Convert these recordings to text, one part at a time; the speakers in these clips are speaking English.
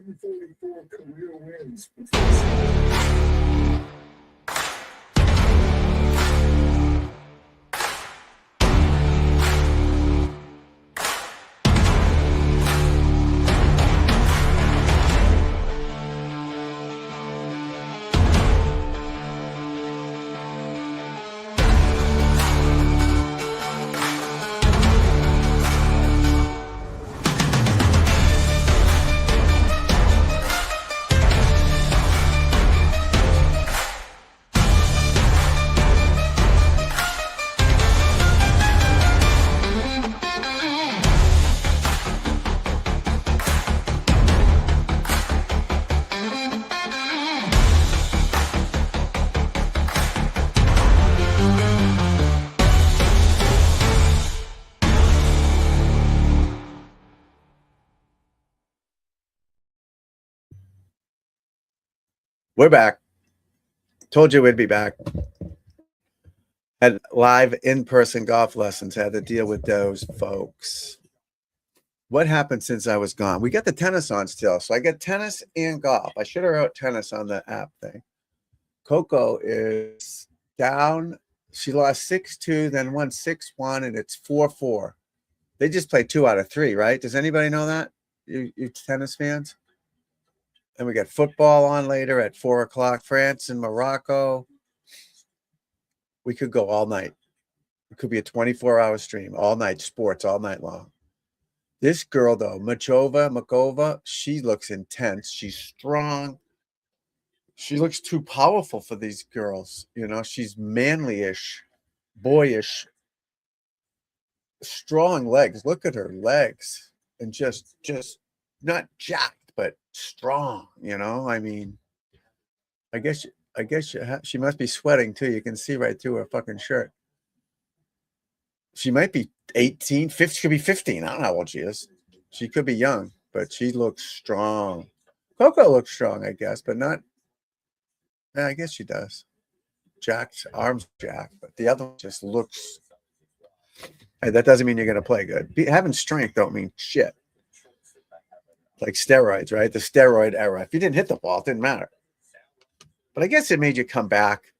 144 career wins. We're back. Told you we'd be back. Had live in-person golf lessons. Had to deal with those folks. What happened since I was gone? We got the tennis on still. So I got tennis and golf. I should have wrote tennis on the app thing. Coco is down. She lost 6-2, then won 6-1, and it's 4-4. They just played 2 out of 3, right? Does anybody know that? You tennis fans? And we got football on later at 4 o'clock. France and Morocco. We could go all night. It could be a 24-hour stream, all night, sports all night long. This girl, though, Makova, she looks intense. She's strong. She looks too powerful for these girls. You know, she's manly-ish, boyish, strong legs. Look at her legs. And just not jacked, but strong, you know? I mean, I guess she must be sweating too. You can see right through her fucking shirt. She might be 18, 50, she could be 15. I don't know how old she is. She could be young, but she looks strong. Coco looks strong, I guess, but not. Yeah, I guess she does. Jack's arms jacked, but the other one just looks. Hey, that doesn't mean you're going to play good. Having strength don't mean shit. Like steroids, right? The steroid era. If you didn't hit the ball, it didn't matter. But I guess it made you come back.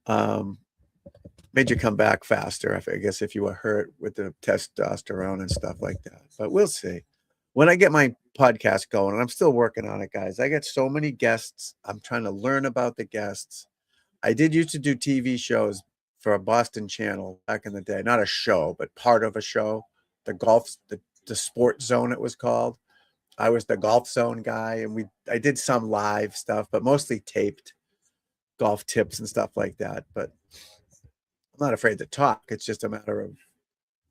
Made you come back faster. I guess if you were hurt with the testosterone and stuff like that. But we'll see. When I get my podcast going, and I'm still working on it, guys. I get so many guests. I'm trying to learn about the guests. I did used to do TV shows for a Boston channel back in the day. Not a show, but part of a show. The Sports Zone, it was called. I was the Golf Zone guy, and I did some live stuff, but mostly taped golf tips and stuff like that. But I'm not afraid to talk. It's just a matter of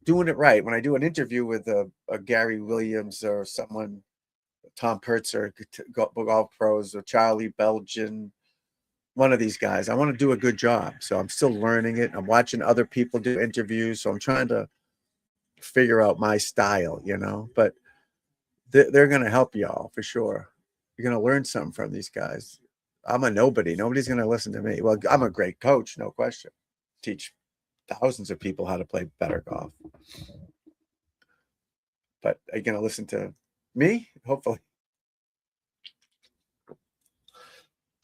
doing it right. When I do an interview with a Gary Williams or someone, Tom Pertzer, golf pros, or Charlie Belgian, one of these guys, I want to do a good job. So I'm still learning it. I'm watching other people do interviews. So I'm trying to figure out my style, you know, but they're going to help y'all for sure. You're going to learn something from these guys. I'm a nobody. Nobody's going to listen to me. Well, I'm a great coach, no question. Teach thousands of people how to play better golf. But are you going to listen to me? Hopefully.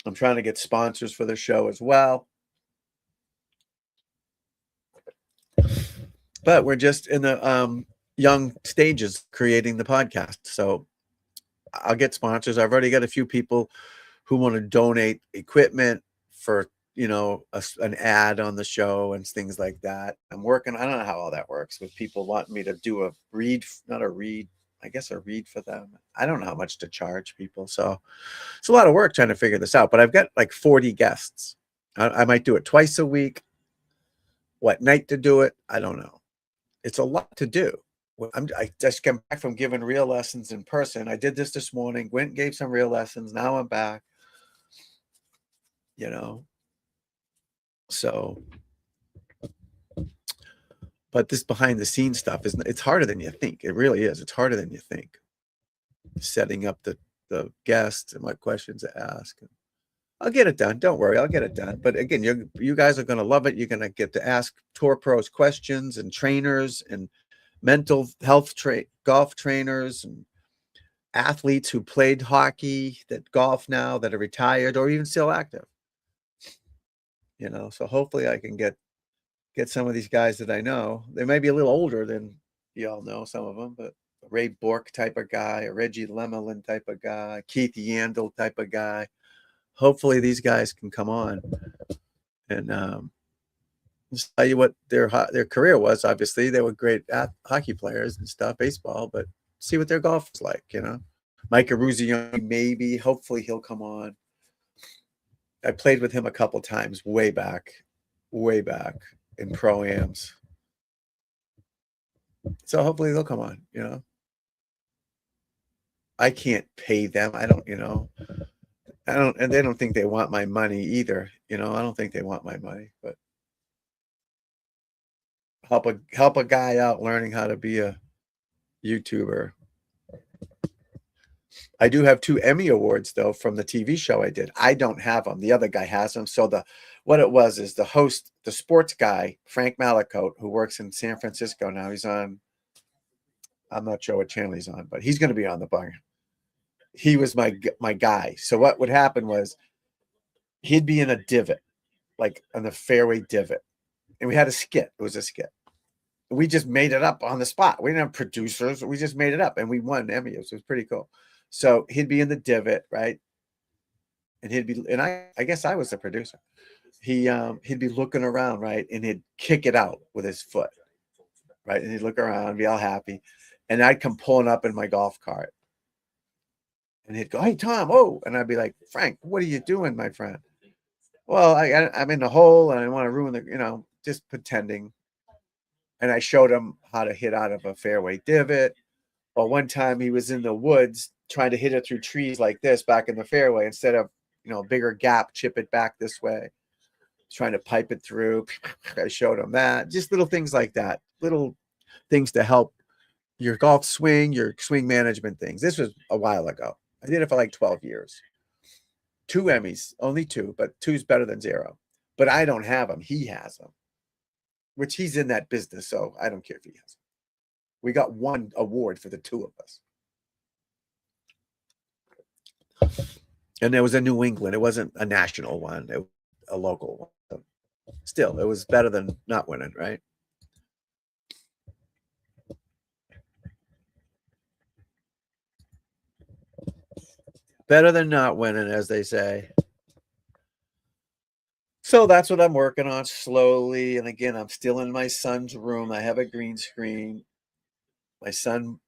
I'm trying to get sponsors for the show as well. But we're just in the young stages creating the podcast. So I'll get sponsors. I've already got a few people who want to donate equipment for, you know, an ad on the show and things like that. I'm working. I don't know how all that works with people wanting me to do a read for them. I don't know how much to charge people. So it's a lot of work trying to figure this out, but I've got like 40 guests. I might do it twice a week. What night to do it? I don't know. It's a lot to do. I just came back from giving real lessons in person. I did this morning, went and gave some real lessons. Now I'm back, you know. So, but this behind the scenes stuff it's harder than you think. It really is. It's harder than you think. Setting up the guests and what questions to ask. I'll get it done. Don't worry. I'll get it done. But again, you guys are going to love it. You're going to get to ask tour pros questions and trainers and mental health golf trainers and athletes who played hockey that golf now that are retired or even still active. So hopefully I can get some of these guys that I know. They may be a little older than you all know, some of them, but Ray Bork type of guy, a Reggie Lemelin type of guy, Keith Yandel type of guy. Hopefully these guys can come on and just tell you what their career was. Obviously, they were great hockey players and stuff, baseball, but see what their golf is like, Mike Eruzione, maybe, hopefully he'll come on. I played with him a couple times way back in pro-ams. So hopefully they'll come on, I can't pay them. I don't, and they don't think they want my money either. I don't think they want my money, but help a guy out learning how to be a YouTuber. I do have 2 Emmy Awards though from the TV show I did. I don't have them. The other guy has them. So what it was is the host, the sports guy, Frank Malakote, who works in San Francisco now. He's on, I'm not sure what channel he's on, but he's going to be on the Bung. He was my guy. So what would happen was he'd be in a divot, like on the fairway divot. And we had a skit. It was a skit. We just made it up on the spot. We didn't have producers. We just made it up and we won Emmys. It was pretty cool. So he'd be in the divot, right? And I guess I was the producer. He'd be looking around, right? And he'd kick it out with his foot, right? And he'd look around, be all happy. And I'd come pulling up in my golf cart. And he'd go, "Hey, Tom, oh." And I'd be like, "Frank, what are you doing, my friend?" "Well, I'm in the hole and I want to ruin the, just pretending." And I showed him how to hit out of a fairway divot. Or one time he was in the woods trying to hit it through trees like this back in the fairway instead of, bigger gap, chip it back this way, trying to pipe it through. I showed him that. Just little things like that. Little things to help your golf swing, your swing management things. This was a while ago. I did it for like 12 years. 2 Emmys, only 2, but 2's better than 0. But I don't have them. He has them, which he's in that business, so I don't care if he has them. We got 1 award for the 2 of us. And there was a New England. It wasn't a national one. It was a local one. Still, it was better than not winning, right? Better than not winning, as they say. So that's what I'm working on slowly. And again, I'm still in my son's room. I have a green screen. My son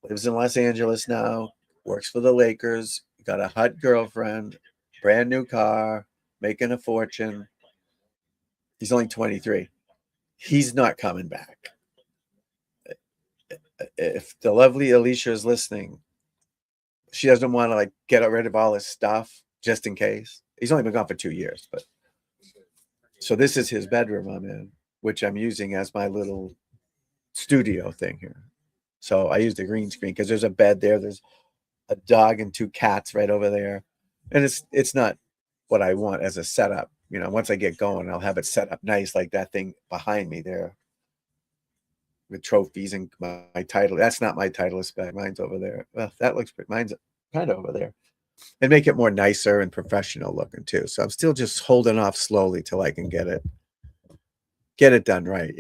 lives in Los Angeles now, works for the Lakers, got a hot girlfriend, brand new car, making a fortune. He's only 23. He's not coming back. If the lovely Alicia is listening, she doesn't want to get rid of all his stuff just in case. He's only been gone for 2 years, but so this is his bedroom I'm in, which I'm using as my little studio thing here. So I use the green screen because there's a bed there. There's a dog and 2 cats right over there. And it's not what I want as a setup. Once I get going, I'll have it set up nice like that thing behind me there with trophies and my title. That's not my Titleist bag. Mine's over there. Well, that looks pretty. Mine's kind of over there. And make it more nicer and professional looking too. So I'm still just holding off slowly till I can get it done right,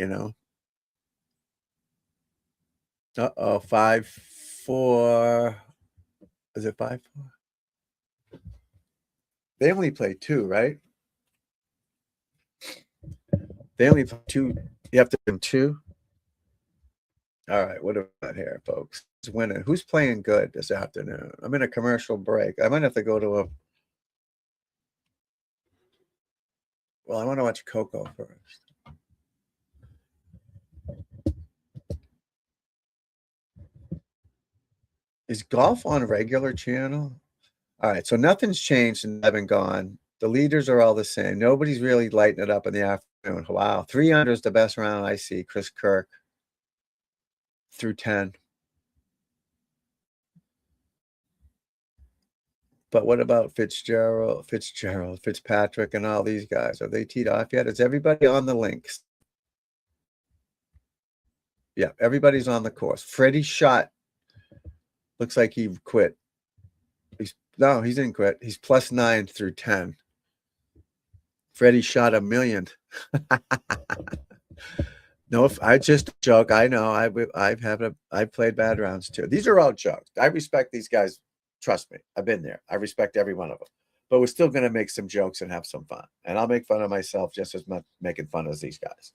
Uh-oh, 5-4. Is it 5-4? They only play 2, right? They only play 2. You have to win 2. All right, what about here, folks? Who's winning? Who's playing good this afternoon? I'm in a commercial break. I might have to go to I want to watch Coco first. Is golf on a regular channel? All right, so nothing's changed since I've been gone. The leaders are all the same. Nobody's really lighting it up in the afternoon. Wow, 3 under is the best round I see. Chris Kirk through 10. But what about Fitzpatrick, and all these guys? Are they teed off yet? Is everybody on the links? Yeah, everybody's on the course. Freddie shot Looks like he quit. No, he didn't quit. He's +9 through 10. Freddie shot a million. No, if I just joke. I know. I've played bad rounds too. These are all jokes. I respect these guys. Trust me. I've been there. I respect every one of them. But we're still going to make some jokes and have some fun. And I'll make fun of myself just as much making fun as these guys.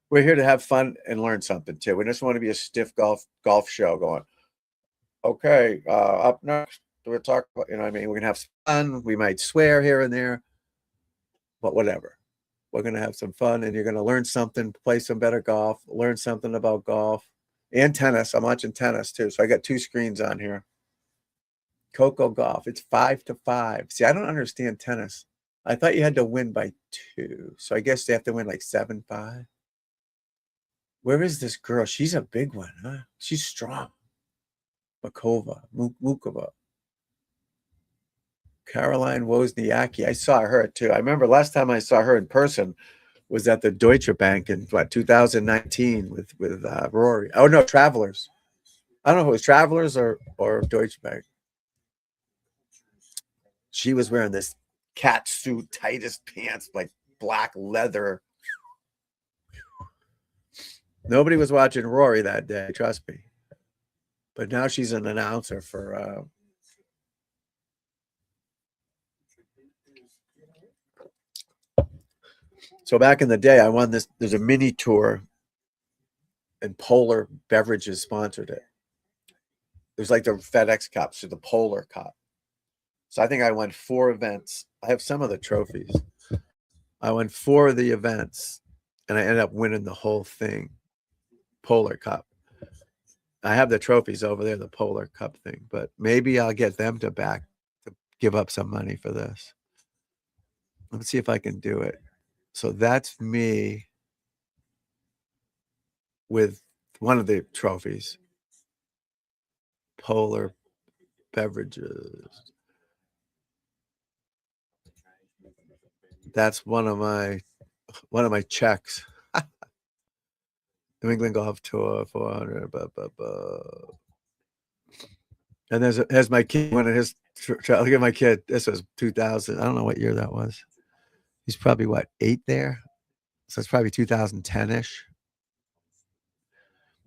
We're here to have fun and learn something too. We just want to be a stiff golf show going. Okay, up next we're talking about, you know what I mean? We're gonna have some fun. We might swear here and there, but whatever. We're gonna have some fun and you're gonna learn something, play some better golf, learn something about golf and tennis. I'm watching tennis too. So I got 2 screens on here. Coco Golf. It's 5-5. See, I don't understand tennis. I thought you had to win by 2. So I guess they have to win like 7-5. Where is this girl? She's a big one, huh? She's strong. Mukova. Caroline Wozniacki. I saw her too. I remember last time I saw her in person was at the Deutsche Bank in 2019 with Rory. Oh no, Travelers. I don't know if it was Travelers or Deutsche Bank. She was wearing this cat suit, tightest pants, like black leather. Nobody was watching Rory that day, trust me. But now she's an announcer for so back in the day, I won this. There's a mini tour, and Polar Beverages sponsored it. It was like the FedEx Cup, so the Polar Cup. So I think I won 4 events. I have some of the trophies. I won 4 of the events, and I ended up winning the whole thing. Polar Cup. I have the trophies over there, the Polar Cup thing, but maybe I'll get them to give up some money for this. Let's see if I can do it. So that's me with one of the trophies. Polar Beverages. That's one of my checks. New England Golf Tour 400. And there's my kid. One of his. Look at my kid. This was 2000. I don't know what year that was. He's probably 8 there. So it's probably 2010-ish.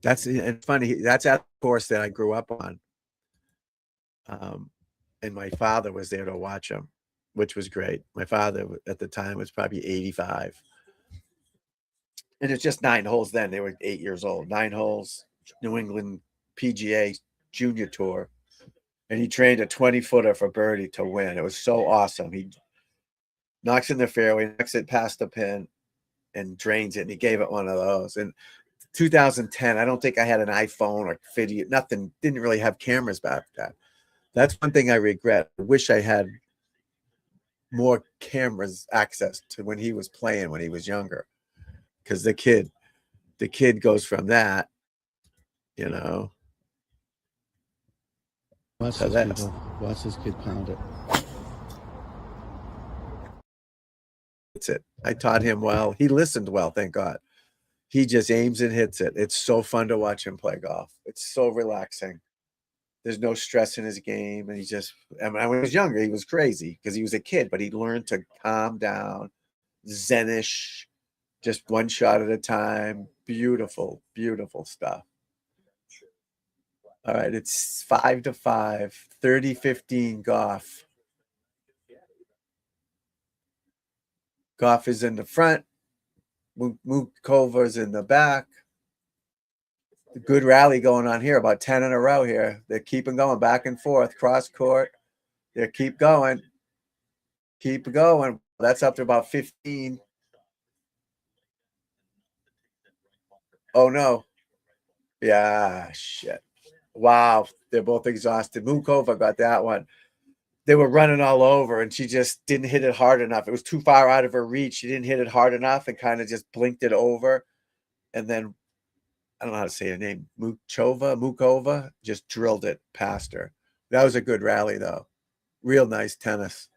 It's funny. That's at the course that I grew up on. And my father was there to watch him, which was great. My father at the time was probably 85. And it's just 9 holes then. They were 8 years old. 9 holes, New England PGA Junior Tour. And he trained a 20-footer for birdie to win. It was so awesome. He knocks in the fairway, knocks it past the pin, and drains it. And he gave it one of those. And 2010, I don't think I had an iPhone or video. Nothing. Didn't really have cameras back then. That's one thing I regret. I wish I had more cameras access to when he was playing when he was younger. Because the kid goes from that, you know. Watch this kid pound it. That's it. I taught him well. He listened well, thank God. He just aims and hits it. It's so fun to watch him play golf. It's so relaxing. There's no stress in his game. And when he was younger, he was crazy because he was a kid, but he learned to calm down, zen-ish, just one shot at a time. Beautiful, beautiful stuff. All right, it's 5-5, 30-15 Goff. Goff is in the front. Mukova's in the back. Good rally going on here, about 10 in a row here. They're keeping going back and forth, cross court. They keep going. Keep going. That's up to about 15. Oh, no. Yeah, shit. Wow, they're both exhausted. Mukova got that one. They were running all over, and she just didn't hit it hard enough. It was too far out of her reach. She didn't hit it hard enough and kind of just blinked it over. And then, I don't know how to say her name, Mukova, just drilled it past her. That was a good rally, though. Real nice tennis.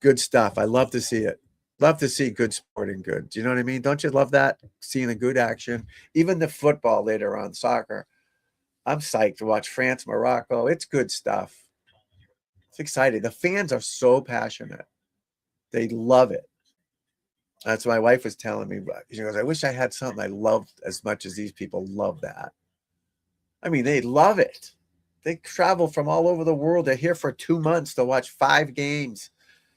Good stuff. I love to see it. Love to see good sporting goods. You know what I mean? Don't you love that? Seeing the good action. Even the football later on, soccer. I'm psyched to watch France, Morocco. It's good stuff. It's exciting. The fans are so passionate. They love it. That's what my wife was telling me. She goes, I wish I had something I loved as much as these people love that. I mean, they love it. They travel from all over the world. They're here for 2 months to watch 5 games,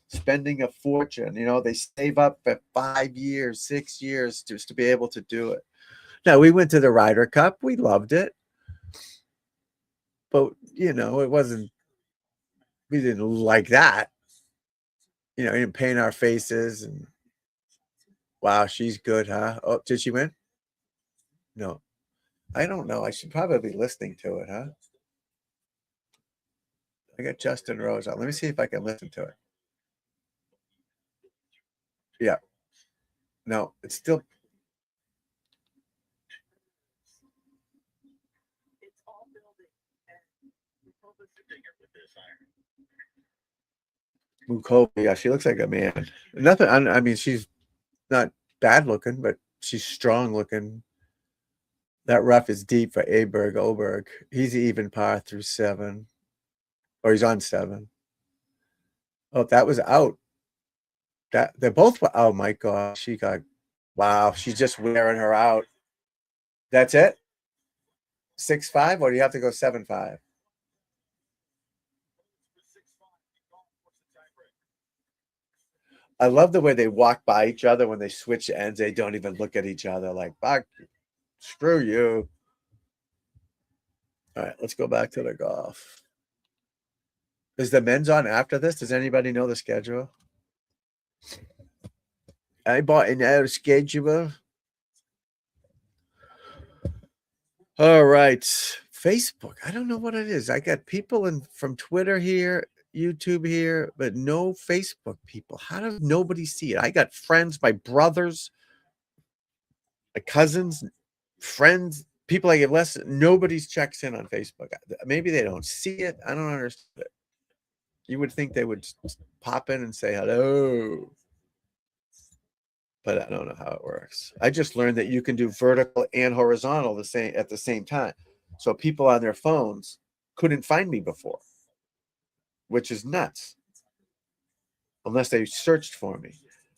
spending a fortune. You know, they save up for 5 years, 6 years just to be able to do it. Now, we went to the Ryder Cup. We loved it. But, you know, it wasn't, we didn't like that. You know, we didn't paint our faces and, wow, she's good, huh? Oh, did she win? No. I don't know. I should probably be listening to it, huh? I got Justin Rose on. Let me see if I can listen to it. Yeah. No, it's still. Mukova, yeah, she looks like a man. Nothing. I mean, she's not bad looking, but she's strong looking. That rough is deep for Aberg Oberg. He's even par through 7, or he's on 7. Oh, that was out. That they're both. Oh my God, she got. Wow, she's just wearing her out. That's it. 6-5, or do you have to go 7-5? I love the way they walk by each other when they switch ends. They don't even look at each other like, fuck, screw you. All right, let's go back to the golf. Is the men's on after this? Does anybody know the schedule? I bought an out schedule. All right. Facebook. I don't know what it is. I got people from Twitter here, YouTube here, but no Facebook people. How does nobody see it? I got friends, my brothers, my cousins, friends, people I give less. Nobody's checks in on Facebook. Maybe they don't see it. I don't understand it. You would think they would pop in and say hello, but I don't know how it works. I just learned that you can do vertical and horizontal at the same time. So people on their phones couldn't find me before, which is nuts, unless they searched for me.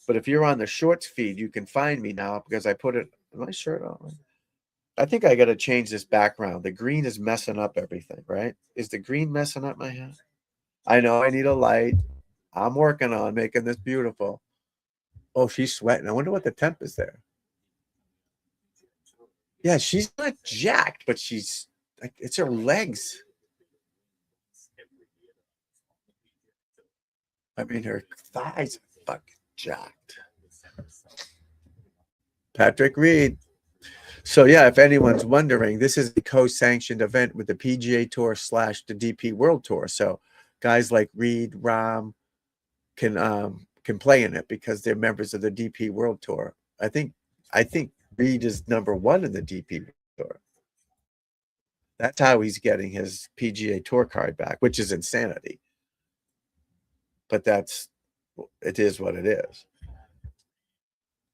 But if you're on the shorts feed, you can find me now because I put it. Am I shirt on? I think I got to change this background. The green is messing up everything, right? Is the green messing up my head? I know I need a light. I'm working on making this beautiful. Oh, she's sweating. I wonder what the temp is there. Yeah, she's not jacked, but she's like, it's her legs. I mean, her thighs are fucking jacked. Patrick Reed. So yeah, if anyone's wondering, this is a co-sanctioned event with the PGA Tour / the DP World Tour. So guys like Reed, Rahm can play in it because they're members of the DP World Tour. I think Reed is #1 in the DP World Tour. That's how he's getting his PGA Tour card back, which is insanity. But it is what it is.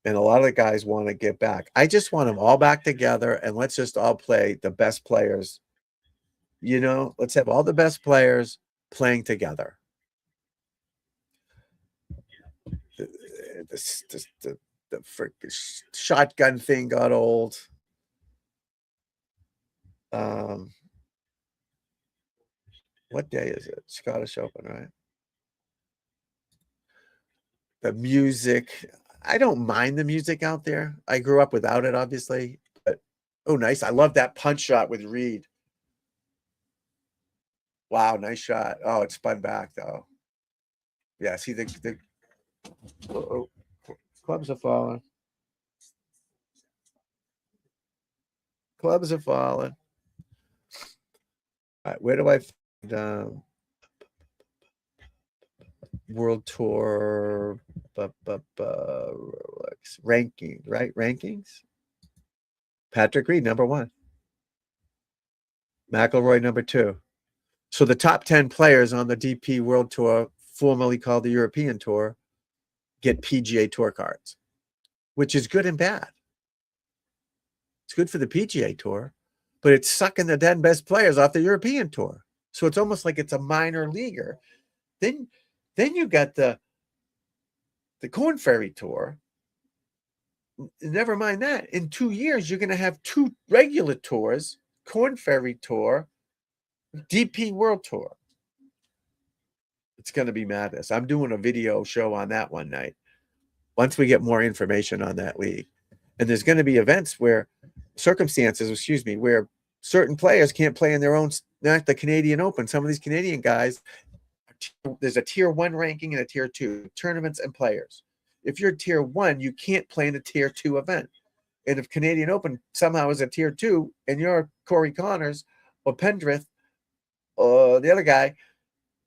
And a lot of the guys want to get back. I just want them all back together and let's just all play the best players. You know, let's have all the best players playing together. The freaking shotgun thing got old. What day is it? Scottish Open, right? The music. I don't mind the music out there. I grew up without it, obviously. But oh, nice. I love that punch shot with Reed. Wow, nice shot. Oh, it spun back though. Yeah, see the clubs are falling. Clubs are falling. All right, where do I find World Tour ranking, right? Rankings. Patrick Reed, #1. McIlroy, #2. So the top 10 players on the DP World Tour, formerly called the European Tour, get PGA Tour cards, which is good and bad. It's good for the PGA Tour, but it's sucking the 10 best players off the European tour. So it's almost like it's a minor leaguer. Then you got the Corn Ferry Tour. Never mind that. In 2 years, you're going to have 2 regular tours, Corn Ferry Tour, DP World Tour. It's going to be madness. I'm doing a video show on that one night once we get more information on that league. And there's going to be events where where certain players can't play in their own, not the Canadian Open. Some of these Canadian guys, there's a tier 1 ranking and a tier 2, tournaments and players. If you're tier 1, you can't play in a tier 2 event. And if Canadian Open somehow is a tier 2 and you're Corey Connors or Pendrith or the other guy,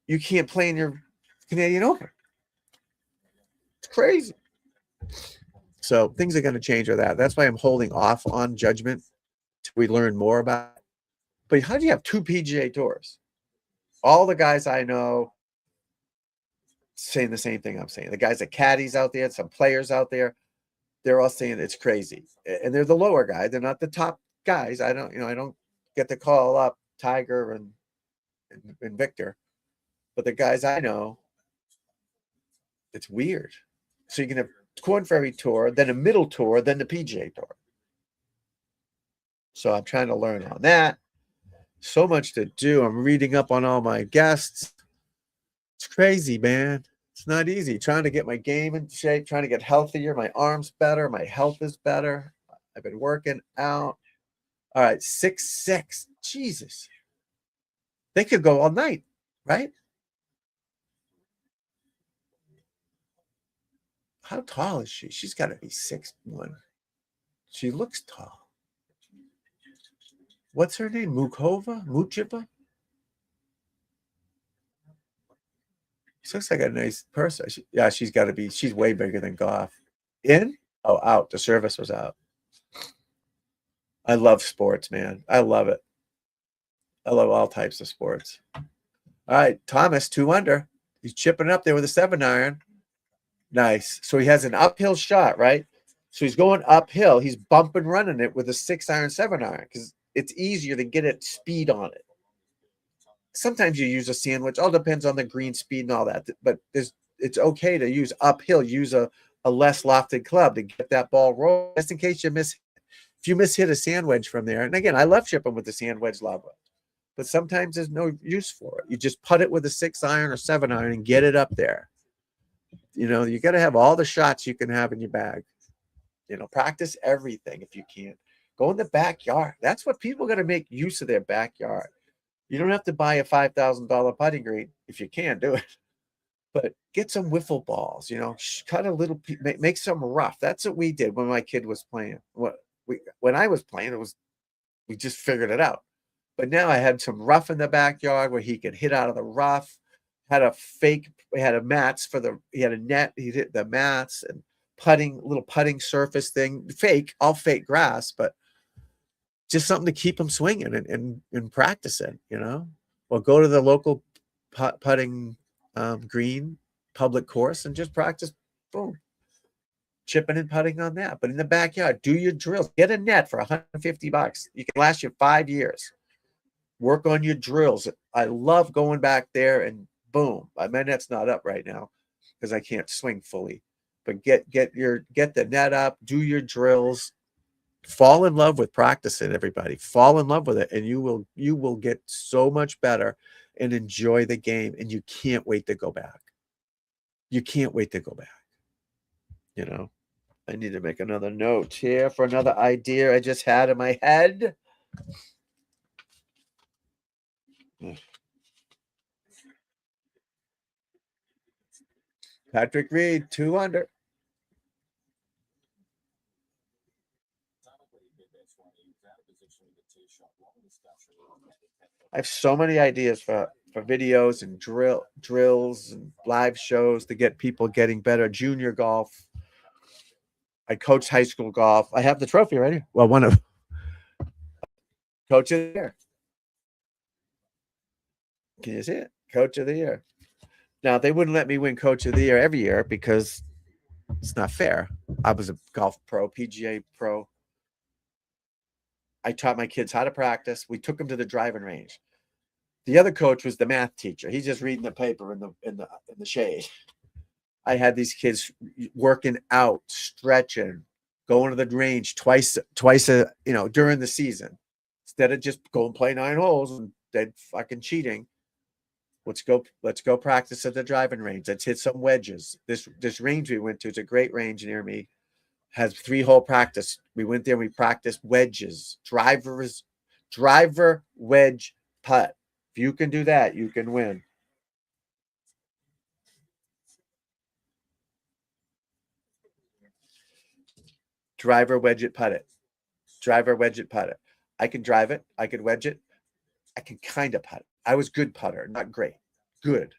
you can't play in your Canadian Open. It's crazy. So things are going to change with that. That's why I'm holding off on judgment till we learn more about it. But how do you have 2 PGA tours? All the guys I know saying the same thing I'm saying. The guys that caddies out there, some players out there, they're all saying it's crazy. And they're the lower guy. They're not the top guys. I don't get to call up Tiger and Victor. But the guys I know, it's weird. So you can have Corn Ferry Tour, then a middle tour, then the PGA Tour. So I'm trying to learn on that. So much to do. I'm reading up on all my guests. It's crazy, man. It's not easy. Trying to get my game in shape, trying to get healthier. My arm's better. My health is better. I've been working out. All right, 6'6". Jesus. They could go all night, right? How tall is she? She's got to be 6'1". She looks tall. What's her name? Muchova? She looks like a nice person. She's got to be. She's way bigger than Goff. In? Oh, out. The service was out. I love sports, man. I love it. I love all types of sports. All right, Thomas, 2 under. He's chipping up there with a 7-iron. Nice. So he has an uphill shot, right? So he's going uphill. He's bumping, running it with a 6-iron, 7-iron because it's easier to get it speed on it. Sometimes you use a sandwich. All depends on the green speed and all that. But it's okay to use uphill. Use a less lofted club to get that ball rolling, just in case you miss. If you hit a sandwich from there, and again, I love chipping with the sandwich lob, but sometimes there's no use for it. You just put it with a 6-iron or 7-iron and get it up there. You got to have all the shots you can have in your bag. Practice everything if you can. Go in the backyard. That's what people got to make use of their backyard. You don't have to buy a $5,000 putting green if you can do it. But get some wiffle balls, cut a little, make some rough. That's what we did when my kid was playing. When I was playing, we just figured it out. But now I had some rough in the backyard where he could hit out of the rough. He had a mats he had a net. He hit the mats and little putting surface thing. All fake grass, but just something to keep him swinging and practicing, Or go to the local putting green public course and just practice, boom, chipping and putting on that. But in the backyard, do your drills. Get a net for $150. You can last you 5 years. Work on your drills. I love going back there and boom. My net's not up right now because I can't swing fully. But get the net up, do your drills. Fall in love with practicing, everybody. Fall in love with it, and you will get so much better and enjoy the game, and you can't wait to go back. You can't wait to go back. I need to make another note here for another idea I just had in my head. Patrick Reed, 2 under. I have so many ideas for videos and drills and live shows to get people getting better. Junior golf. I coached high school golf. I have the trophy right here. Well, one of Coach of the Year. Can you see it? Coach of the Year. Now, they wouldn't let me win Coach of the Year every year because it's not fair. I was a golf pro, PGA pro. I taught my kids how to practice. We took them to the driving range. The other coach was the math teacher. He's just reading the paper in the shade. I had these kids working out, stretching, going to the range twice during the season. Instead of just go and play 9 holes and then fucking cheating. Let's go practice at the driving range. Let's hit some wedges. This range we went to is a great range near me. Has 3-hole practice. We went there and we practiced wedges, driver wedge putt. If you can do that, you can win. Driver wedge it, putt it. Driver wedge it, putt it. I can drive it. I could wedge it. I can kind of putt it. I was good putter, not great. Good.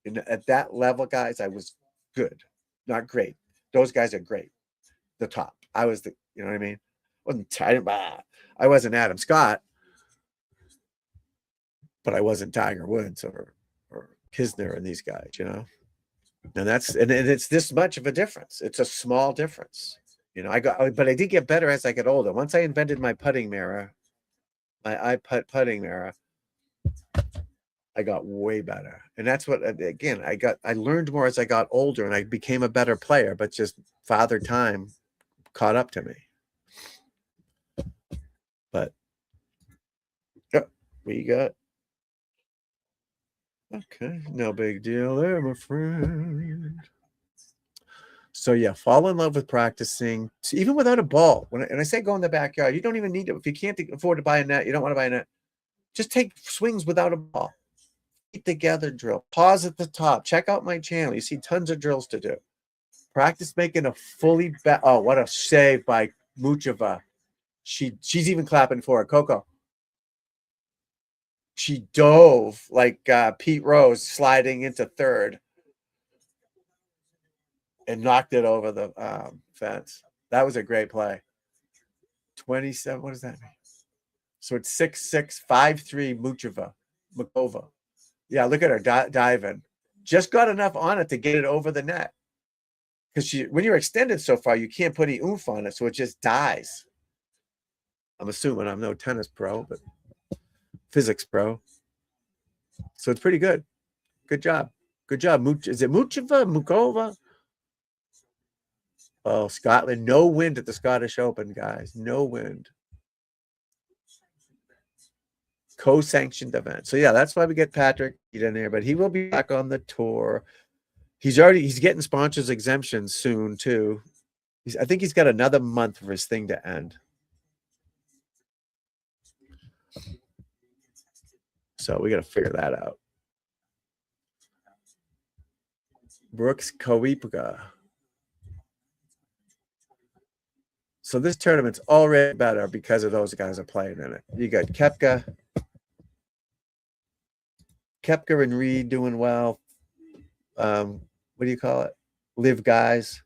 And at that level, guys, I was good, not great. Those guys are great. The top. I was you know what I mean? I wasn't Adam Scott, but I wasn't Tiger Woods or Kisner and these guys, you know. And it's this much of a difference. It's a small difference, you know. But I did get better as I get older. Once I invented my putting mirror, my iPut putting mirror, I got way better. And that's what, again, I learned more as I got older and I became a better player, but just father time caught up to me. But we got, okay, no big deal there, my friend. So yeah, fall in love with practicing, even without a ball. When I say go in the backyard, you don't even need to. If you can't afford to buy a net, you don't want to buy a net. Just take swings without a ball. Feet together drill. Pause at the top. Check out my channel. You see tons of drills to do. Practice making a fully oh, what a save by Muchova. She's even clapping for it. Coco. She dove like Pete Rose sliding into third and knocked it over the fence. That was a great play. 27. What does that mean? So it's 6'6", 5'3", Mukova. Yeah, look at her diving. Just got enough on it to get it over the net. Because when you're extended so far, you can't put any oomph on it, so it just dies. I'm assuming I'm no tennis pro, but physics pro. So it's pretty good. Good job. Good job. Is it Muchova? Mukova? Oh, Scotland. No wind at the Scottish Open, guys. No wind. Co-sanctioned event. So yeah, that's why we get Patrick in there, but he will be back on the tour. He's getting sponsors exemptions soon too. I think he's got another month for his thing to end. So we got to figure that out. Brooks Koepka. So this tournament's already better because of those guys are playing in it. You got Koepka and Reed doing well. What do you call it? Live guys.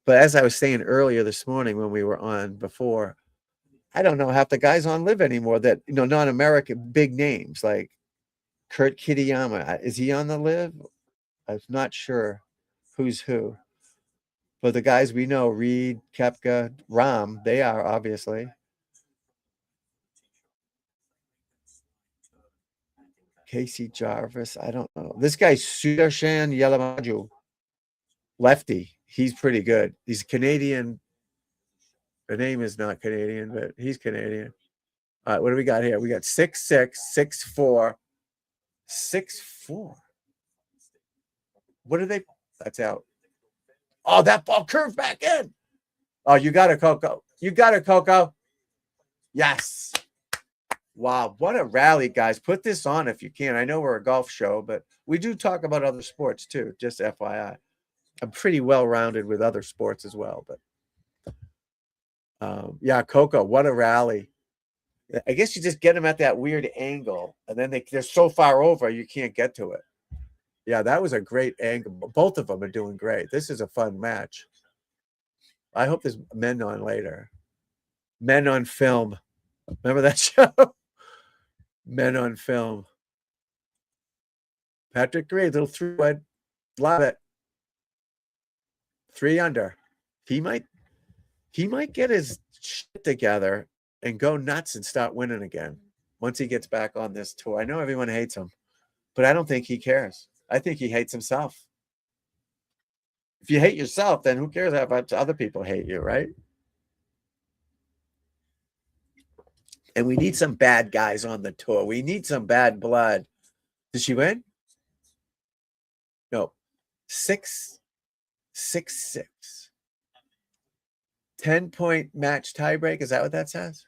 But as I was saying earlier this morning when we were on before, I don't know half the guys on Live anymore that, you know, non-American big names like Kurt Kitayama. Is he on the Live? I'm not sure who's who. But the guys we know, Reed, Koepka, Rahm, they are obviously. Casey Jarvis, I don't know. This guy, Sudarshan Yelamaju, lefty. He's pretty good. He's Canadian. The name is not Canadian, but he's Canadian. All right, what do we got here? We got 6'6", 6'4", 6'4". What are they? That's out. Oh, that ball curved back in. Oh, you got it, Coco. You got it, Coco. Yes. Wow, what a rally, guys. Put this on if you can. I know we're a golf show, but we do talk about other sports too, just FYI. I'm pretty well-rounded with other sports as well, but yeah, Coco, what a rally. I guess you just get them at that weird angle, and then they're so far over you can't get to it. Yeah, that was a great angle. Both of them are doing great. This is a fun match. I hope there's men on later. Men on Film. Remember that show? Men on Film. Patrick Gray, little 3-wood. Love it. 3 under. He might. He might get his shit together and go nuts and start winning again once he gets back on this tour. I know everyone hates him, but I don't think he cares. I think he hates himself. If you hate yourself, then who cares how much other people hate you, right? And we need some bad guys on the tour. We need some bad blood. Did she win? No. 6-6-6. 10-point match tiebreak. Is that what that says?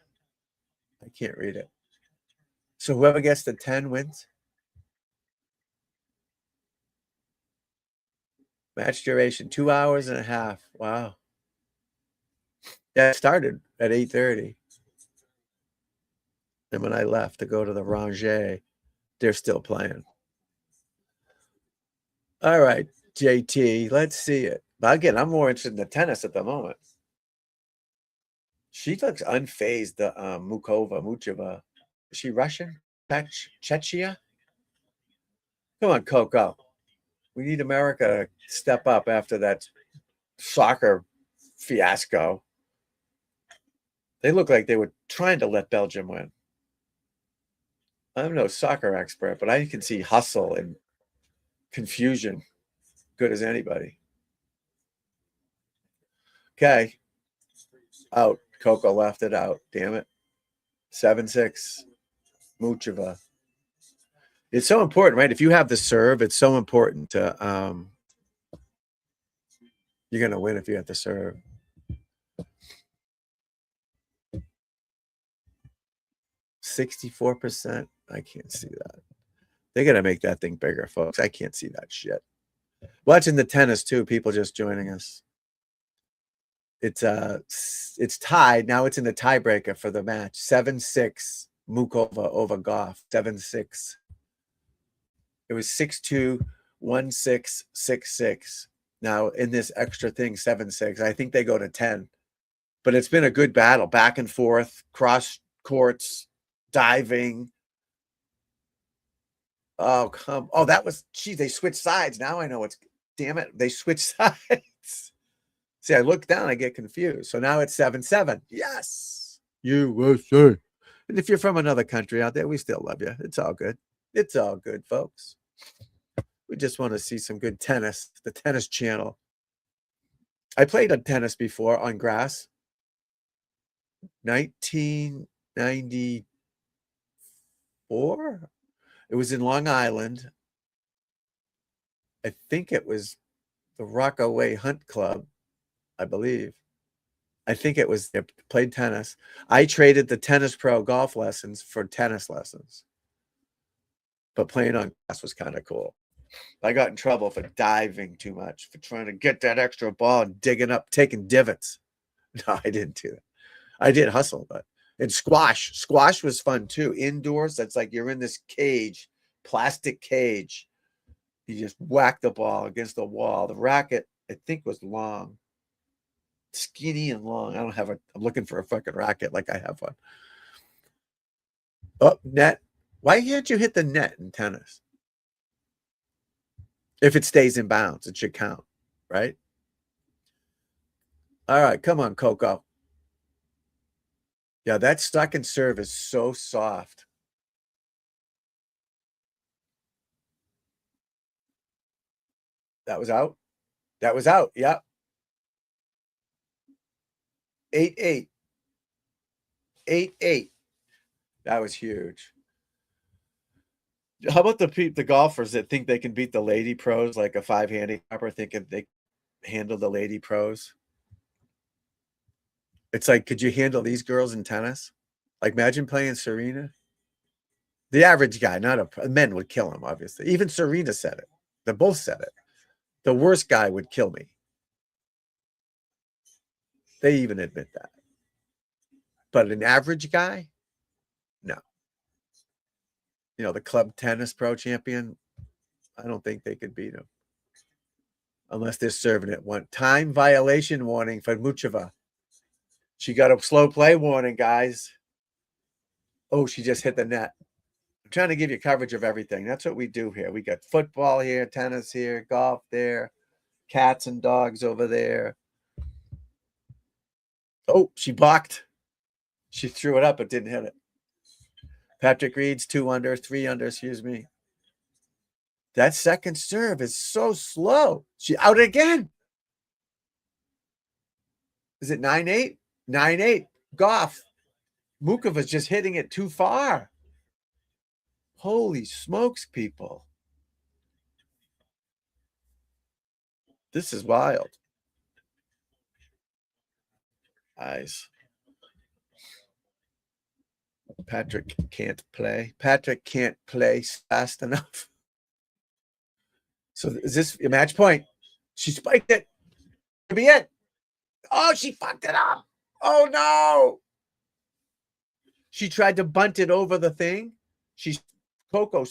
I can't read it. So whoever gets the 10 wins. Match duration 2 hours and a half. Wow. That started at 8:30. And when I left to go to the Ranger, they're still playing. All right, JT, let's see it. But again, I'm more interested in the tennis at the moment. She looks unfazed, the Muchova. Is she Russian? Chechia? Come on, Coco. We need America to step up after that soccer fiasco. They look like they were trying to let Belgium win. I'm no soccer expert, but I can see hustle and confusion good as anybody. Okay. Out. Coco left it out. Damn it. 7-6. Muchova. It's so important, right? If you have the serve, it's so important to you're gonna win if you have the serve. %64%. I can't see that. They gotta make that thing bigger, folks. I can't see that shit. Watching the tennis too, people just joining us. It's tied. Now it's in the tiebreaker for the match. 7-6 Muchova over Goff. 7-6. It was 6-2, 1-6, 6-6. Now in this extra thing, 7-6. I think they go to 10. But it's been a good battle, back and forth, cross courts, diving. Oh, come. Oh, that was, geez, they switched sides. Now I know it's, damn it, they switched sides. See, I look down, I get confused. So now it's 7-7. Yes. USA. And if you're from another country out there, we still love you. It's all good. It's all good, folks. We just want to see some good tennis, the Tennis Channel. I played on tennis before on grass. 1994. It was in Long Island. I think it was the Rockaway Hunt Club, I believe. I think it was, they played tennis. I traded the Tennis Pro golf lessons for tennis lessons. But playing on grass was kind of cool. I got in trouble for diving too much, for trying to get that extra ball and digging up, taking divots. No, I didn't do that. I did hustle, but and squash. Squash was fun too. Indoors, that's like you're in this cage, plastic cage. You just whack the ball against the wall. The racket, I think, was long. Skinny and long. I don't have a, I'm looking for a fucking racket like I have one. Oh, net. Why can't you hit the net in tennis? If it stays in bounds, it should count, right? All right, come on, Coco. Yeah, that stuck and serve is so soft. That was out. That was out. Yep. 8-8. 8-8. That was huge. How about the golfers that think they can beat the lady pros like a 5 handicapper, thinking they handle the lady pros? It's like, could you handle these girls in tennis? Like, imagine playing Serena. The average guy, not a men, would kill him, obviously. Even Serena said it. They both said it. The worst guy would kill me. They even admit that. But an average guy, no. You know, the club tennis pro champion, I don't think they could beat him. Unless they're serving it one. Time violation warning for Muchova. She got a slow play warning, guys. Oh, she just hit the net. I'm trying to give you coverage of everything. That's what we do here. We got football here, tennis here, golf there, cats and dogs over there. Oh, she blocked. She threw it up, but didn't hit it. Patrick Reed's 2 under, 3 under, excuse me. That second serve is so slow. She out again. Is it 9-8? 9-8. Goff. Mukova's just hitting it too far. Holy smokes, people. This is wild. Eyes. Patrick can't play. Patrick can't play fast enough. So is this a match point? She spiked it. Could be it. Oh, she fucked it up. Oh, no. She tried to bunt it over the thing. Coco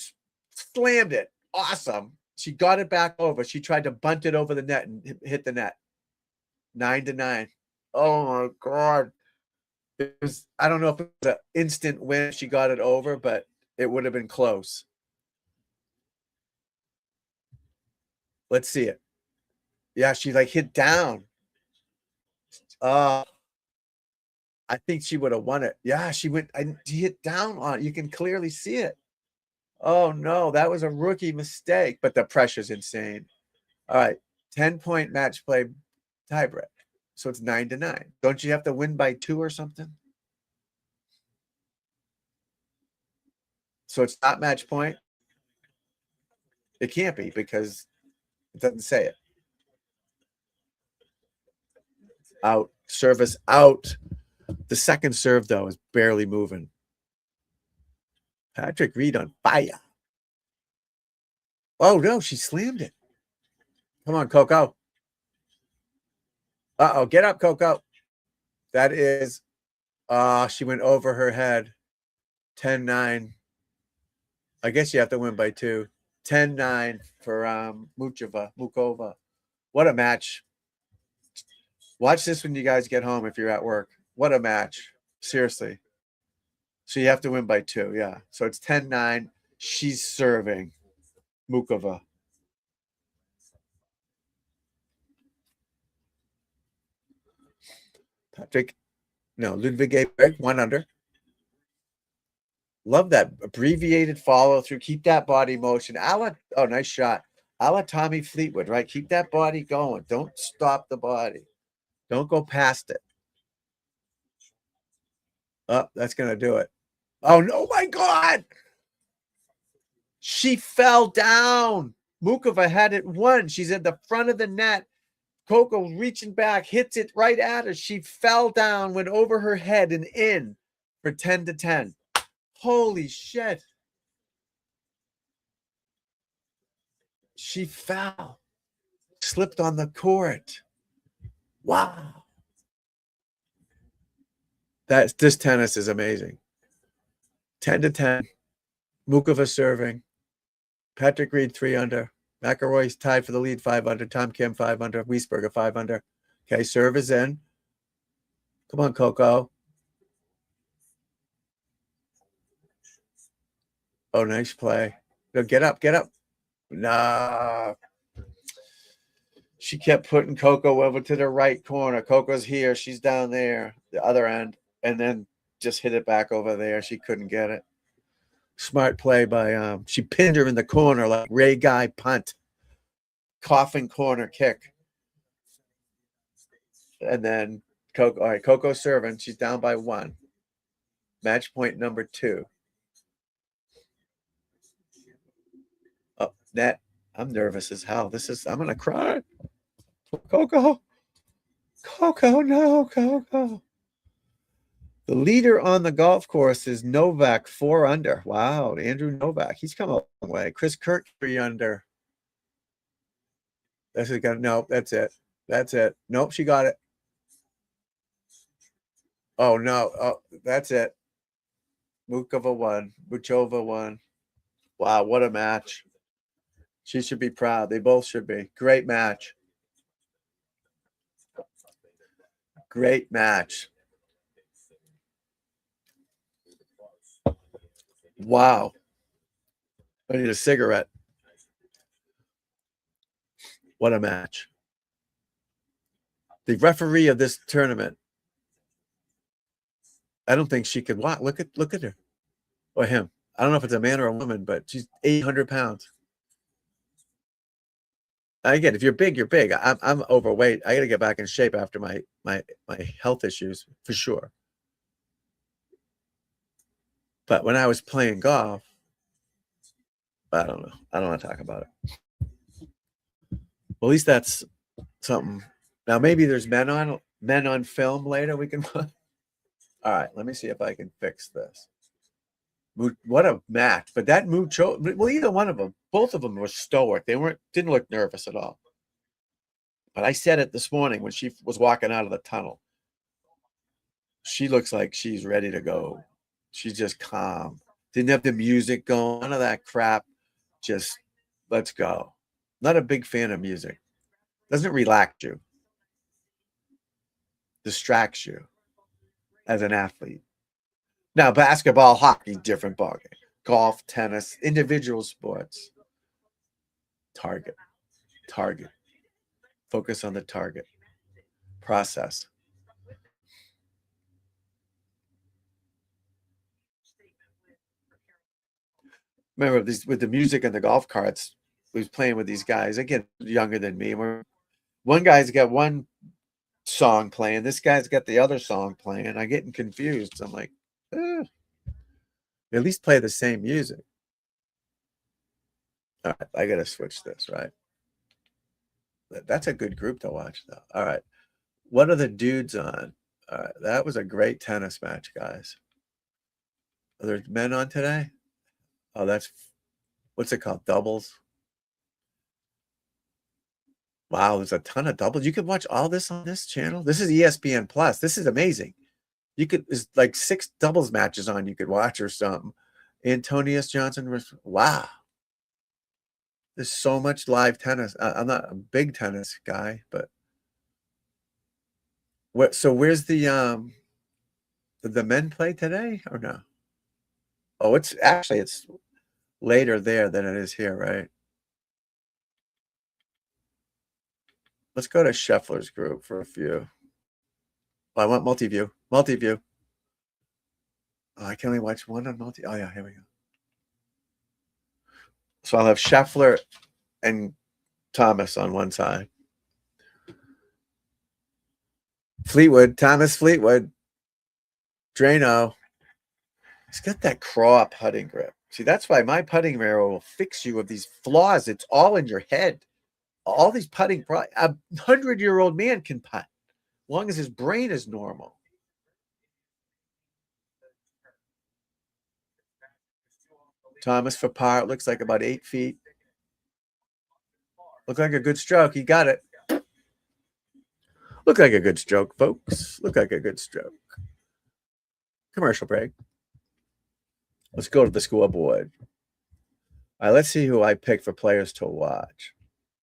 slammed it. Awesome. She got it back over. She tried to bunt it over the net and hit the net. 9-9. Oh, my God. It was, I don't know if it was an instant win. She got it over, but it would have been close. Let's see it. Yeah, she like hit down. I think she would have won it. Yeah, she hit down on it. You can clearly see it. Oh no, that was a rookie mistake, but the pressure's insane. All right, 10-point match play tiebreak. So it's 9-9. Don't you have to win by 2 or something? So it's not match point. It can't be because it doesn't say it. Out. Service out. The second serve, though, is barely moving. Patrick Reed on fire. Oh, no, she slammed it. Come on, Coco. Uh-oh, get up, Coco. That is, she went over her head. 10-9. I guess you have to win by 2. 10-9 for Mukova. What a match. Watch this when you guys get home if you're at work. What a match. Seriously. So you have to win by 2, yeah. So it's 10-9. She's serving Mukova. Ludwig Aberg, 1 under. Love that abbreviated follow through. Keep that body motion. Nice shot. A la Tommy Fleetwood, right? Keep that body going. Don't stop the body. Don't go past it. Oh, that's going to do it. Oh, no, my God. She fell down. Mukova had it won. She's at the front of the net. Coco reaching back, hits it right at her. She fell down, went over her head and in for 10-10. Holy shit. She fell. Slipped on the court. Wow. This tennis is amazing. 10-10. Mukova serving. Patrick Reed 3 under. McElroy's tied for the lead 5 under. Tom Kim 5 under. Wiesberger 5 under. Okay, serve is in. Come on, Coco. Oh, nice play. No, get up, get up. Nah. She kept putting Coco over to the right corner. Coco's here. She's down there, the other end, and then just hit it back over there. She couldn't get it. Smart play by she pinned her in the corner like Ray Guy punt. Coffin corner kick. And then Coco, all right, Coco serving. She's down by 1. Match point number 2. Oh, net. I'm nervous as hell. I'm gonna cry. Coco. Coco, no, Coco. The leader on the golf course is Novak, 4 under. Wow, Andrew Novak. He's come a long way. Chris Kirk, 3 under. That's it. That's it. Nope, she got it. Oh, no. Oh, that's it. Mukova won. Muchova won. Wow, what a match. She should be proud. They both should be. Great match. Great match. Wow. I need a cigarette. What a match. The referee of this tournament I don't think she could walk. Look at her or him. I don't know if it's a man or a woman, but she's 800 pounds. Again, if you're big, you're big. I'm overweight. I got to get back in shape after my health issues for sure. But when I was playing golf, I don't know. I don't want to talk about it. Well, at least that's something. Now maybe there's men on film later. We can. All right, let me see if I can fix this. What a match! But that Mucho, well, either one of them, both of them were stoic. They didn't look nervous at all. But I said it this morning when she was walking out of the tunnel. She looks like she's ready to go. She's just calm. Didn't have the music going, none of that crap. Just let's go. Not a big fan of music. Doesn't relax you. Distracts you as an athlete. Now, basketball, hockey, different ballgame. Golf, tennis, individual sports. Target. Focus on the target. Process. Remember these with the music and the golf carts. We was playing with these guys again, younger than me. One guy's got one song playing. This guy's got the other song playing. I'm getting confused. I'm like, at least play the same music. All right, I got to switch this, right? That's a good group to watch, though. All right. What are the dudes on? All right, that was a great tennis match, guys. Are there men on today? Oh, that's, what's it called? Doubles? Wow, there's a ton of doubles. You can watch all this on this channel. This is ESPN Plus. This is amazing. There's like 6 doubles matches on you could watch or something. Antonius Johnson, wow. There's so much live tennis. I'm not a big tennis guy, but so where's the men play today or no? Oh, it's later there than it is here, right? Let's go to Scheffler's group for a few. Well, I want multi-view. Oh, I can only watch one on multi. Oh yeah, here we go. So I'll have Scheffler and Thomas on one side. Thomas Fleetwood. Drano. He's got that craw putting grip. See, that's why my putting arrow will fix you of these flaws. It's all in your head. All these putting, a 100-year-old man can putt, as long as his brain is normal. Thomas for par, it looks like about 8 feet. Look like a good stroke. He got it. Look like a good stroke, folks. Look like a good stroke. Commercial break. Let's go to the scoreboard. All right, let's see who I picked for players to watch.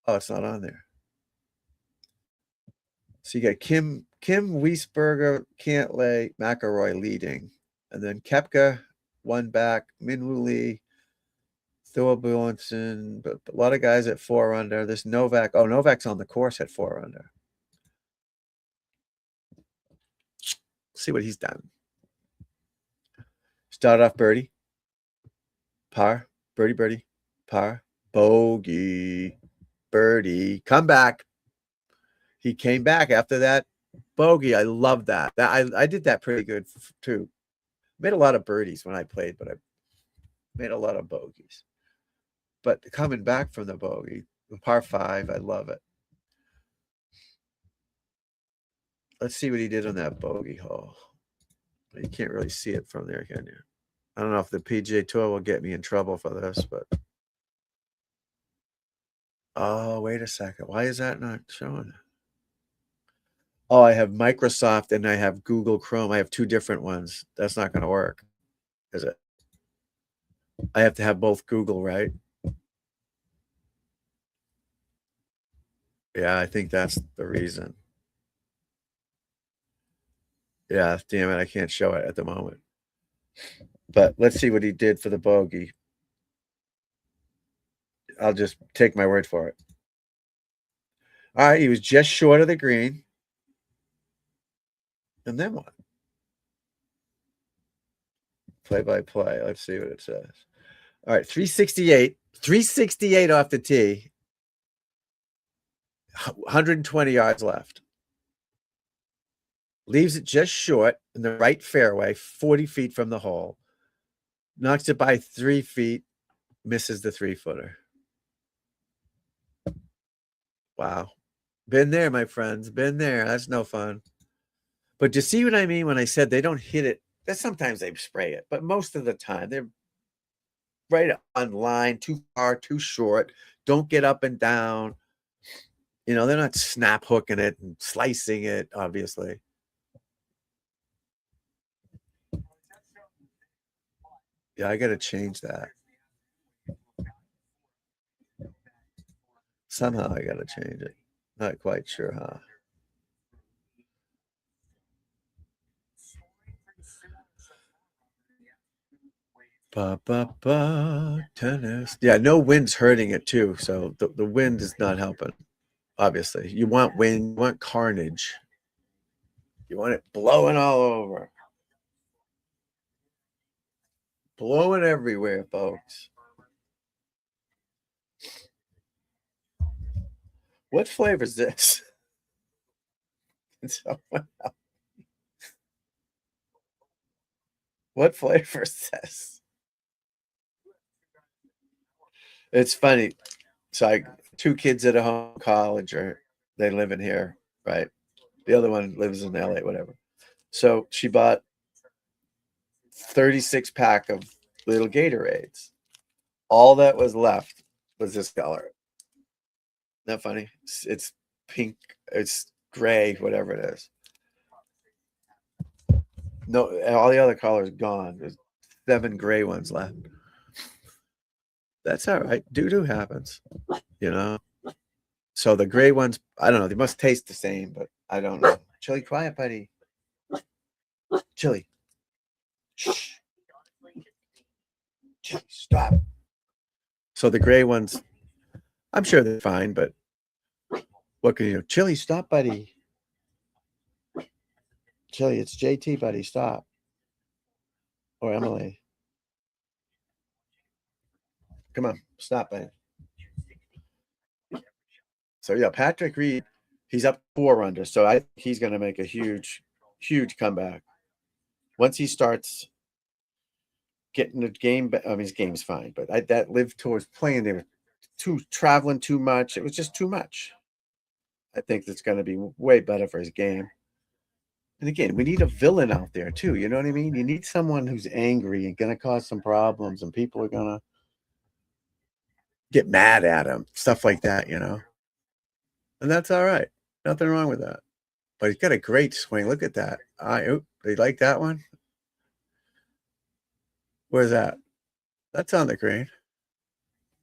Oh, it's not on there. So you got Kim Wiesberger, Cantlay, McIlroy leading. And then Koepka, one back, Minwoo Lee, Thor Bjornsson, but a lot of guys at 4 under. This Novak. Oh, Novak's on the course at 4 under. See what he's done. Started off birdie. Par. Birdie. Par. Bogey. Birdie. Come back. He came back after that bogey. I love that. I did that pretty good too. Made a lot of birdies when I played, but I made a lot of bogeys. But coming back from the bogey, the par 5, I love it. Let's see what he did on that bogey hole. You can't really see it from there, can you? I don't know if the PGA Tour will get me in trouble for this, but oh, wait a second. Why is that not showing? Oh, I have Microsoft and I have Google Chrome. I have 2 different ones. That's not going to work, is it? I have to have both Google, right? Yeah, I think that's the reason. Yeah, damn it. I can't show it at the moment. But let's see what he did for the bogey. I'll just take my word for it. All right, he was just short of the green. And then what? Play by play. Let's see what it says. All right, 368. 368 off the tee. 120 yards left. Leaves it just short in the right fairway, 40 feet from the hole. Knocks it by 3 feet, misses the 3-footer. Wow. Been there, my friends. Been there. That's no fun. But you see what I mean when I said they don't hit it? Sometimes they spray it, but most of the time they're right on line, too far, too short. Don't get up and down. You know, they're not snap hooking it and slicing it, obviously. Yeah, I got to change that. Somehow I got to change it. Not quite sure how. Tennis. Yeah, no wind's hurting it too. So the wind is not helping. Obviously, you want wind, you want carnage. You want it blowing all over. Blowing everywhere, folks. What flavor is this? What flavor is this? It's funny. So 2 kids at a home college, or they live in here, right? The other one lives in LA, whatever. So she bought 36 pack of little Gatorades. All that was left was this color. Isn't that funny? It's pink. It's gray, whatever it is. No, all the other colors gone. There's 7 gray ones left. That's all right. Doo-doo happens, you know? So the gray ones, I don't know. They must taste the same, but I don't know. Chili, quiet, buddy. Chili. Shh. Chili, stop. So the gray ones, I'm sure they're fine, but what can you do? Chili, stop, buddy. Chili, it's JT, buddy. Stop. Or Emily. Come on, stop, buddy. So yeah, Patrick Reed, he's up 4 under. So I think he's going to make a huge, huge comeback. Once he starts getting the game, I mean, his game's fine, but that Live Tour's playing, they were traveling too much. It was just too much. I think that's going to be way better for his game. And again, we need a villain out there too. You know what I mean? You need someone who's angry and going to cause some problems, and people are going to get mad at him, stuff like that, you know? And that's all right. Nothing wrong with that. But he's got a great swing. Look at that. They like that one? Where's that? That's on the green.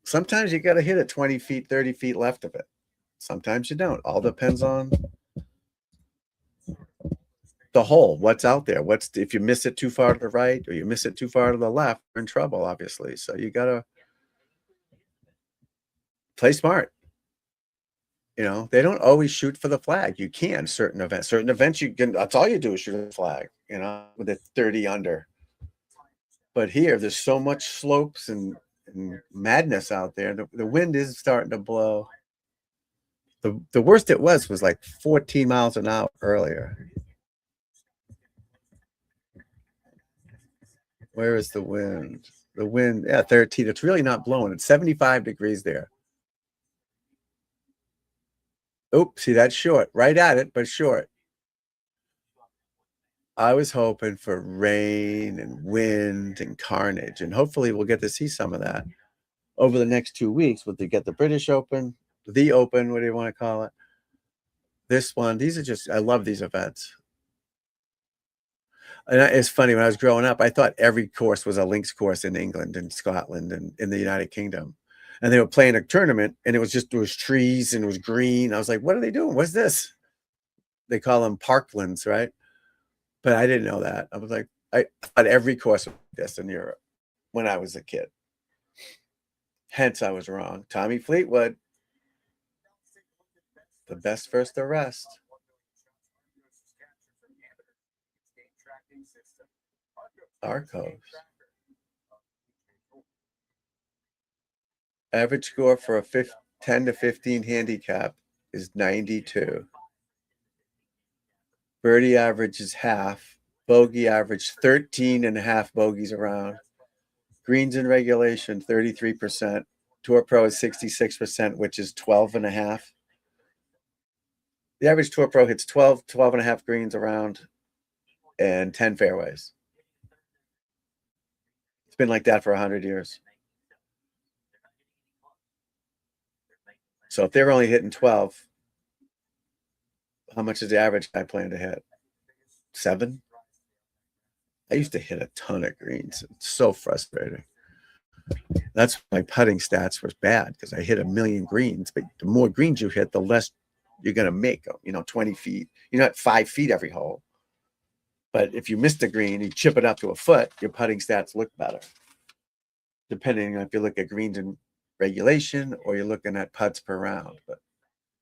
Sometimes you got to hit it 20 feet, 30 feet left of it. Sometimes you don't. All depends on the hole. What's out there? If you miss it too far to the right or you miss it too far to the left, you're in trouble, obviously. So you got to play smart. You know, they don't always shoot for the flag. You can certain events. Certain events you can. That's all you do is shoot a flag. You know, with a 30 under. But here, there's so much slopes and madness out there. The wind is starting to blow. The worst it was like 14 miles an hour earlier. Where is the wind? The wind, yeah, 13. It's really not blowing. It's 75 degrees there. Oops, see, that's short. Right at it, but short. I was hoping for rain and wind and carnage, and hopefully we'll get to see some of that over the next 2 weeks. We'll get the British Open, the Open, what do you want to call it? This one, these are just, I love these events. And it's funny, when I was growing up, I thought every course was a links course in England and Scotland and in the United Kingdom. And they were playing a tournament, and it was trees and it was green. I was like, what are they doing? What's this? They call them parklands, right? But I didn't know that. I was like, I thought every course was like this in Europe when I was a kid. Hence, I was wrong. Tommy Fleetwood, the best first the rest. Arcos. Average score for a 10 to 15 handicap is 92. Birdie average is half. Bogey average 13 and a half bogeys around. Greens in regulation, 33%. Tour Pro is 66%, which is 12 and a half. The average Tour Pro hits 12 and a half greens around and 10 fairways. It's been like that for 100 years. So if they're only hitting 12, how much is the average guy plan to hit? 7? I used to hit a ton of greens. It's so frustrating. That's my putting stats was bad because I hit a million greens. But the more greens you hit, the less you're going to make. 20 feet. You're not 5 feet every hole. But if you miss the green, you chip it up to a foot, your putting stats look better. Depending on if you look at greens in regulation or you're looking at putts per round. But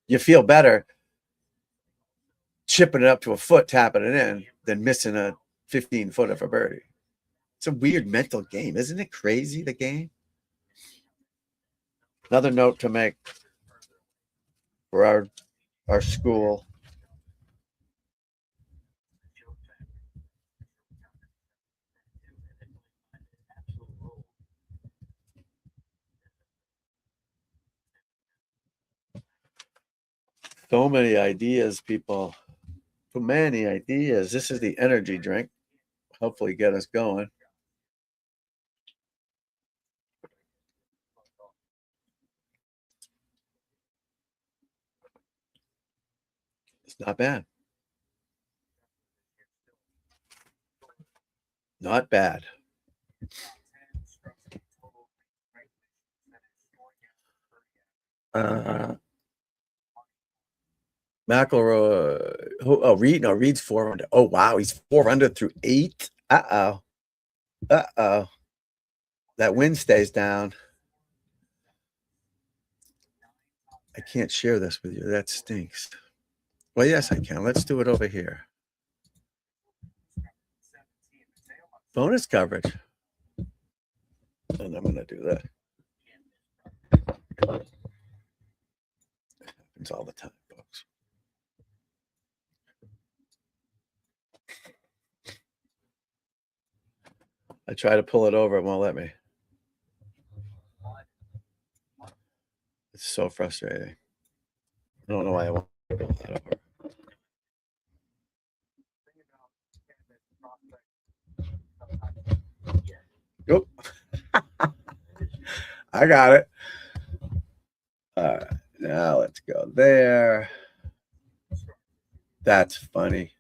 you feel better chipping it up to a foot, tapping it in, than missing a 15 foot of a birdie. It's a weird mental game. Isn't it crazy, the game? Another note to make for our school. So many ideas, people. So many ideas. This is the energy drink. Hopefully get us going. It's not bad. Not bad. McIlroy. Reed's 4 under. Oh wow, he's 4 under through 8. Uh oh. That wind stays down. I can't share this with you. That stinks. Well, yes, I can. Let's do it over here. Bonus coverage. And I'm going to do that. It happens all the time, folks. I try to pull it over. It won't let me. It's so frustrating. I don't know why I won't pull that over. Nope. I got it. All right. Now let's go there. That's funny.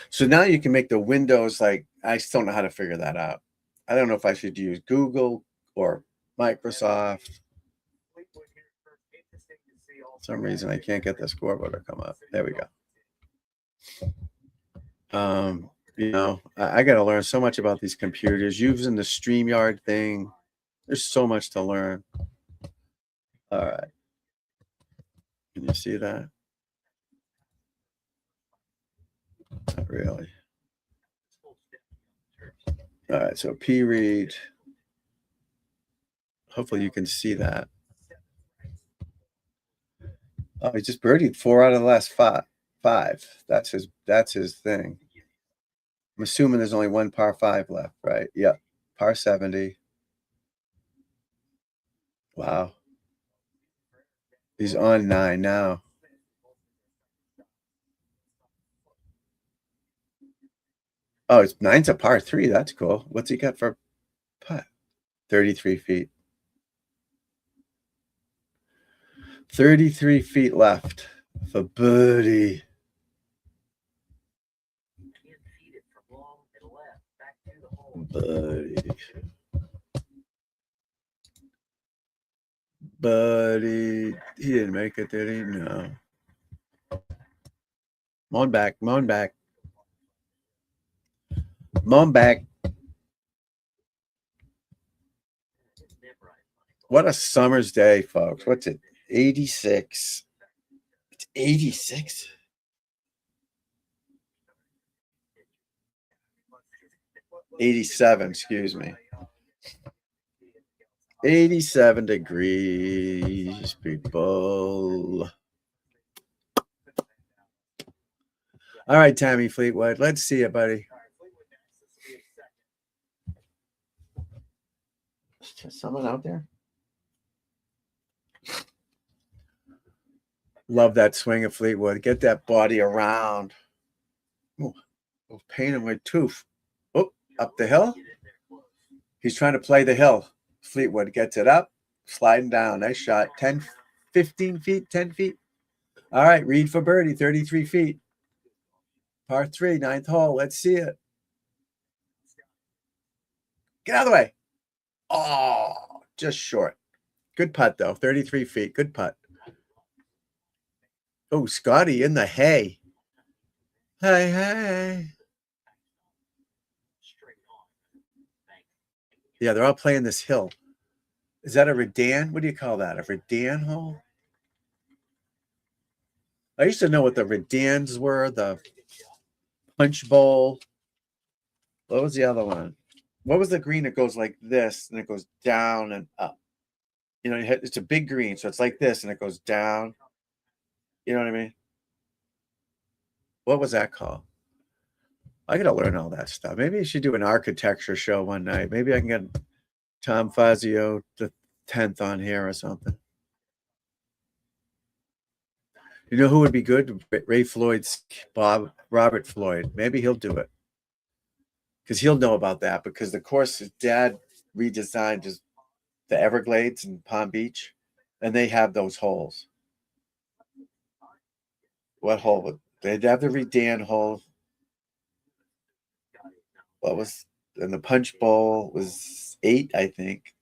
So now you can make the windows like, I still don't know how to figure that out. I don't know if I should use Google or Microsoft. For some reason I can't get the scoreboard to come up. There we go. I got to learn so much about these computers, using the StreamYard thing. There's so much to learn. All right. Can you see that? Not really. All right. So P Reed. Hopefully you can see that. Oh, he just birdied 4 out of the last five. That's his thing. I'm assuming there's only one par 5 left, right? Yep. Par 70. Wow. He's on 9 now. Oh, it's 9's a par 3. That's cool. What's he got for putt? 33 feet. 33 feet left for birdie. Buddy, he didn't make it, did he? No. Moan back. What a summer's day, folks. What's it? 86. It's 86. '87, excuse me. 87 degrees, people. All right, Tommy Fleetwood. Let's see it, buddy. Is there someone out there? Love that swing of Fleetwood. Get that body around. Ooh, pain in my tooth. Oh, up the hill. He's trying to play the hill. Fleetwood gets it up, sliding down. Nice shot. 10, 15 feet, 10 feet. All right, Reed for birdie, 33 feet. Par 3, 9th hole. Let's see it. Get out of the way. Oh, just short. Good putt, though. 33 feet. Good putt. Oh, Scotty in the hay. Hey, hey. Yeah, they're all playing this hill. Is that a Redan? What do you call that? A Redan hole? I used to know what the Redans were, the punch bowl. What was the other one? What was the green that goes like this and it goes down and up? You know, it's a big green, so it's like this and it goes down. You know what I mean? What was that called? I gotta learn all that stuff. Maybe I should do an architecture show one night. Maybe I can get Tom Fazio the 10th on here or something. You know who would be good? Ray Floyd's Robert Floyd. Maybe he'll do it because he'll know about that. Because the course his dad redesigned is the Everglades in Palm Beach, and they have those holes. What hole would they'd have the Redan hole? What was and the punch bowl was 8, I think.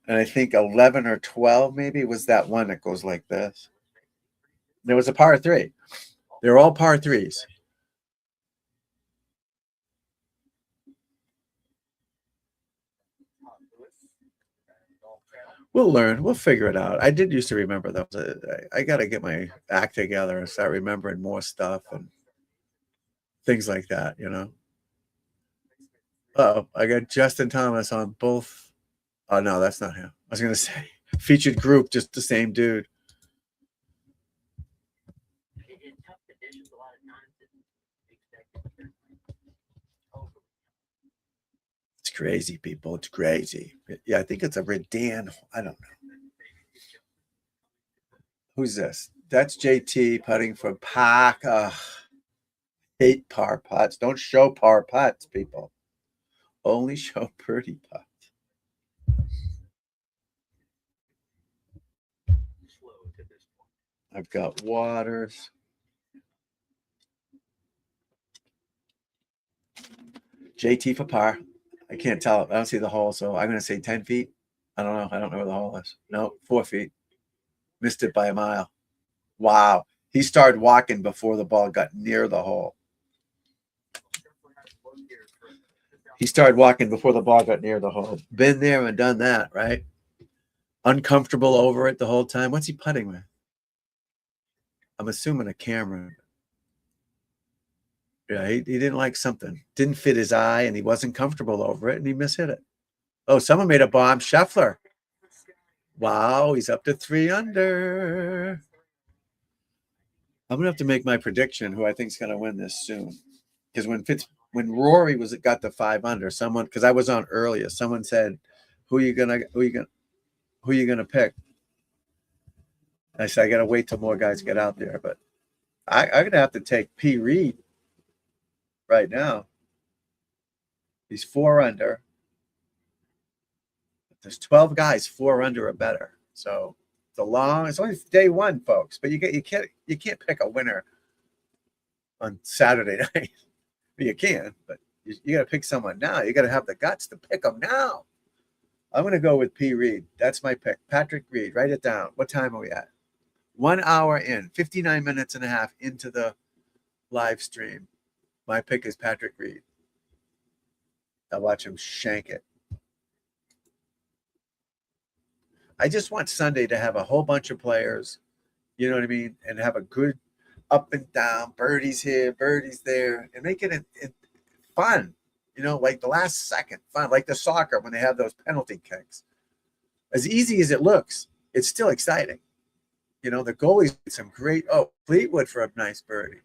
And I think 11 or 12 maybe was that one that goes like this. There was a par 3. They're all par 3s. We'll learn. We'll figure it out. I did used to remember those. I got to get my act together and start remembering more stuff and things like that, you know. Oh, I got Justin Thomas on both. Oh, no, that's not him. I was going to say featured group, just the same dude. It's crazy, people. It's crazy. Yeah, I think it's a Redan. I don't know. Who's this? That's JT putting for Park. Hate par putts. Don't show par putts, people. Only show birdie putts. I've got Waters. JT for par. I can't tell. I don't see the hole, so I'm going to say 10 feet. I don't know. I don't know where the hole is. No, 4 feet. Missed it by a mile. Wow. He started walking before the ball got near the hole. He started walking before the ball got near the hole. Been there and done that, right? Uncomfortable over it the whole time. What's he putting with? I'm assuming a camera. Yeah, he didn't like something. Didn't fit his eye, and he wasn't comfortable over it, and he mishit it. Oh, someone made a bomb. Scheffler. Wow, he's up to 3 under. I'm gonna have to make my prediction who I think is gonna win this soon. Because when Rory got the 5 under, someone because I was on earlier, someone said, who you gonna pick? I said I gotta wait till more guys get out there, but I'm gonna have to take P. Reed right now. He's 4 under. There's 12 guys 4 under or better. So it's only day 1, folks. But you can't pick a winner on Saturday night. You can, but you got to pick someone now. You got to have the guts to pick them now. I'm going to go with P. Reed. That's my pick. Patrick Reed. Write it down. What time are we at? 1 hour in, 59 minutes and a half into the live stream. My pick is Patrick Reed. I'll watch him shank it. I just want Sunday to have a whole bunch of players, you know what I mean, and have a good up and down, birdies here, birdies there, and make it fun. like the last second fun, like the soccer when they have those penalty kicks. As easy as it looks, it's still exciting. The goalies did some great. Oh, Fleetwood for a nice birdie.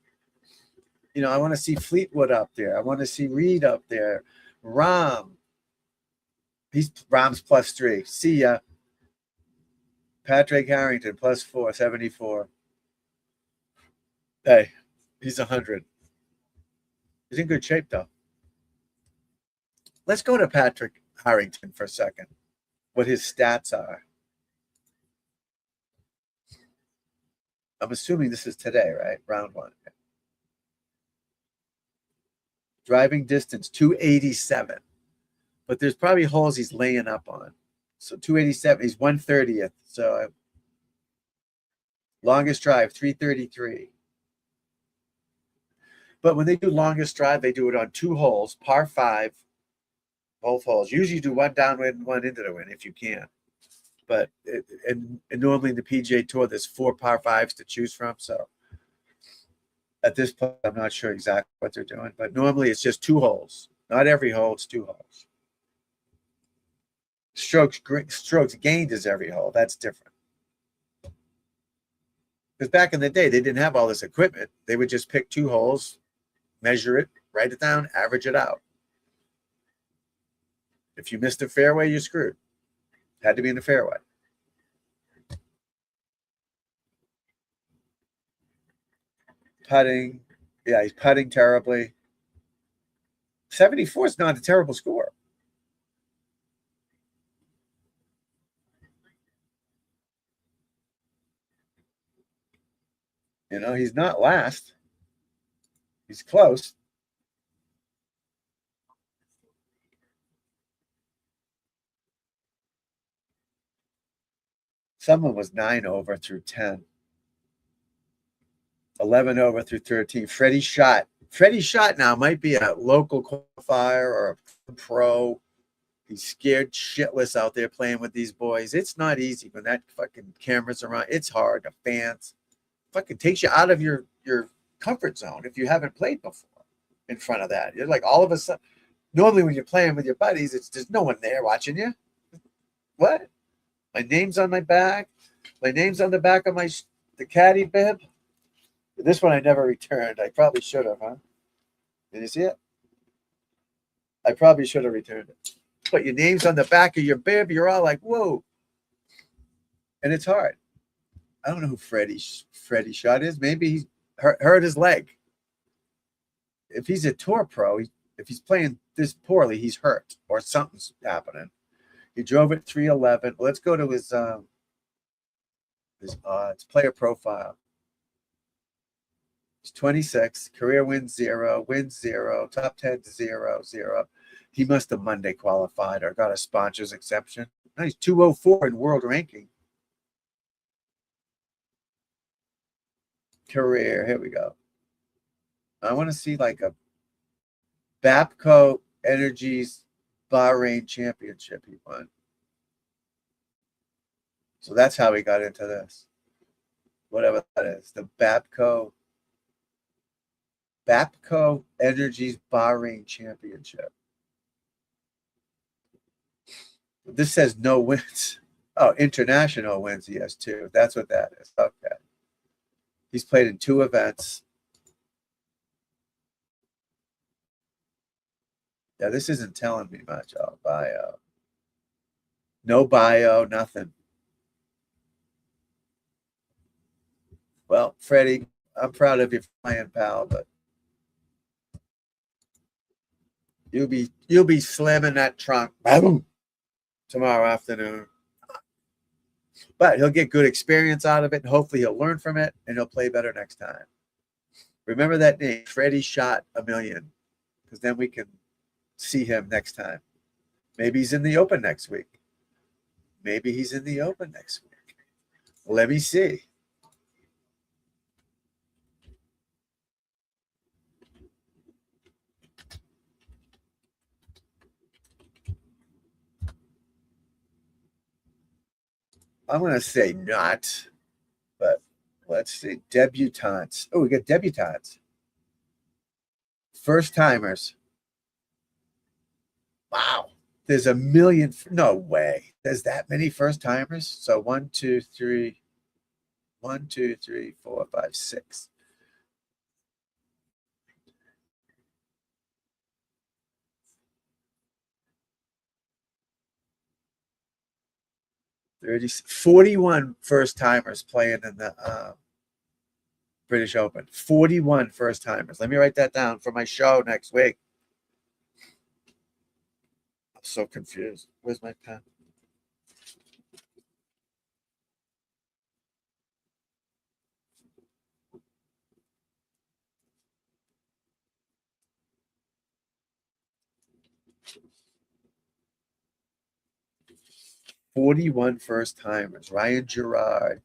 I want to see Fleetwood up there. I want to see Reed up there. Rahm's +3. See ya. Patrick Harrington +4, 74. Hey, he's 100. He's in good shape though. Let's go to Patrick Harrington for a second. What his stats are. I'm assuming this is today, right? Round 1. Driving distance, 287. But there's probably holes he's laying up on. So 287, he's 130th. So longest drive, 333. But when they do longest drive, they do it on 2 holes, par 5, both holes. Usually do one downwind and one into the wind if you can. But and normally in the PGA Tour, there's 4 par 5s to choose from. So at this point, I'm not sure exactly what they're doing. But normally it's just 2 holes. Not every hole, it's 2 holes. Strokes gained is every hole. That's different. Because back in the day, they didn't have all this equipment. They would just pick 2 holes, measure it, write it down, average it out. If you missed a fairway, you're screwed. Had to be in the fairway. Putting. Yeah, he's putting terribly. 74 is not a terrible score. He's not last. He's close. Someone was 9 over through 10. 11 over through 13. Freddie Shot. Freddie Shot now might be a local qualifier or a pro. He's scared shitless out there playing with these boys. It's not easy when that fucking camera's around. It's hard. The fans fucking takes you out of your comfort zone if you haven't played before in front of that. You're like all of a sudden. Normally when you're playing with your buddies, there's no one there watching you. What? My name's on my back. My name's on the back of the caddy bib. This one I never returned. I probably should have, huh? Did you see it? I probably should have returned it. But your name's on the back of your bib. You're all like, whoa. And it's hard. I don't know who Freddie Shot is. Maybe he hurt his leg. If he's a tour pro, if he's playing this poorly, he's hurt or something's happening. He drove at 311. Let's go to his odds, player profile. He's 26, career wins 0, top 10 0. He must have Monday qualified or got a sponsor's exception. No, he's 204 in world ranking. Career, here we go. I want to see like a Bapco Energies Bahrain Championship he won. So that's how he got into this. Whatever that is. The Bapco Energies Bahrain Championship. This says no wins. Oh, international wins he has 2. That's what that is. Okay. He's played in 2 events. Yeah, this isn't telling me much. Oh, bio. No bio, nothing. Well, Freddie, I'm proud of you for playing, pal, but you'll be slamming that trunk tomorrow afternoon. But he'll get good experience out of it, and hopefully he'll learn from it, and he'll play better next time. Remember that name, Freddie Shot a million, because then we can see him next time. Maybe he's in the Open next week. Let me see. I'm going to say not, but let's see. Debutantes. Oh, we got debutantes. First timers. There's a million. No way. There's that many first timers. So 1, 2, 3, 1, 2, 3, 4, 5, 6. Thirty 41 first timers playing in the British Open. 41 first timers. Let me write that down for my show next week. I'm so confused. Where's my pen? "41 first timers. Ryan Gerard.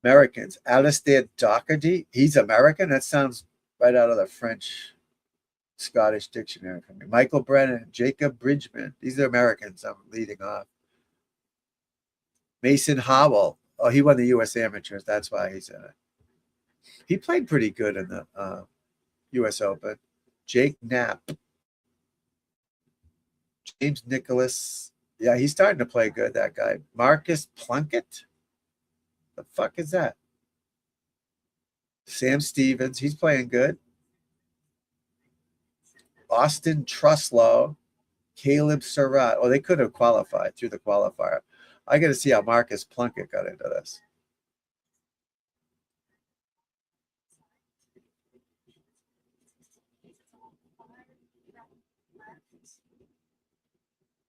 Americans. Alistair Doherty. He's American? That sounds right out of the French Scottish dictionary for me. Michael Brennan, Jacob Bridgman. These are Americans I'm leading off. Mason Howell. Oh, he won the U.S. Amateurs. That's why he's in it. He played pretty good in the U.S. Open. Jake Knapp. James Nicholas. Yeah, he's starting to play good, that guy. Marcus Plunkett. The fuck is that? Sam Stevens. He's playing good. Austin Truslow. Caleb Surratt. Oh, they could have qualified through the qualifier. I got to see how Marcus Plunkett got into this.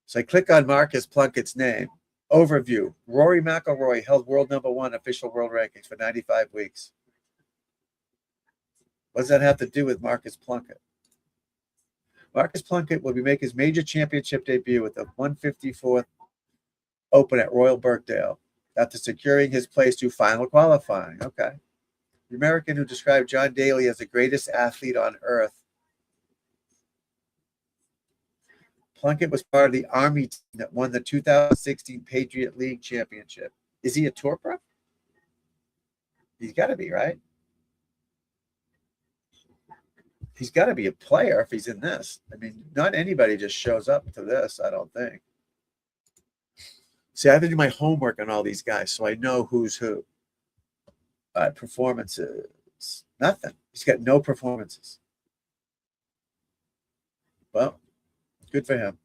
So I click on Marcus Plunkett's name. Overview. Rory McIlroy held world number 1 official world rankings for 95 weeks. What does that have to do with Marcus Plunkett? Marcus Plunkett will be making his major championship debut with the 154th Open at Royal Birkdale after securing his place to final qualifying. Okay. The American who described John Daly as the greatest athlete on earth. Plunkett was part of the Army team that won the 2016 Patriot League Championship. Is he a tour pro? He's got to be, right? He's got to be a player if he's in this. I mean, not anybody just shows up to this, I don't think. See, I have to do my homework on all these guys so I know who's who. Performances. Nothing. He's got no performances. Well, good for him.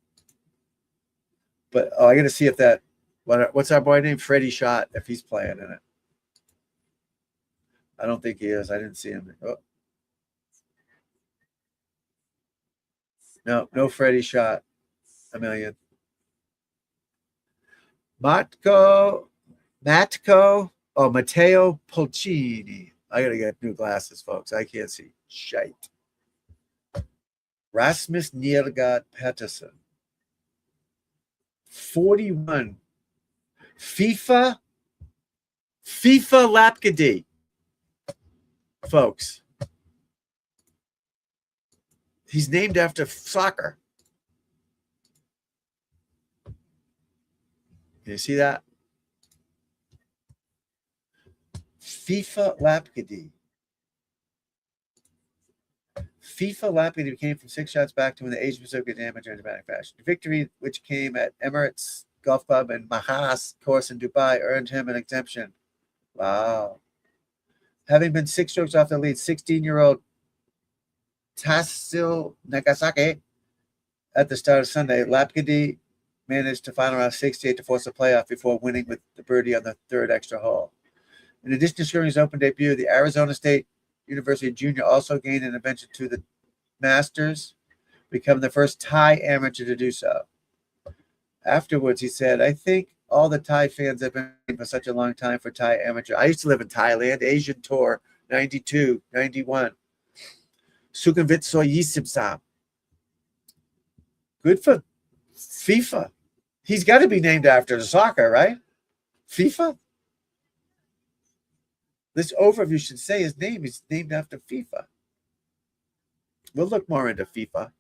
But I got to see if that. What's our boy named? Freddie Shot, if he's playing in it. I don't think he is. I didn't see him. Oh. No Freddie Shot. A million. Matteo Pulcini. I got to get new glasses, folks. I can't see shite. Rasmus Niergaard Pettersson. 41. FIFA Lapkady. Folks. He's named after soccer. You see that? FIFA Lapkady. FIFA Lapkady became from 6 shots back to win the Asia Pacific Amateur in dramatic fashion. The victory, which came at Emirates Golf Club and Mahas course in Dubai, earned him an exemption. Wow. Having been 6 strokes off the lead, 16-year-old Tassil Nagasaki at the start of Sunday, Lapkady managed to final round 68 to force a playoff before winning with the birdie on the 3rd extra hole. In addition to scoring his Open debut, the Arizona State University junior also gained an adventure to the Masters, becoming the first Thai amateur to do so. Afterwards, he said, I think all the Thai fans have been waiting for such a long time for Thai amateur. I used to live in Thailand, Asian Tour, 92, 91. Sukhumvit Soyisipsam. Good for FIFA. He's got to be named after the soccer, right? FIFA? This overview should say his name is named after FIFA. We'll look more into FIFA.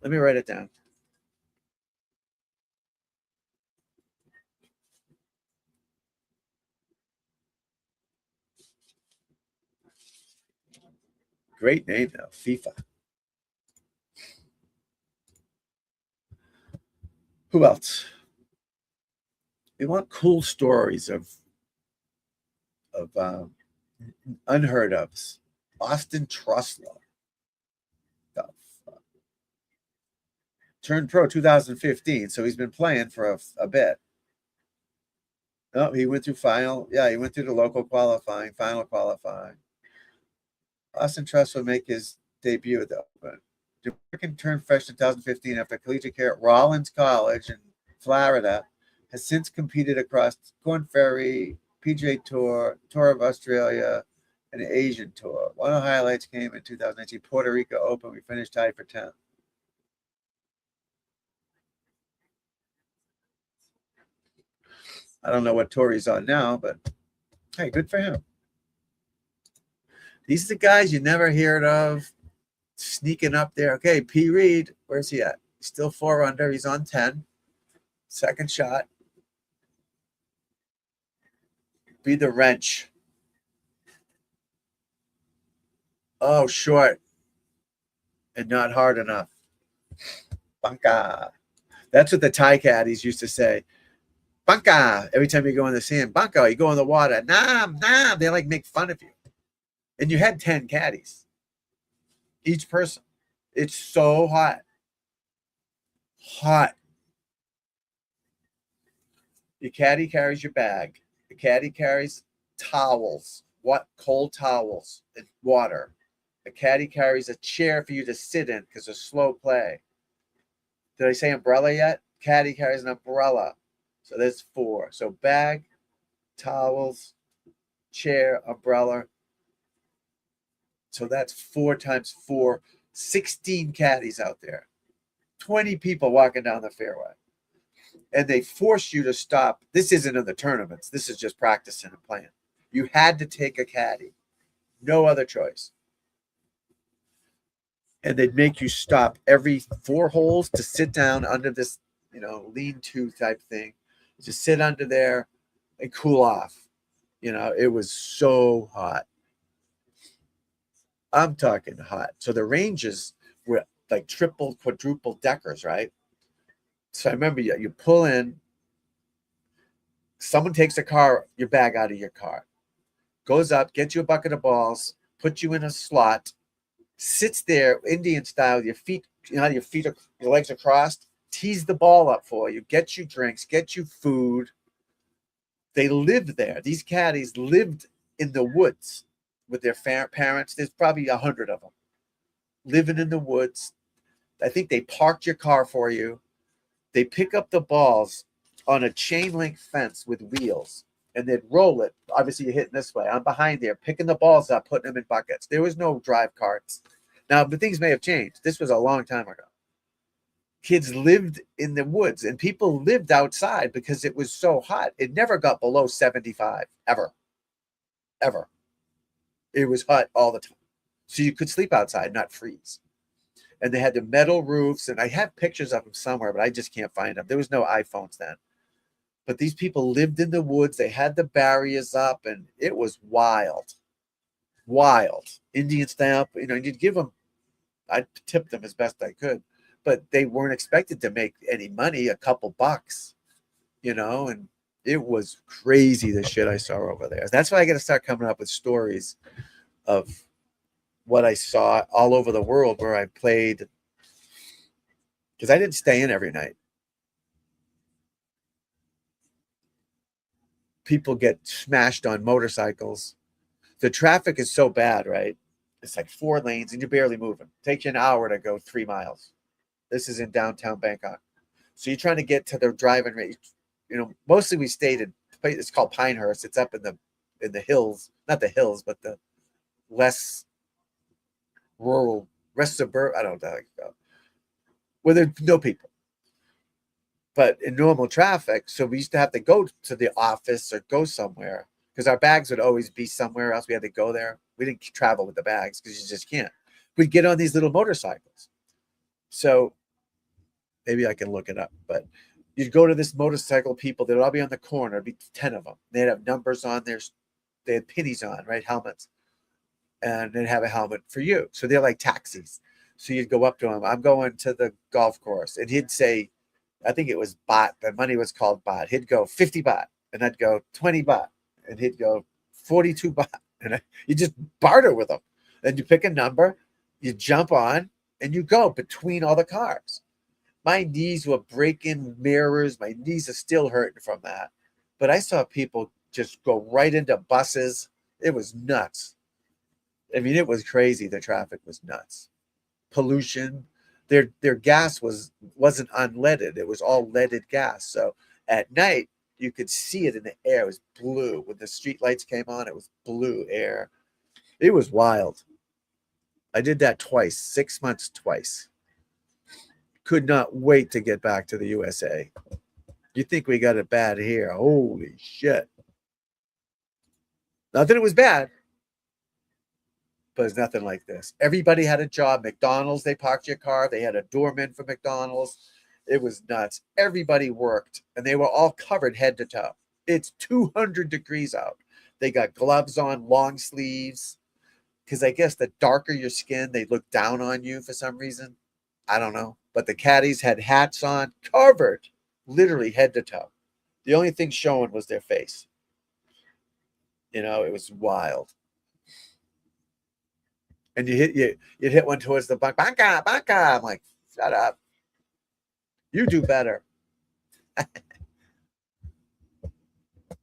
Let me write it down. Great name, though, FIFA. Who else? We want cool stories of unheard ofs. Austin Truslow. The fuck? Turned pro 2015, so he's been playing for a bit. Oh, he went through final. Yeah, he went through the local qualifying, final qualifying. Austin Trust will make his debut at the Open. American turned freshman in 2015 after collegiate career at Rollins College in Florida. Has since competed across Corn Ferry, PGA Tour, Tour of Australia, and the Asian Tour. One of the highlights came in 2019 Puerto Rico Open. We finished tied for 10th. I don't know what tour he's on now, but hey, good for him. These are the guys you never heard of sneaking up there. Okay, P. Reed, where's he at? He's still 4 under. He's on 10. Second shot. Be the wrench. Oh, short. And not hard enough. Banca. That's what the Thai caddies used to say. Banca. Every time you go in the sand. Banca, you go in the water. Nah. They like make fun of you. And you had 10 caddies. Each person. It's so hot. Hot. Your caddy carries your bag. The caddy carries towels. What? Cold towels and water. The caddy carries a chair for you to sit in because it's slow play. Did I say umbrella yet? Caddy carries an umbrella. So there's 4. So bag, towels, chair, umbrella. So that's 4 times 4. 16 caddies out there. 20 people walking down the fairway. And they force you to stop. This isn't in the tournaments. This is just practicing and playing. You had to take a caddy. No other choice. And they'd make you stop every 4 holes to sit down under this, lean-to type thing. Just sit under there and cool off. It was so hot. I'm talking hot. So the ranges were like triple, quadruple deckers, right? So I remember you pull in, someone takes your bag out of your car, goes up, gets you a bucket of balls, puts you in a slot, sits there Indian style, your legs are crossed, tees the ball up for you, gets you drinks, gets you food. They lived there. These caddies lived in the woods with their parents. There's probably 100 of them living in the woods. I think they parked your car for you. They pick up the balls on a chain link fence with wheels, and they'd roll it. Obviously, you're hitting this way. I'm behind there, picking the balls up, putting them in buckets. There was no drive carts. Now, but things may have changed. This was a long time ago. Kids lived in the woods, and people lived outside because it was so hot. It never got below 75, ever. Ever. It was hot all the time. So you could sleep outside, not freeze. And they had the metal roofs, and I have pictures of them somewhere, but I just can't find them. There was no iPhones then. But these people lived in the woods. They had the barriers up, and it was wild. Wild. Indian style, you'd give them, I'd tip them as best I could, but they weren't expected to make any money, a couple bucks, and it was crazy the shit I saw over there. That's why I got to start coming up with stories of what I saw all over the world where I played, because I didn't stay in every night. People get smashed on motorcycles. The traffic is so bad, right? It's like 4 lanes and you're barely moving. It takes you an hour to go 3 miles. This is in downtown Bangkok. So you're trying to get to the driving range. Mostly we stayed in, it's called Pinehurst. It's up in the hills, not the hills, but the less rural, suburb, I don't know, where there's no people. But in normal traffic, so we used to have to go to the office or go somewhere because our bags would always be somewhere else. We had to go there. We didn't travel with the bags because you just can't. We'd get on these little motorcycles. So maybe I can look it up, but you'd go to this motorcycle people. They'd all be on the corner. It'd be 10 of them. They'd have numbers on there. They had pennies on, right? Helmets. And they'd have a helmet for you. So they're like taxis. So you'd go up to him. I'm going to the golf course. And he'd say, I think it was baht. The money was called baht. He'd go 50 baht, and I'd go 20 baht, and he'd go 42 baht, and you just barter with him. Then you pick a number, you jump on, and you go between all the cars. My knees were breaking mirrors. My knees are still hurting from that. But I saw people just go right into buses. It was nuts. I mean, it was crazy. The traffic was nuts. Pollution. Their gas wasn't unleaded. It was all leaded gas. So at night you could see it in the air. It was blue. When the street lights came on, it was blue air. It was wild. I did that twice, 6 months twice. Could not wait to get back to the USA. You think we got it bad here? Holy shit. Not that it was bad, but it's nothing like this. Everybody had a job. McDonald's, they parked your car. They had a doorman for McDonald's. It was nuts. Everybody worked, and they were all covered head to toe. It's 200 degrees out. They got gloves on, long sleeves, because I guess the darker your skin, they look down on you for some reason. I don't know. But the caddies had hats on, covered, literally head to toe. The only thing showing was their face. You know, it was wild. And you'd hit one towards the back. Banka, banka. I'm like, shut up. You do better.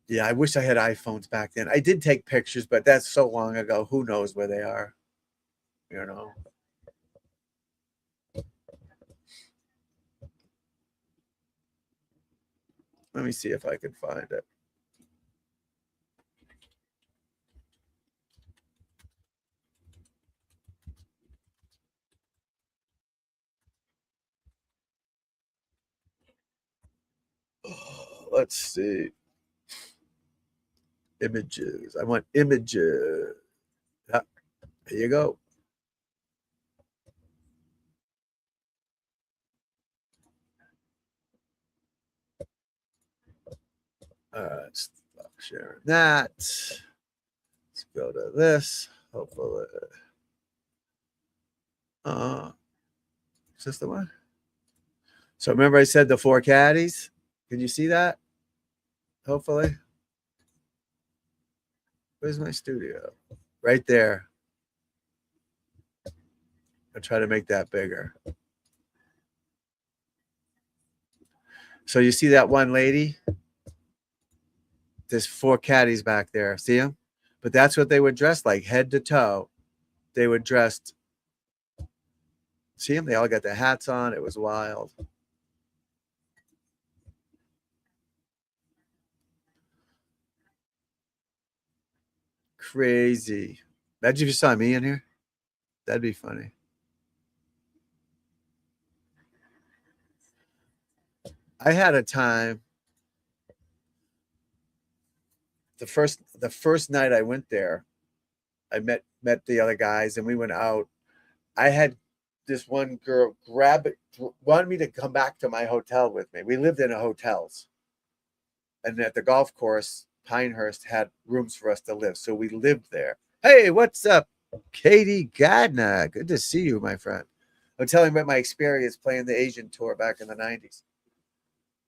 Yeah, I wish I had iPhones back then. I did take pictures, but that's so long ago. Who knows where they are? You know. Let me see if I can find it. Let's see. Images. I want images. Ah, here you go. Let's stop sharing that. Let's go to this. Hopefully. Is this the one? So remember I said the 4 caddies? Can you see that? Hopefully. Where's my studio? Right there. I'll try to make that bigger. So you see that one lady? There's 4 caddies back there. See them? But that's what they were dressed like, head to toe. They were dressed. See them? They all got their hats on. It was wild. Crazy. Imagine if you saw me in here. That'd be funny. I had a time. The first night I went there, I met the other guys and we went out. I had this one girl wanted me to come back to my hotel with me. We lived in hotels. And at the golf course, Pinehurst had rooms for us to live. So we lived there. Hey, what's up? Katie Gardner. Good to see you, my friend. I'm telling you about my experience playing the Asian tour back in the 90s.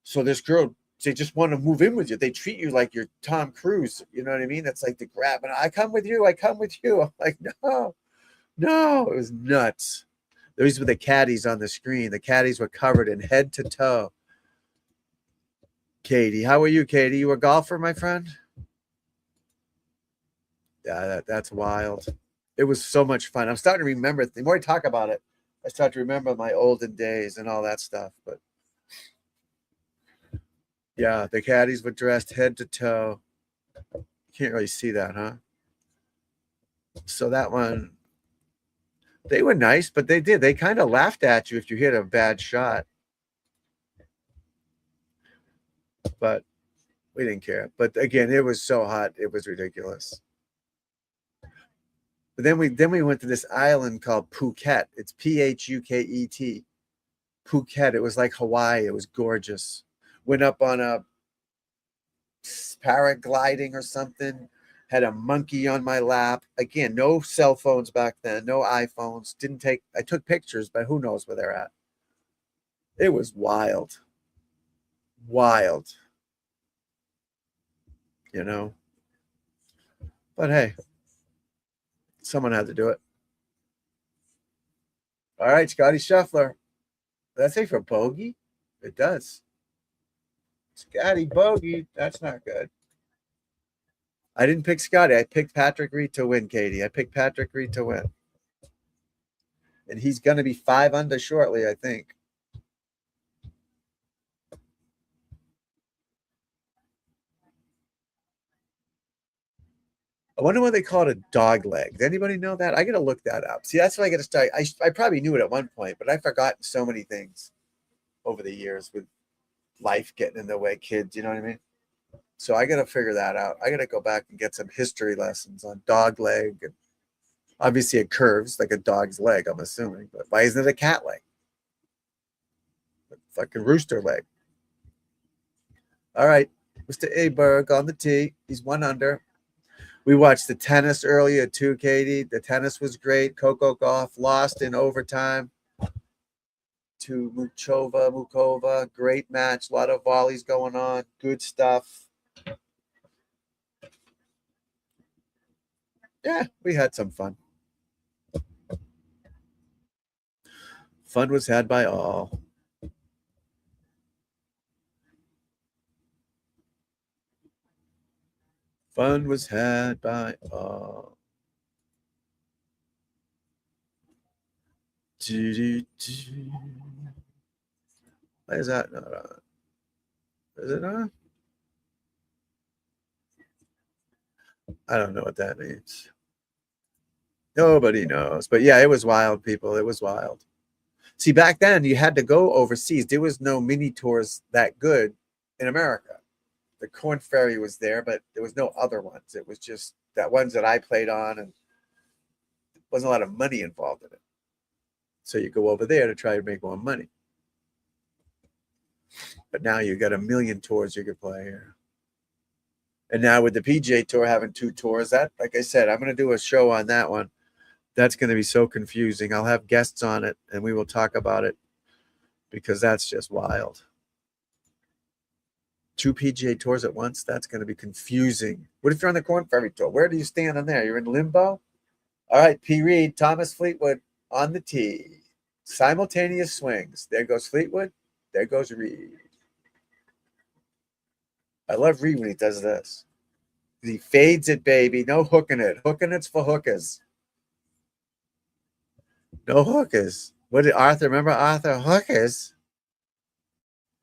So this girl, they just want to move in with you. They treat you like you're Tom Cruise. You know what I mean? That's like the grab. And I come with you. I come with you. I'm like, no. It was nuts. These were the caddies on the screen. The caddies were covered in head to toe. Katie, how are you, Katie? You a golfer, my friend? Yeah, that's wild. It was so much fun. I'm starting to remember. The more I talk about it, I start to remember my olden days and all that stuff. But yeah, the caddies were dressed head to toe. You can't really see that, huh? So that one, they were nice, but they kind of laughed at you if you hit a bad shot. But we didn't care. But again, it was so hot, it was ridiculous. But then we went to this island called Phuket. It's Phuket. Phuket. It was like Hawaii. It was gorgeous. Went up on a paragliding or something. Had a monkey on my lap. Again, no cell phones back then, no iPhones. I took pictures, but who knows where they're at. It was wild. Wild. You know? But hey, someone had to do it. All right, Scotty Scheffler. Does that say for bogey? It does. Scotty bogey. That's not good. I didn't pick Scotty. I picked Patrick Reed to win, Katie. I picked Patrick Reed to win. And he's going to be 5 under shortly, I think. I wonder what they call it, a dog leg. Does anybody know that? I got to look that up. See, that's what I got to start. I probably knew it at one point, but I've forgotten so many things over the years with life getting in the way, kids, you know what I mean? So I got to figure that out. I got to go back and get some history lessons on dog leg. And obviously it curves like a dog's leg, I'm assuming. But why isn't it a cat leg? A fucking rooster leg. All right. Mr. Aberg on the tee. He's 1 under. We watched the tennis earlier too, Katie. The tennis was great. Coco Gauff lost in overtime to Mukova. Great match. A lot of volleys going on. Good stuff. Yeah, we had some fun. Fun was had by all. Fun was had by all. Why is that not on? Is it on? I don't know what that means. Nobody knows. But yeah, it was wild, people. It was wild. See, back then you had to go overseas. There was no mini tours that good in America. The Corn Ferry was there, but there was no other ones. It was just that ones that I played on, and there wasn't a lot of money involved in it. So you go over there to try to make more money. But now you got a million tours you could play here. And now with the PGA Tour having 2 tours, that, like I said, I'm going to do a show on that one. That's going to be so confusing. I'll have guests on it, and we will talk about it because that's just wild. 2 PGA Tours at once? That's going to be confusing. What if you're on the Corn Ferry Tour? Where do you stand on there? You're in limbo? All right, P. Reed, Thomas Fleetwood on the tee. Simultaneous swings. There goes Fleetwood. There goes Reed. I love Reed when he does this. He fades it, baby. No hooking it. Hooking it's for hookers. No hookers. What did Arthur, remember Arthur? Hookers?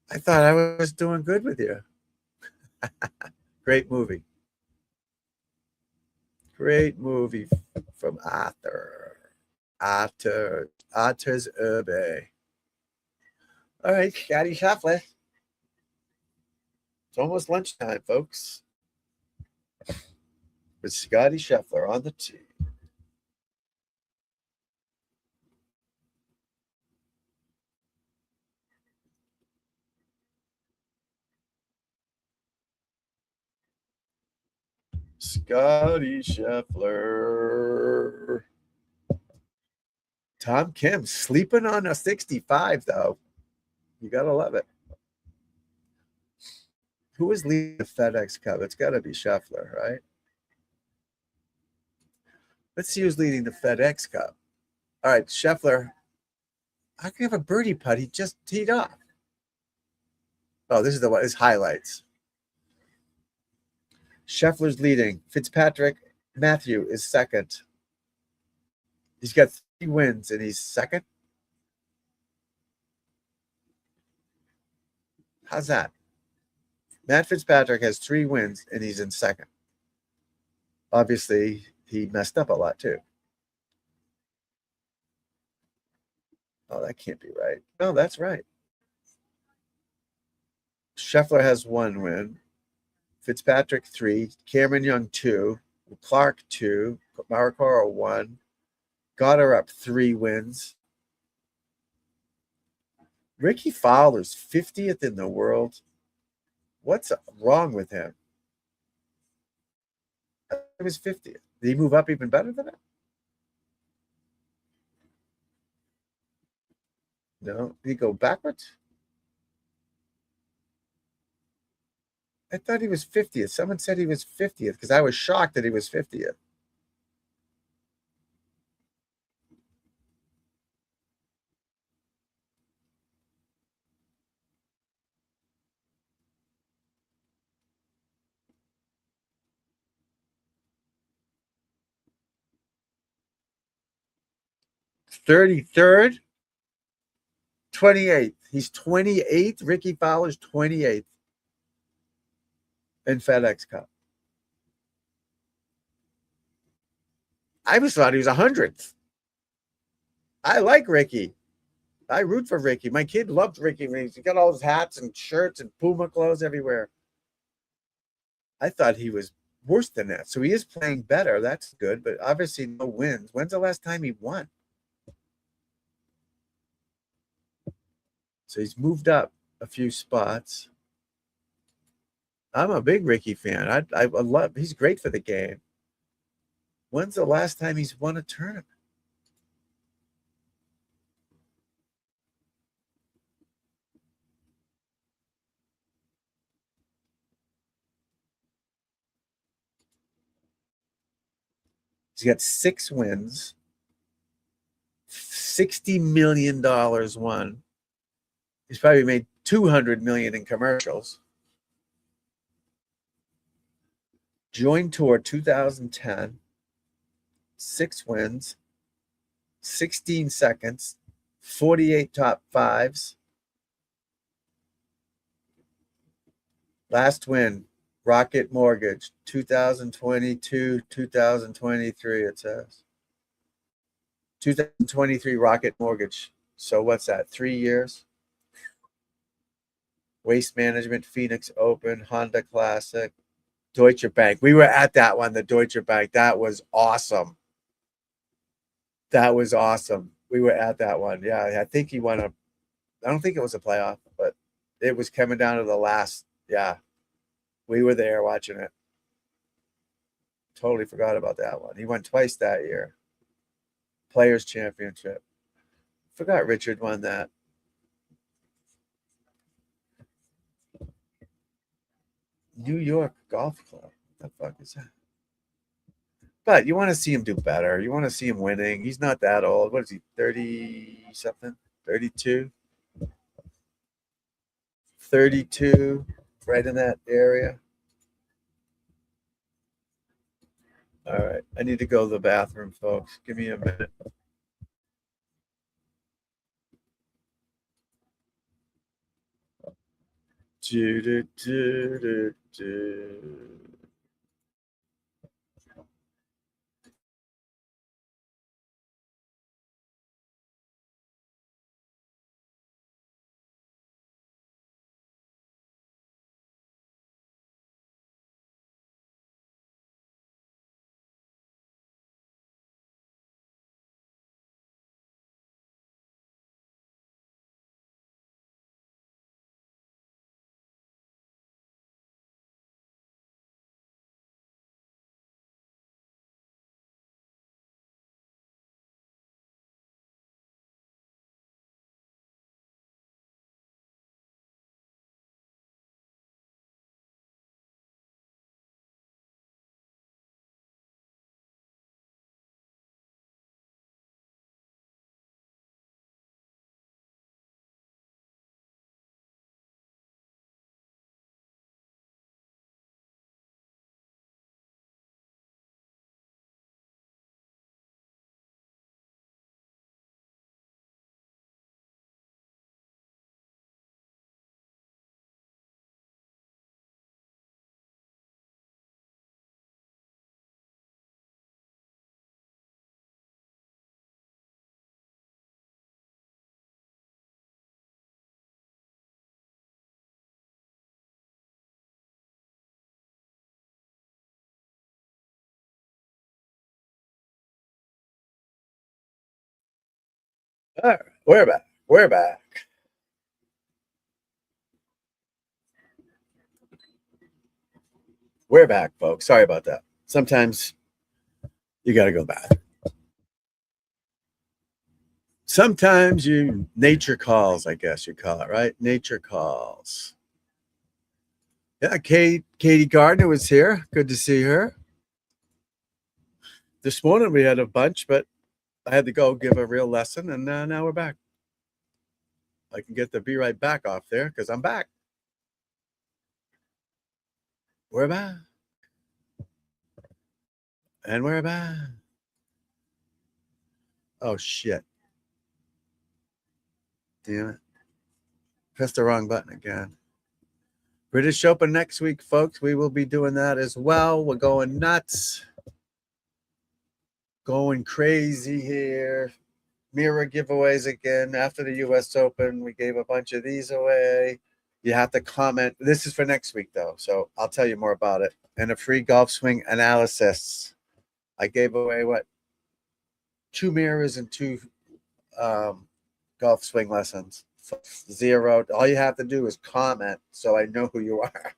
I thought I was doing good with you. Great movie. Great movie from Arthur. Arthur's Herbe. All right, Scotty Scheffler. It's almost lunchtime, folks. With Scotty Scheffler on the tee. Scotty Scheffler. Tom Kim sleeping on a 65, though. You got to love it. Who is leading the FedEx Cup? It's got to be Scheffler, right? Let's see who's leading the FedEx Cup. All right, Scheffler. How can you have a birdie putt? He just teed off. Oh, this is the one. His highlights. Scheffler's leading. Fitzpatrick Matthew is second. He's got 3 wins and he's second. How's that? Matt Fitzpatrick has 3 wins and he's in second. Obviously, he messed up a lot too. Oh, that can't be right. No, that's right. Scheffler has 1 win. Fitzpatrick 3. Cameron Young 2. Clark 2. Maricoro 1. Goddard up 3 wins. Ricky Fowler's 50th in the world. What's wrong with him? It was 50th. Did he move up even better than that? No. Did he go backwards? I thought he was 50th. Someone said he was 50th because I was shocked that he was 50th. $33rd, 28th. He's 28th. Ricky Fowler's 28th in FedEx Cup. I just thought he was 100th. I like Ricky. I root for Ricky. My kid loved Ricky. He got all his hats and shirts and Puma clothes everywhere. I thought he was worse than that. So he is playing better. That's good, but obviously no wins. When's the last time he won? So he's moved up a few spots. I'm a big Ricky fan. I love. He's great for the game. When's the last time he's won a tournament? He's got 6 wins, $60 million won. He's probably made $200 million in commercials. Joined Tour 2010, 6 wins, 16 seconds, 48 top fives. Last win, Rocket Mortgage, 2022, 2023, it says. 2023 Rocket Mortgage. So what's that, 3 years? Waste Management, Phoenix Open, Honda Classic, Deutsche Bank. We were at that one, the Deutsche Bank. That was awesome. That was awesome. We were at that one. Yeah, I think he won I don't think it was a playoff, but it was coming down to the last. Yeah, we were there watching it. Totally forgot about that one. He won twice that year. Players Championship. Forgot Richard won that. New York Golf Club. What the fuck is that? But you want to see him do better. You want to see him winning. He's not that old. What is he, 30 something? 32? 32, right in that area. All right. I need to go to the bathroom, folks. Give me a minute. Do, do, do, do, do. All right, we're back. We're back. We're back, folks. Sorry about that. Sometimes you got to go back. Sometimes nature calls, I guess you call it, right? Nature calls. Yeah, Katie Gardner was here. Good to see her. This morning we had a bunch, but I had to go give a real lesson, and now we're back. I can get the be right back off there because I'm back. We're back. And we're back. Oh, shit. Damn it. Pressed the wrong button again. British Open next week, folks. We will be doing that as well. We're going nuts. Going crazy here. Mirror giveaways again. After the US Open, we gave a bunch of these away. You have to comment. This is for next week, though, so I'll tell you more about it. And a free golf swing analysis. I gave away, 2 mirrors and 2 golf swing lessons. 0. All you have to do is comment so I know who you are.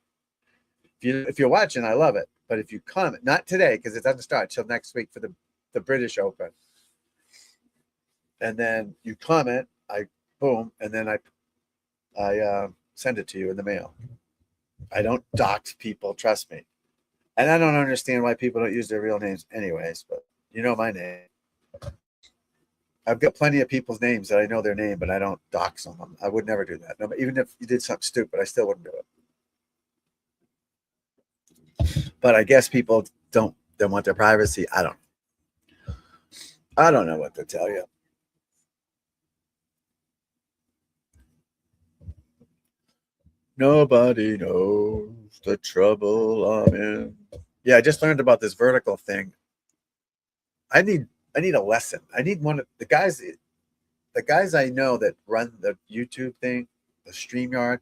If you're watching, I love it. But if you comment, not today because it doesn't start till next week for the British Open. And then you comment, boom, and then I send it to you in the mail. I don't dox people, trust me. And I don't understand why people don't use their real names anyways, but you know my name. I've got plenty of people's names that I know their name, but I don't dox them. I would never do that. No, even if you did something stupid, I still wouldn't do it. But I guess people don't want their privacy. I don't know what to tell you. Nobody knows the trouble I'm in. Yeah, I just learned about this vertical thing. I need a lesson. I need one of the guys I know that run the YouTube thing, the StreamYard,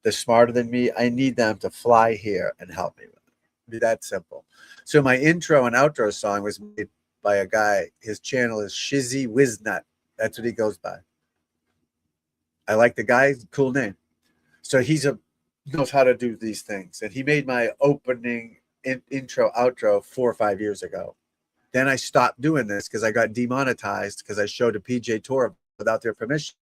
they're smarter than me. I need them to fly here and help me with it. Be that simple. So my intro and outro song was made by a guy. His channel is Shizzy Wiznut. That's what he goes by. I like the guy. Cool name. So he knows how to do these things. And he made my opening intro, outro 4 or 5 years ago. Then I stopped doing this because I got demonetized because I showed a PJ Tour without their permission.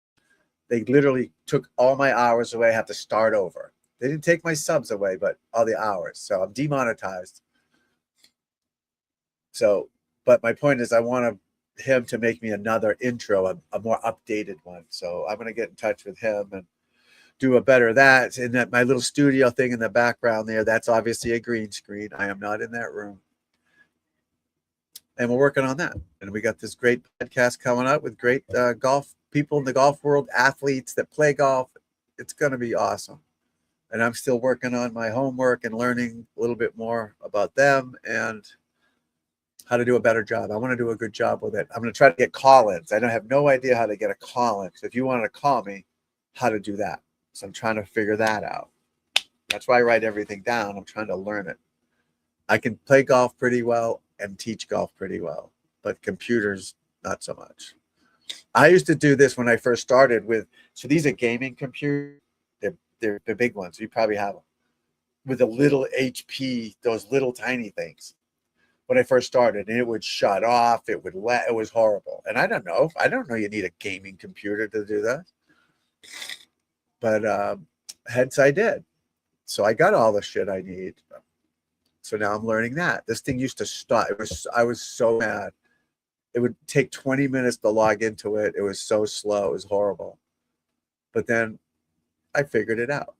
They literally took all my hours away. I have to start over. They didn't take my subs away, but all the hours. So I'm demonetized. So, but my point is I want him to make me another intro, a more updated one. So I'm going to get in touch with him and do a better that. And that my little studio thing in the background there, that's obviously a green screen. I am not in that room. And we're working on that. And we got this great podcast coming up with great golf people in the golf world, athletes that play golf. It's going to be awesome. And I'm still working on my homework and learning a little bit more about them and how to do a better job. I want to do a good job with it. I'm going to try to get call-ins. I don't have no idea how to get a call-in. So if you wanted to call me, how to do that. So I'm trying to figure that out. That's why I write everything down. I'm trying to learn it. I can play golf pretty well and teach golf pretty well, but computers, not so much. I used to do this when I first started so these are gaming computers. They're the big ones. You probably have them with a little HP, those little tiny things. When I first started, and it would shut off. It was horrible. And I don't know you need a gaming computer to do that. But hence I did. So I got all the shit I need. So now I'm learning that. This thing used to stop. I was so mad. It would take 20 minutes to log into it. It was so slow. It was horrible. But then I figured it out.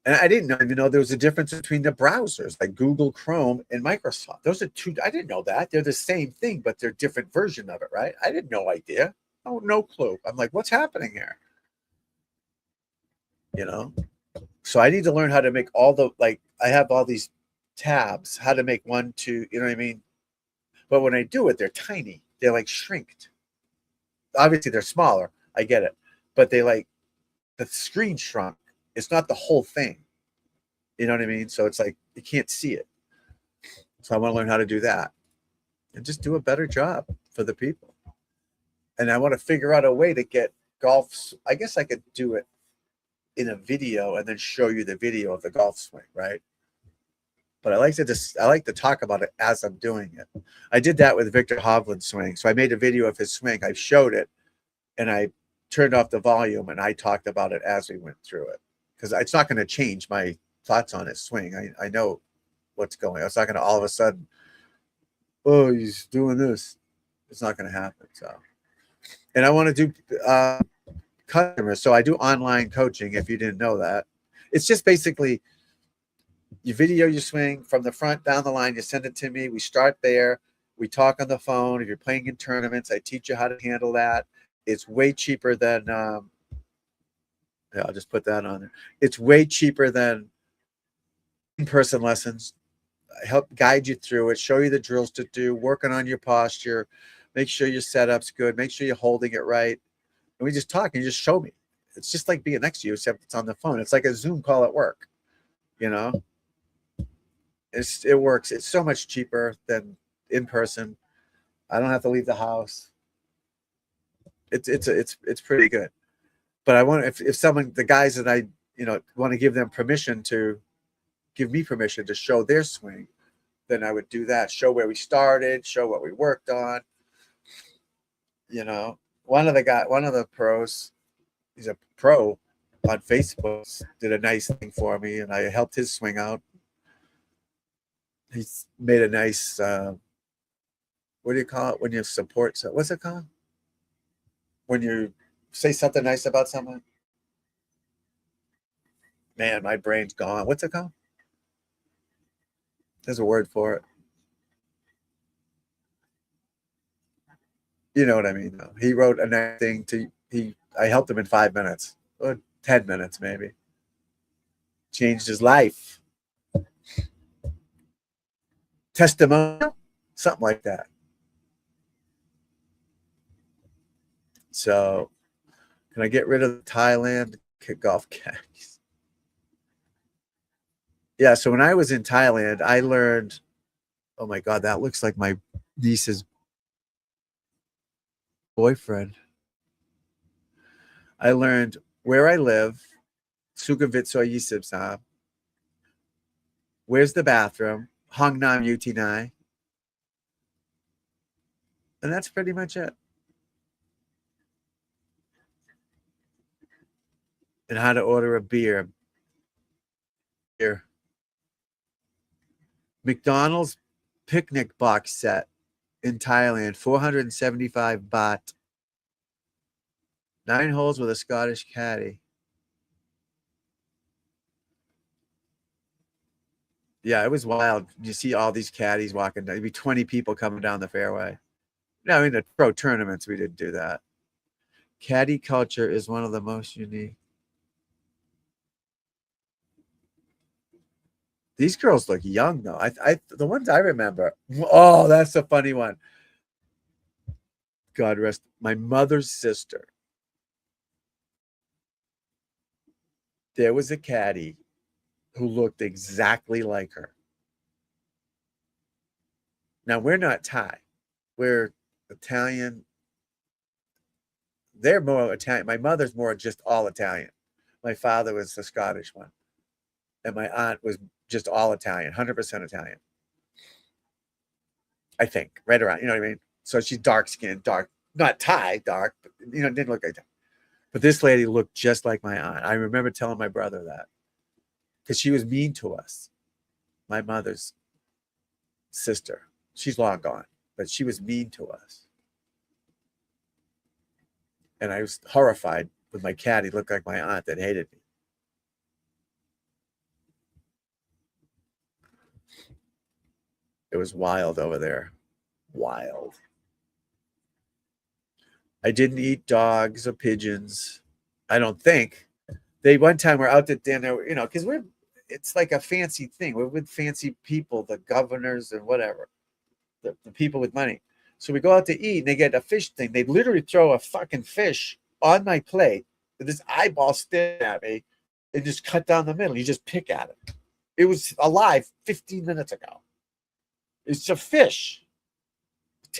And I didn't even know there was a difference between the browsers, like Google Chrome and Microsoft. Those are two. I didn't know that. They're the same thing, but they're different version of it, right? I had no idea. Oh, no clue. I'm like, what's happening here? So I need to learn how to make I have all these tabs, how to make 1, 2, you know what I mean? But when I do it, they're tiny. They're like shrinked. Obviously, they're smaller. I get it. But the screen shrunk. It's not the whole thing. You know what I mean? So it's like you can't see it. So I want to learn how to do that and just do a better job for the people. And I want to figure out a way to get golf. I guess I could do it in a video and then show you the video of the golf swing, right? But I like to talk about it as I'm doing it. I did that with Victor Hovland's swing. So I made a video of his swing. I showed it and I turned off the volume and I talked about it as we went through it, because it's not going to change my thoughts on his swing. I know what's going on. It's not going to all of a sudden, oh, he's doing this. It's not going to happen. So, and I want to do customers. So I do online coaching. If you didn't know that, it's just basically you video your swing from the front down the line. You send it to me. We start there. We talk on the phone. If you're playing in tournaments, I teach you how to handle that. It's way cheaper than, yeah, I'll just put that on there. It's way cheaper than in-person lessons. I help guide you through it, show you the drills to do, working on your posture, make sure your setup's good, make sure you're holding it right. And we just talk and you just show me. It's just like being next to you, except it's on the phone. It's like a Zoom call at work, you know? It works. It's so much cheaper than in person. I don't have to leave the house. It's pretty good. But I want, if someone, the guys that I, want to give them permission to give me permission to show their swing, then I would do that. Show where we started, show what we worked on. One of the pros, he's a pro on Facebook, did a nice thing for me and I helped his swing out. He's made a nice, what do you call it when you support? So what's it called? When you say something nice about someone? Man, my brain's gone. What's it called? There's a word for it. You know what I mean, though. He wrote a nice thing I helped him in 5 minutes, or 10 minutes maybe. Changed his life. Testimonial? Something like that. So, can I get rid of the Thailand golf caddies? Yeah, so when I was in Thailand, I learned, oh my God, that looks like my niece's boyfriend. I learned where I live, Sukhumvit Yisibsab, where's the bathroom, Hongnam Utinai, and that's pretty much it. And how to order a beer. McDonald's picnic box set in Thailand, 475 baht. 9 holes with a Scottish caddy. Yeah, it was wild. You see all these caddies walking down. There'd be 20 people coming down the fairway. No, in the pro tournaments, we didn't do that. Caddy culture is one of the most unique. These girls look young, though. The ones I remember. Oh, that's a funny one. God rest my mother's sister. There was a caddy who looked exactly like her. Now, we're not Thai. We're Italian. They're more Italian. My mother's more just all Italian. My father was the Scottish one. And my aunt was just all Italian, 100% Italian. I think, right around, you know what I mean? So she's dark skinned, not Thai, dark, but, didn't look like that. But this lady looked just like my aunt. I remember telling my brother that because she was mean to us. My mother's sister. She's long gone, but she was mean to us. And I was horrified with my cat. He looked like my aunt that hated me. It was wild over there. Wild. I didn't eat dogs or pigeons. I don't think. They one time were out to dinner, because it's like a fancy thing. We're with fancy people, the governors and whatever, the people with money. So we go out to eat and they get a fish thing. They literally throw a fucking fish on my plate with this eyeball staring at me and just cut down the middle. You just pick at it. It was alive 15 minutes ago. It's a fish.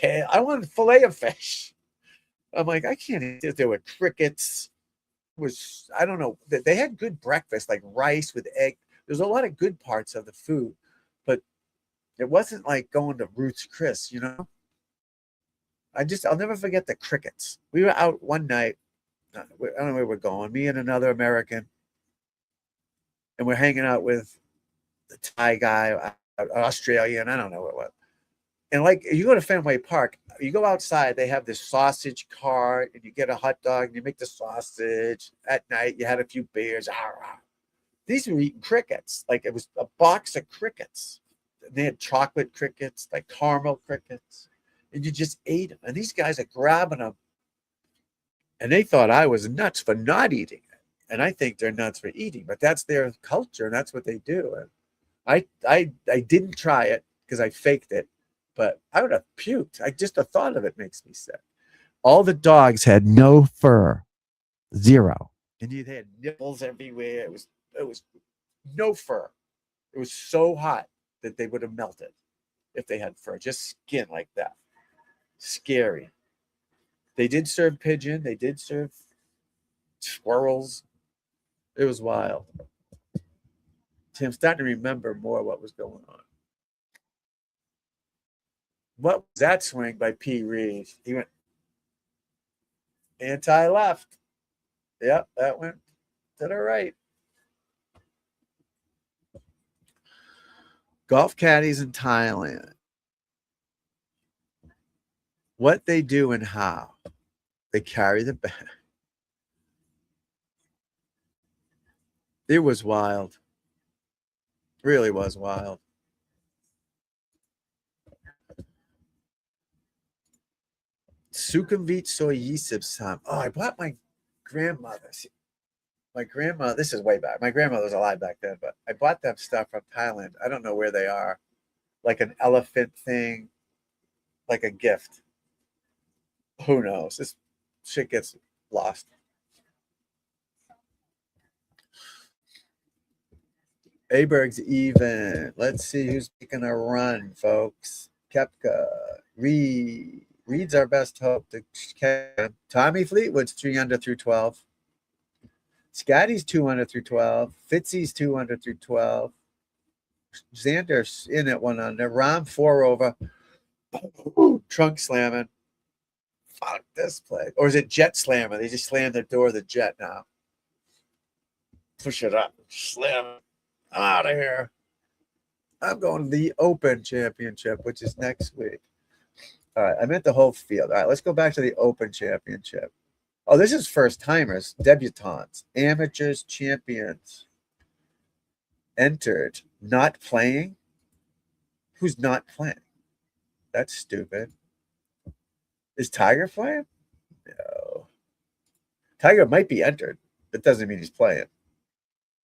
I want a fillet of fish. I'm like, I can't eat this. There were crickets. I don't know. They had good breakfast, like rice with egg. There's a lot of good parts of the food, but it wasn't like going to Ruth's Chris, I'll never forget the crickets. We were out one night I don't know where we're going. Me and another American, and we're hanging out with the Thai guy, Australian. I don't know what. And like you go to Fenway Park, you go outside. They have this sausage cart, and you get a hot dog, and you make the sausage. At night, you had a few beers. These were eating crickets. Like it was a box of crickets. They had chocolate crickets, like caramel crickets, and you just ate them. And these guys are grabbing them, and they thought I was nuts for not eating it. And I think they're nuts for eating, but that's their culture, and that's what they do. And I didn't try it because I faked it, but I would have puked. Just the thought of it makes me sick. All the dogs had no fur, zero, and they had nipples everywhere. It was no fur. It was so hot that they would have melted if they had fur, just skin like that. Scary. They did serve pigeon. They did serve squirrels. It was wild. See, I'm starting to remember more what was going on. What was that swing by P. Reed? He went anti-left. Yep, that went to the right. Golf caddies in Thailand. What they do and how. They carry the bag. It was wild. Really was wild. Sukhumvit Soyisib Sam. Oh, I bought my grandmother. My grandma, this is way back. My grandmother was alive back then, but I bought them stuff from Thailand. I don't know where they are. Like an elephant thing, like a gift. Who knows? This shit gets lost. Aberg's even. Let's see who's making a run, folks. Kepka, Reed. Reed's our best hope. Tommy Fleetwood's 3 under through 12. Scotty's 2 under through 12. Fitzy's 2 under through 12. Xander's in at 1 under. Rahm 4 over. Trunk slamming. Fuck this play. Or is it jet slammer? They just slammed the door of the jet now. Push it up. Slam it. I'm out of here. I'm going to the Open Championship, which is next week. All right, I meant the whole field. All right, let's go back to the Open Championship. Oh, this is first timers, debutantes, amateurs, champions. Entered, not playing. Who's not playing? That's stupid. Is Tiger playing? No. Tiger might be entered. That doesn't mean he's playing.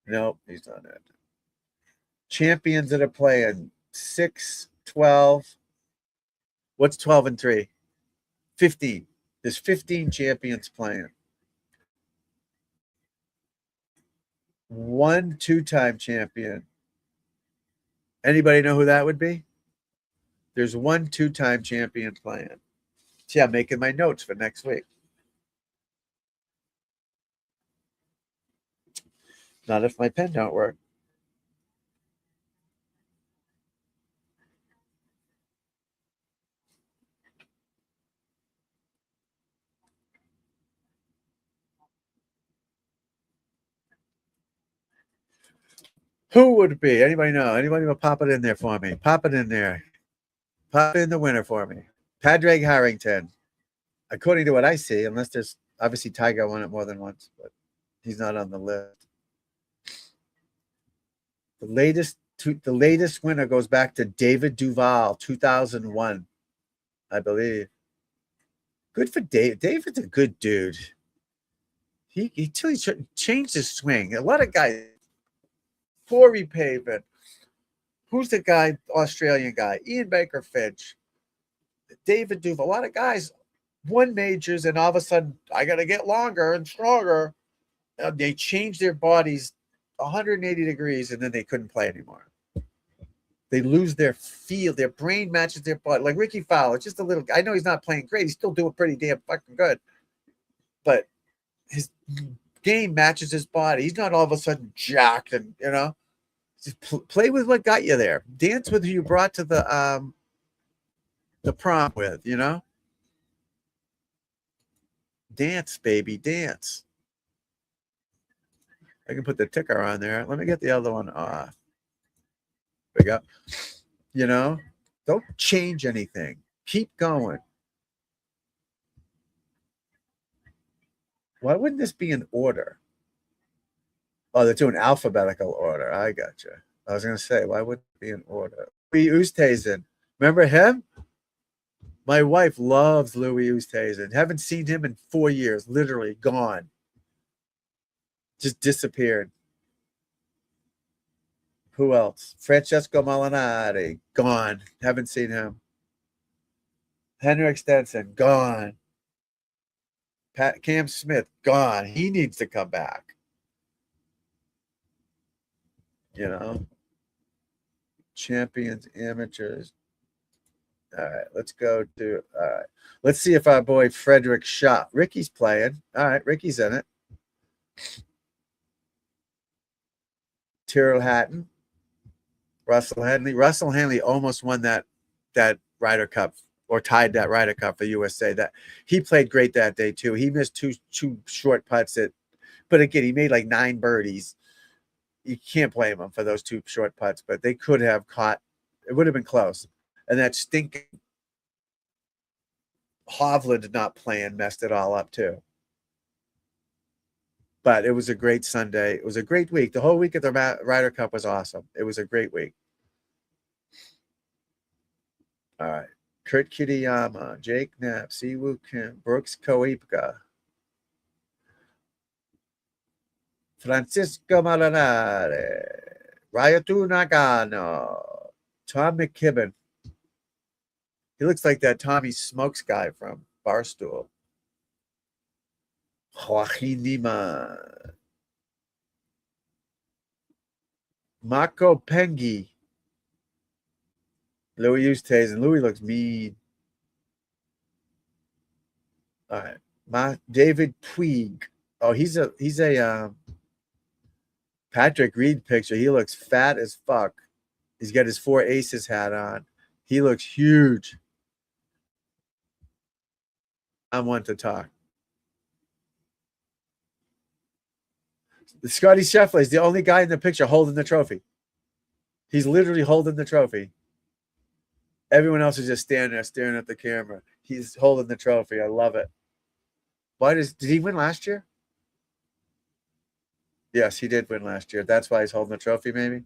No, he's not entered. Champions that are playing 6, 12. What's 12 and 3? 15. There's 15 champions playing. 1 2-time champion. Anybody know who that would be? There's 1 2-time champion playing. See, I'm making my notes for next week. Not if my pen don't work. Who would it be? Anybody know? Anybody will pop it in there for me? Pop it in there. Pop in the winner for me. Padraig Harrington. According to what I see, unless there's obviously Tiger won it more than once, but he's not on the list. The latest winner goes back to David Duval, 2001, I believe. Good for Dave. David's a good dude. He changed his swing. A lot of guys. Corey Pavin. Who's the guy, Australian guy? Ian Baker Finch. David Duval. A lot of guys won majors, and all of a sudden, I got to get longer and stronger. They changed their bodies 180 degrees, and then they couldn't play anymore. They lose their feel. Their brain matches their body. Like Ricky Fowler, just a little guy. I know he's not playing great. He's still doing pretty damn fucking good. But his game matches his body. He's not all of a sudden jacked and, just play with what got you there. Dance with who you brought to the prom with, Dance, baby, dance. I can put the ticker on there. Let me get the other one off. There we go. You know, don't change anything. Keep going. Why wouldn't this be in order? Oh, they're doing alphabetical order. I gotcha. I was going to say, why would it be in order? Louis Oosthuizen. Remember him? My wife loves Louis Oosthuizen. Haven't seen him in 4 years. Literally gone. Just disappeared. Who else? Francesco Molinari. Gone. Haven't seen him. Henrik Stenson. Gone. Cam Smith. Gone. He needs to come back. You know, champions, amateurs. All right, let's go to. All right, let's see if our boy Frederick shot. Ricky's playing. All right, Ricky's in it. Tyrrell Hatton, Russell Henley. Russell Henley almost won that Ryder Cup or tied that Ryder Cup for USA. That he played great that day too. He missed two short putts but again he made like 9 birdies. You can't blame them for those 2 short putts, but they could have caught. It would have been close. And that stinking Hovland not playing messed it all up too. But it was a great Sunday. It was a great week. The whole week of the Ryder Cup was awesome. It was a great week. All right. Kurt Kitayama, Jake Knapp, Siwoo Kim, Brooks Koepka, Francisco Molinari, Rayatu Nagano, Tom McKibben. He looks like that Tommy Smokes guy from Barstool. Joaquin Nima. Marco Pengi. Louis Oosthuizen. Louis looks mean. All right. David Puig. Oh, he's a Patrick Reed picture. He looks fat as fuck. He's got his 4 aces hat on. He looks huge. I'm one to talk. Scotty Scheffler is the only guy in the picture holding the trophy. He's literally holding the trophy. Everyone else is just standing there staring at the camera. He's holding the trophy. I love it. Did he win last year? Yes, he did win last year. That's why he's holding the trophy, maybe.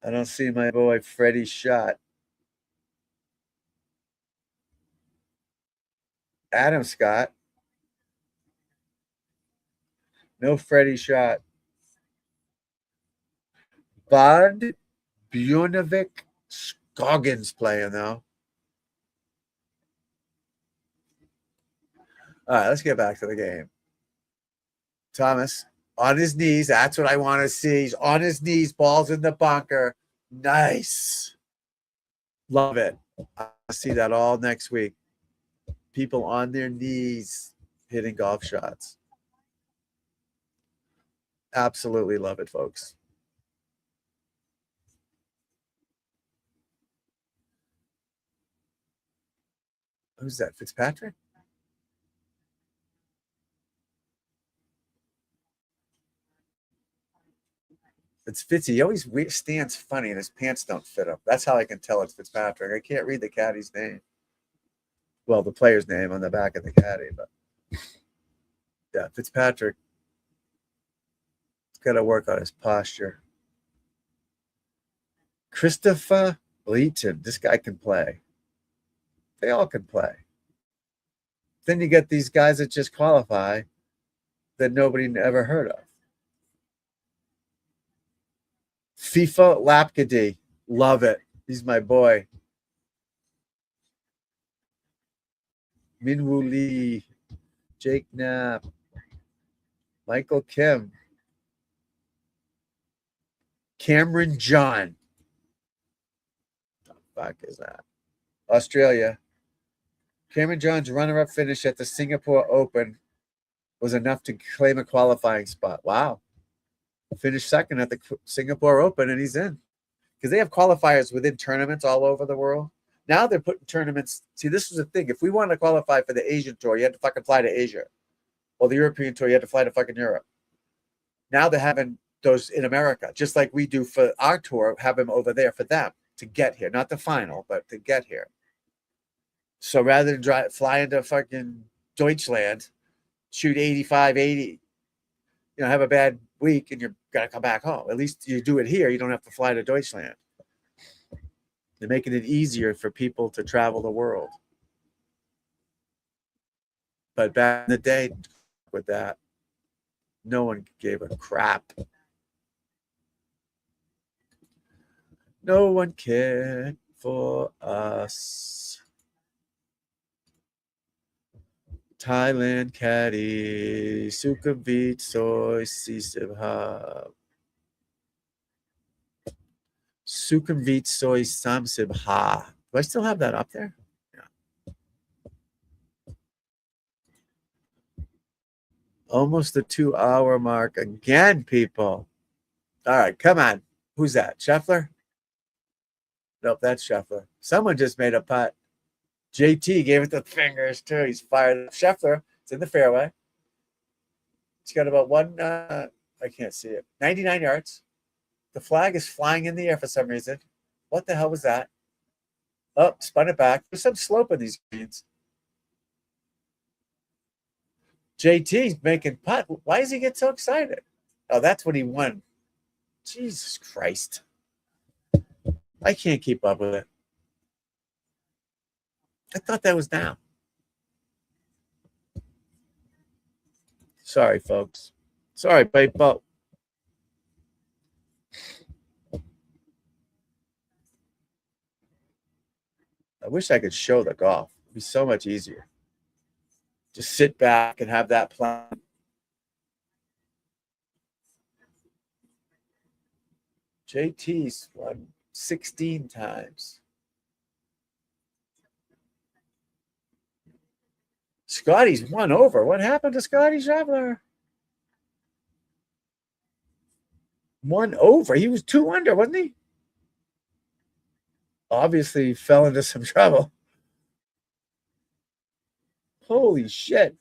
I don't see my boy Freddie shot. Adam Scott. No Freddie shot. Bard Bjornovic Scoggins playing though. All right, let's get back to the game. Thomas on his knees. That's what I want to see. He's on his knees. Ball's in the bunker. Nice. Love it. I'll see that all next week. People on their knees hitting golf shots. Absolutely love it, folks. Who's that? Fitzpatrick? It's Fitzy. He always stands funny and his pants don't fit him. That's how I can tell it's Fitzpatrick. I can't read the caddy's name. Well, the player's name on the back of the caddy, but yeah, Fitzpatrick. He's got to work on his posture. Christopher Leeton. This guy can play. They all can play. Then you get these guys that just qualify that nobody ever heard of. FIFA Lapkady. Love it. He's my boy. Minwoo Lee. Jake Knapp. Michael Kim. Cameron John. What the fuck is that? Australia. Cameron John's runner-up finish at the Singapore Open was enough to claim a qualifying spot. Wow. Finished second at the Singapore Open, and he's in. because they have qualifiers within tournaments all over the world. Now they're putting tournaments. See, this was the thing. If we wanted to qualify for the Asian tour, you had to fucking fly to Asia. Or the European tour, you had to fly to fucking Europe. Now they're having those in America, just like we do for our tour, have them over there for them to get here. Not the final, but to get here. So rather than fly into fucking Deutschland, shoot 85, 80, have a bad week and you're going to come back home. At least you do it here. You don't have to fly to Deutschland. They're making it easier for people to travel the world. But back in the day, with that, no one gave a crap. No one cared for us. Thailand caddy, Sukhumvit soy sisibha. Sukhumvit soy samsibha. Do I still have that up there? Yeah. Almost the 2-hour mark again, people. All right, come on. Who's that? Scheffler? Nope, that's Scheffler. Someone just made a putt. JT gave it the fingers too. He's fired. Scheffler, it's in the fairway. He's got about I can't see it. 99 yards. The flag is flying in the air for some reason. What the hell was that? Oh, spun it back. There's some slope in these greens. JT's making putt. Why does he get so excited? Oh, that's when he won. Jesus Christ. I can't keep up with it. I thought that was now. Sorry, folks. Sorry, people. I wish I could show the golf. It'd be so much easier. Just sit back and have that plan. JT's won 16 times. Scotty's won over. What happened to Scotty Scheffler? Won over. He was 2 under, wasn't he? Obviously fell into some trouble. Holy shit.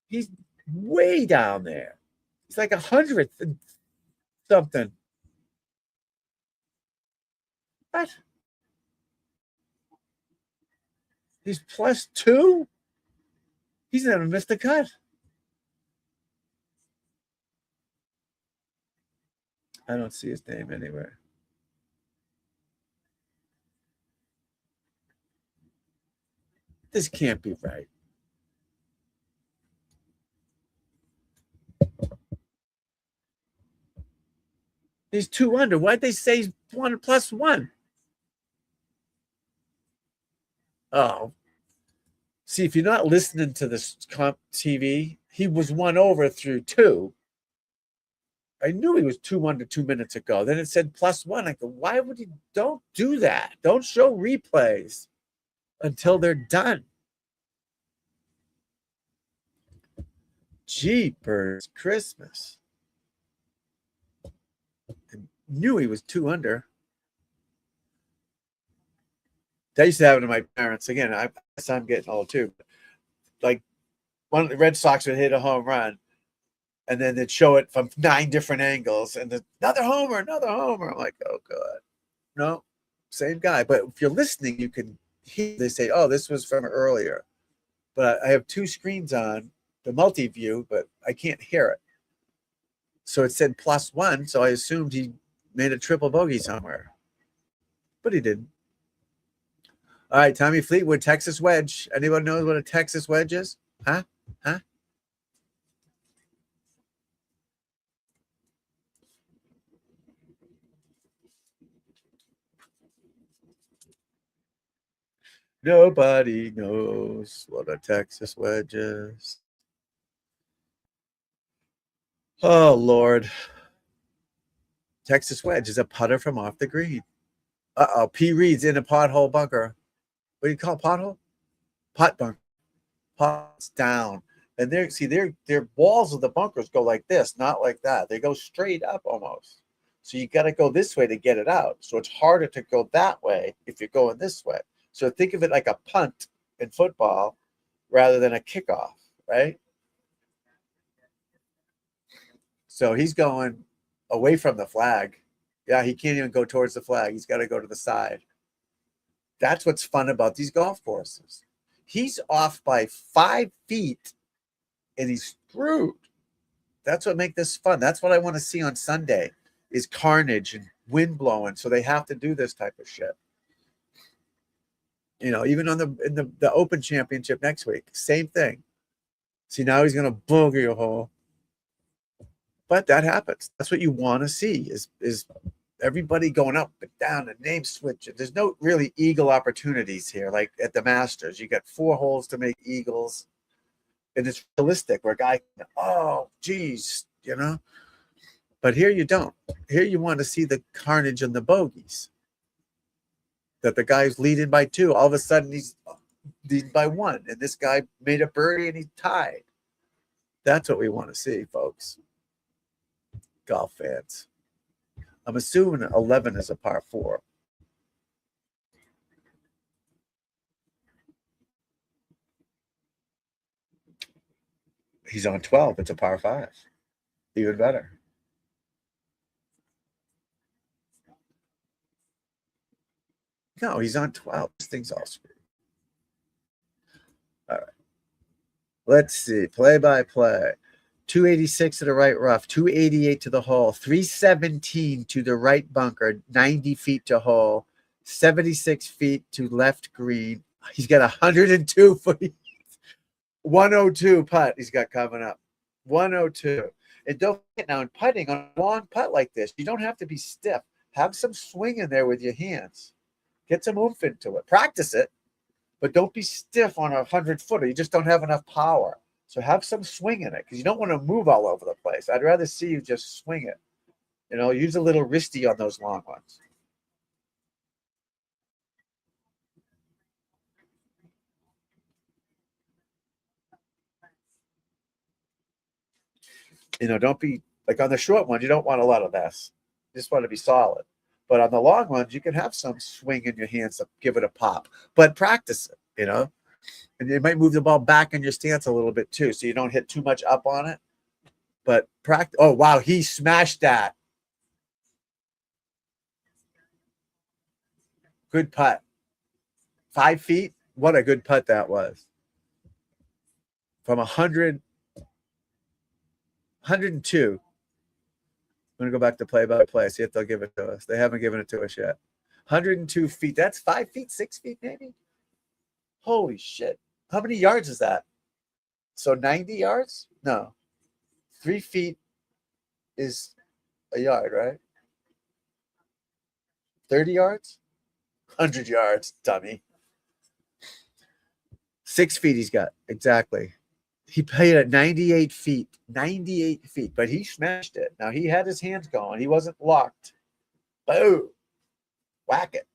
He's way down there. He's like 100th and something. What? He's +2? He's never missed a cut. I don't see his name anywhere. This can't be right. He's 2 under. Why'd they say he's +1? Oh. See, if you're not listening to this comp TV, he was 1 over through 2. I knew he was 2 under 2 minutes ago. Then it said +1. I go, why would you? Don't do that. Don't show replays until they're done. Jeepers Christmas. I knew he was 2 under. That used to happen to my parents. Again, I guess I'm getting old too. Like, one of the Red Sox would hit a home run, and then they'd show it from 9 different angles, and another homer. I'm like, oh, God. No, same guy. But if you're listening, you can hear, they say, oh, this was from earlier. But I have 2 screens on, the multi-view, but I can't hear it. So it said +1, so I assumed he made a triple bogey somewhere. But he didn't. All right, Tommy Fleetwood, Texas wedge. Anyone knows what a Texas wedge is? Huh? Nobody knows what a Texas wedge is. Oh, Lord. Texas wedge is a putter from off the green. Uh-oh, P. Reed's in a pothole bunker. What do you call it, pothole? Pot bunker. Pots down. And their walls of the bunkers go like this, not like that. They go straight up almost. So you got to go this way to get it out. So it's harder to go that way if you're going this way. So think of it like a punt in football rather than a kickoff, right? So he's going away from the flag. Yeah, he can't even go towards the flag. He's got to go to the side. That's what's fun about these golf courses. He's off by 5 feet and he's screwed. That's what makes this fun. That's what I want to see on Sunday is carnage and wind blowing. So they have to do this type of shit. You know, even on the Open Championship next week, same thing. See, now he's going to bogey a hole. But that happens. That's what you want to see is everybody going up and down and name switch. There's no really eagle opportunities here. Like at the Masters, you got 4 holes to make eagles. And it's realistic where a guy can, oh, geez, you know. But here you don't. Here you want to see the carnage and the bogeys. That the guy's leading by 2. All of a sudden, he's leading by 1. And this guy made a birdie and he tied. That's what we want to see, folks. Golf fans. I'm assuming 11 is a par 4. He's on 12. It's a par 5. Even better. No, he's on 12. This thing's all screwed. All right. Let's see. Play by play. 286 to the right rough, 288 to the hole, 317 to the right bunker, 90 feet to hole, 76 feet to left green. He's got 102 feet. 102 putt he's got coming up. 102. And don't forget now in putting on a long putt like this, you don't have to be stiff. Have some swing in there with your hands. Get some oomph into it. Practice it, but don't be stiff on a 100-footer. You just don't have enough power. So have some swing in it because you don't want to move all over the place. I'd rather see you just swing it. You know, use a little wristy on those long ones. You know, don't be like on the short ones, you don't want a lot of this. You just want to be solid. But on the long ones, you can have some swing in your hands to give it a pop. But practice it, you know. And you might move the ball back in your stance a little bit too, so you don't hit too much up on it. But practice. Oh, wow, he smashed that. Good putt. 5 feet. What a good putt that was. From 100, 102. I'm going to go back to play-by-play, see if they'll give it to us. They haven't given it to us yet. 102 feet. That's 5 feet, 6 feet maybe? Holy shit. How many yards is that? So 90 yards? No. 3 feet is a yard, right? 30 yards? 100 yards, dummy. 6 feet he's got. Exactly. He played at 98 feet. 98 feet. But he smashed it. Now, he had his hands going. He wasn't locked. Boom. Whack it.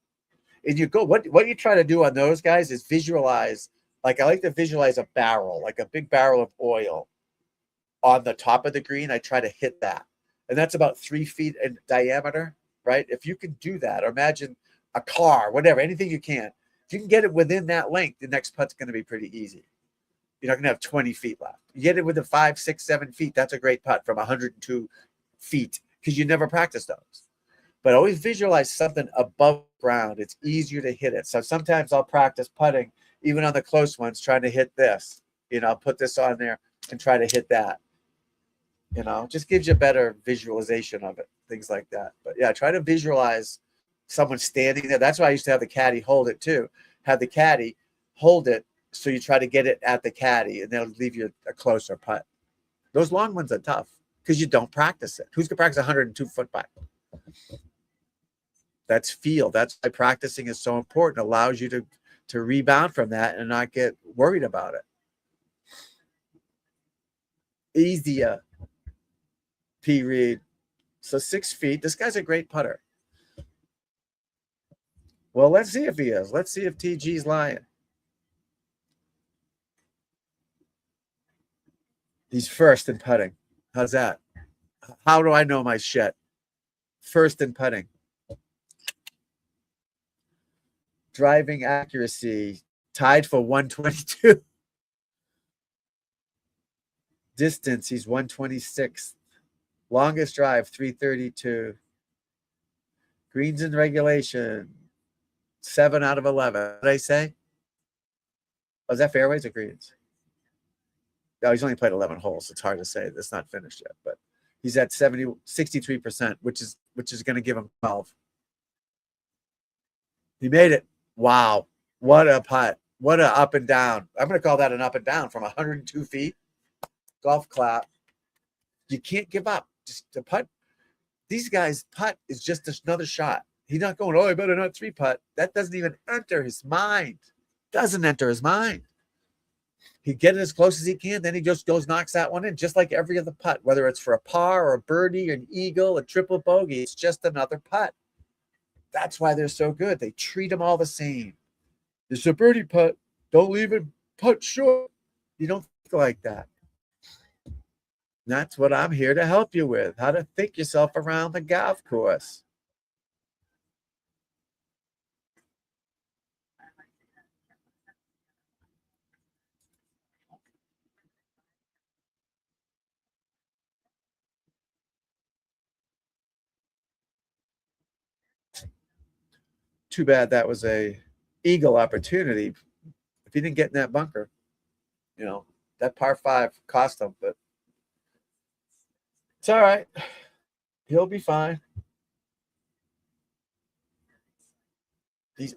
And you go, what you try to do on those guys is visualize, like I like to visualize a barrel, like a big barrel of oil on the top of the green. I try to hit that. And that's about 3 feet in diameter, right? If you can do that, or imagine a car, whatever, anything you can. If you can get it within that length, the next putt's going to be pretty easy. You're not going to have 20 feet left. You get it within 5, 6, 7 feet, that's a great putt from 102 feet because you never practice those. But always visualize something above ground. It's easier to hit it. So sometimes I'll practice putting, even on the close ones, trying to hit this. You know, I'll put this on there and try to hit that. You know, just gives you a better visualization of it, things like that. But yeah, try to visualize someone standing there. That's why I used to have the caddy hold it too. Have the caddy hold it so you try to get it at the caddy, and they'll leave you a closer putt. Those long ones are tough because you don't practice it. Who's going to practice 102-foot putt? That's feel. That's why practicing is so important. It allows you to rebound from that and not get worried about it. Easier. P. Reed. So 6 feet. This guy's a great putter. Well, let's see if he is. Let's see if TG's lying. He's first in putting. How's that? How do I know my shit? first in putting. Driving accuracy, tied for 122. Distance, he's 126th. Longest drive, 332. Greens in regulation, 7 out of 11. What did I say? Was that fairways or greens? No, he's only played 11 holes. It's hard to say. It's not finished yet, but he's at 63%, which is going to give him 12. He made it. Wow. What a putt. What a up and down. I'm going to call that an up and down from 102 feet. Golf clap. You can't give up. Just the putt. These guys' putt is just another shot. He's not going, oh, I better not 3-putt. That doesn't even enter his mind. Doesn't enter his mind. He get it as close as he can, then he just goes, knocks that one in, just like every other putt, whether it's for a par or a birdie, an eagle, a triple bogey. It's just another putt. That's why they're so good. They treat them all the same. It's a birdie putt. Don't leave it putt short. You don't think like that. That's what I'm here to help you with, how to think yourself around the golf course. Too bad that was a eagle opportunity. If he didn't get in that bunker, that par 5 cost him, but it's all right. He'll be fine. I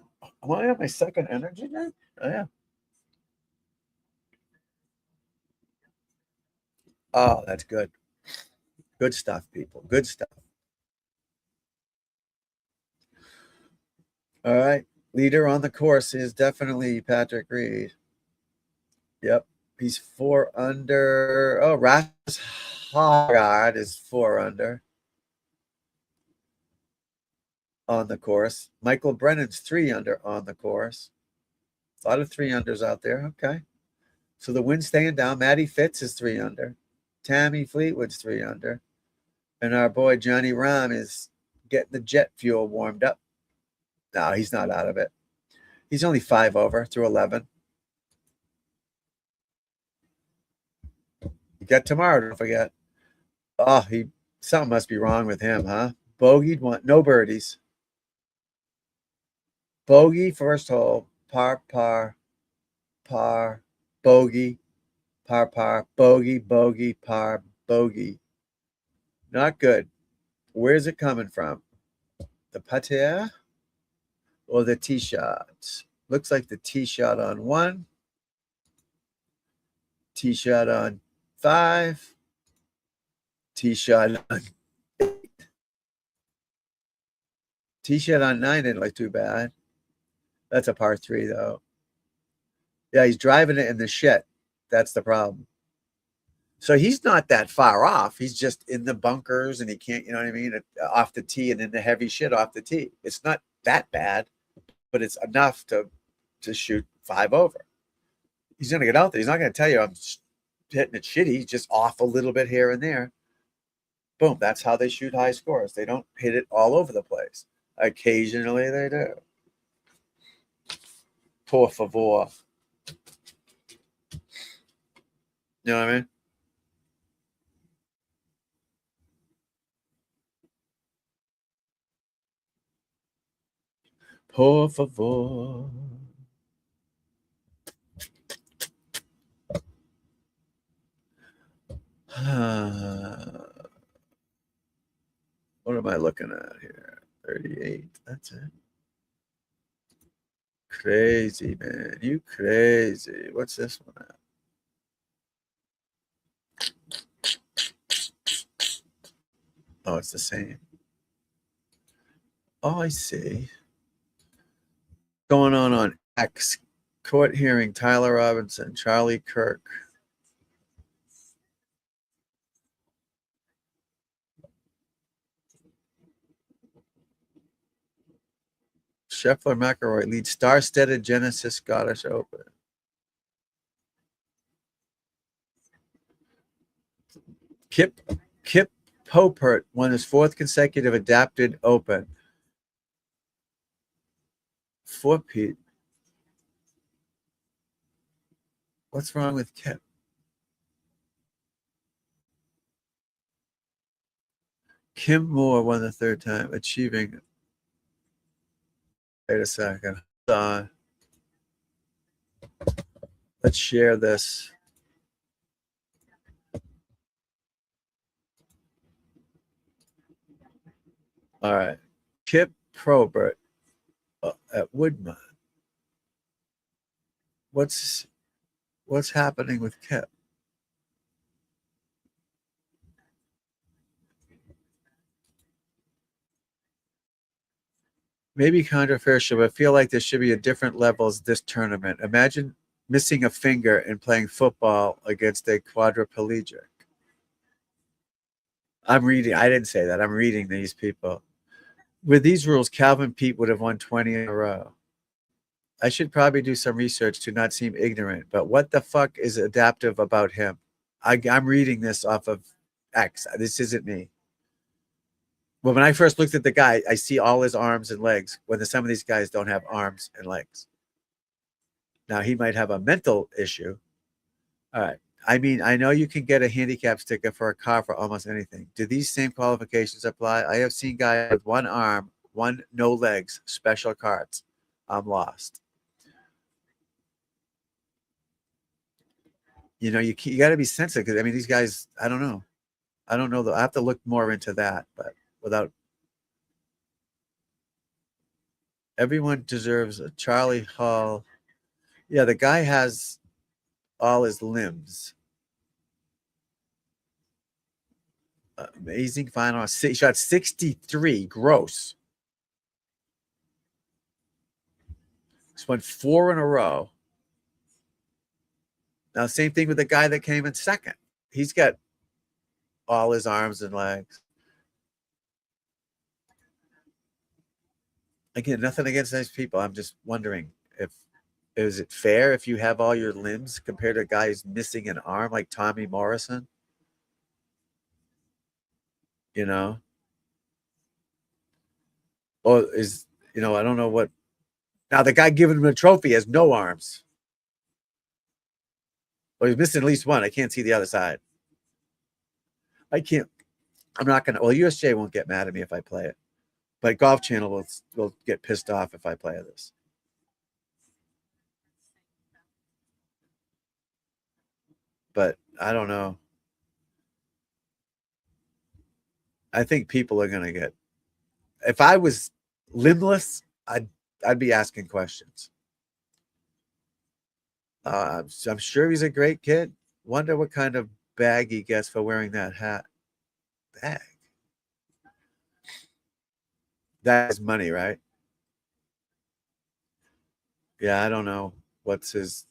want to have my second energy drink. Oh, yeah. Oh, that's good. Good stuff, people. Good stuff. All right. Leader on the course is definitely Patrick Reed. Yep. He's 4 under. Oh, Rasmus Hagard is 4 under on the course. Michael Brennan's 3 under on the course. A lot of 3 unders out there. Okay. So the wind's staying down. Matty Fitz is 3 under. Tammy Fleetwood's 3 under. And our boy Johnny Rahm is getting the jet fuel warmed up. No, he's not out of it. He's only 5 over through 11. You got tomorrow, don't forget. Oh, something must be wrong with him, huh? Bogeyed one, no birdies. Bogey first hole, par, bogey, par, bogey, par, bogey. Not good. Where's it coming from? The putter or the tee shot? Looks like the tee shot on 1. Tee shot on 5. Tee shot on 8. Tee shot on 9 didn't look too bad. That's a par 3, though. Yeah, he's driving it in the shit. That's the problem. So he's not that far off. He's just in the bunkers and he can't, you know what I mean, off the tee and in the heavy shit off the tee. It's not that bad, but it's enough to shoot 5 over. He's going to get out there. He's not going to tell you I'm hitting it shitty. He's just off a little bit here and there. Boom. That's how they shoot high scores. They don't hit it all over the place. Occasionally they do. Por favor. You know what I mean? Por favor. What am I looking at here? 38. That's it. Crazy, man. You crazy. What's this one at? Oh, it's the same. Oh, I see. Going on X. Court hearing, Tyler Robinson, Charlie Kirk. Scheffler McElroy leads star-studded Genesis Scottish Open. Kip Popert won his 4th consecutive adapted Open. For Pete. What's wrong with Kip? Kim Moore won the 3rd time, achieving. Wait a second. Hold on. Let's share this. All right. Kip Probert at Woodmont. What's happening with Kip? Maybe controversial, but I feel like there should be a different levels this tournament. Imagine missing a finger and playing football against a quadriplegic. I'm reading. I didn't say that. I'm reading these people. With these rules, Calvin Pete would have won 20 in a row. I should probably do some research to not seem ignorant, but what the fuck is adaptive about him? I'm reading this off of X. This isn't me. Well, when I first looked at the guy, I see all his arms and legs, when some of these guys don't have arms and legs. Now, he might have a mental issue. All right. I mean, I know you can get a handicap sticker for a car for almost anything. Do these same qualifications apply? I have seen guys with one arm, no legs, special cards. I'm lost. You know, you got to be sensitive because, I mean, these guys, I don't know. I don't know. I have to look more into that, but without. Everyone deserves a Charlie Hall. Yeah, the guy has all his limbs. Amazing final. He shot 63 gross. He's won 4 in a row. Now, same thing with the guy that came in second. He's got all his arms and legs. Again, nothing against those people. I'm just wondering is it fair if you have all your limbs compared to a guy who's missing an arm like Tommy Morrison? You know? Or I don't know what. Now, the guy giving him a trophy has no arms. Well, he's missing at least one. I can't see the other side. I'm not going to. Well, USJ won't get mad at me if I play it. But Golf Channel will get pissed off if I play this. But I don't know. I think people are going to get. If I was limbless, I'd be asking questions. I'm sure he's a great kid. Wonder what kind of bag he gets for wearing that hat. Bag. That is money, right? Yeah, I don't know what's his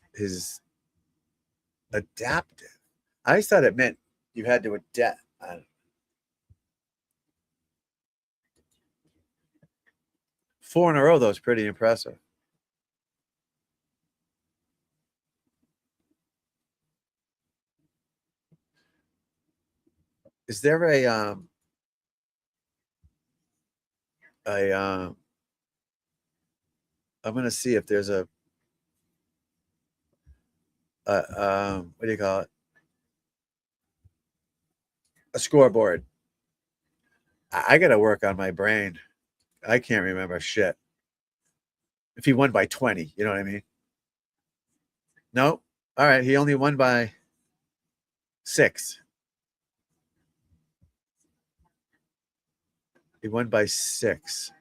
adaptive. I always thought it meant you had to adapt. 4 in a row, though, is pretty impressive. Is there I'm going to see if there's what do you call it? A scoreboard. I got to work on my brain. I can't remember shit. If he won by 20, you know what I mean? No. All right. He only won by 6. He won by 6.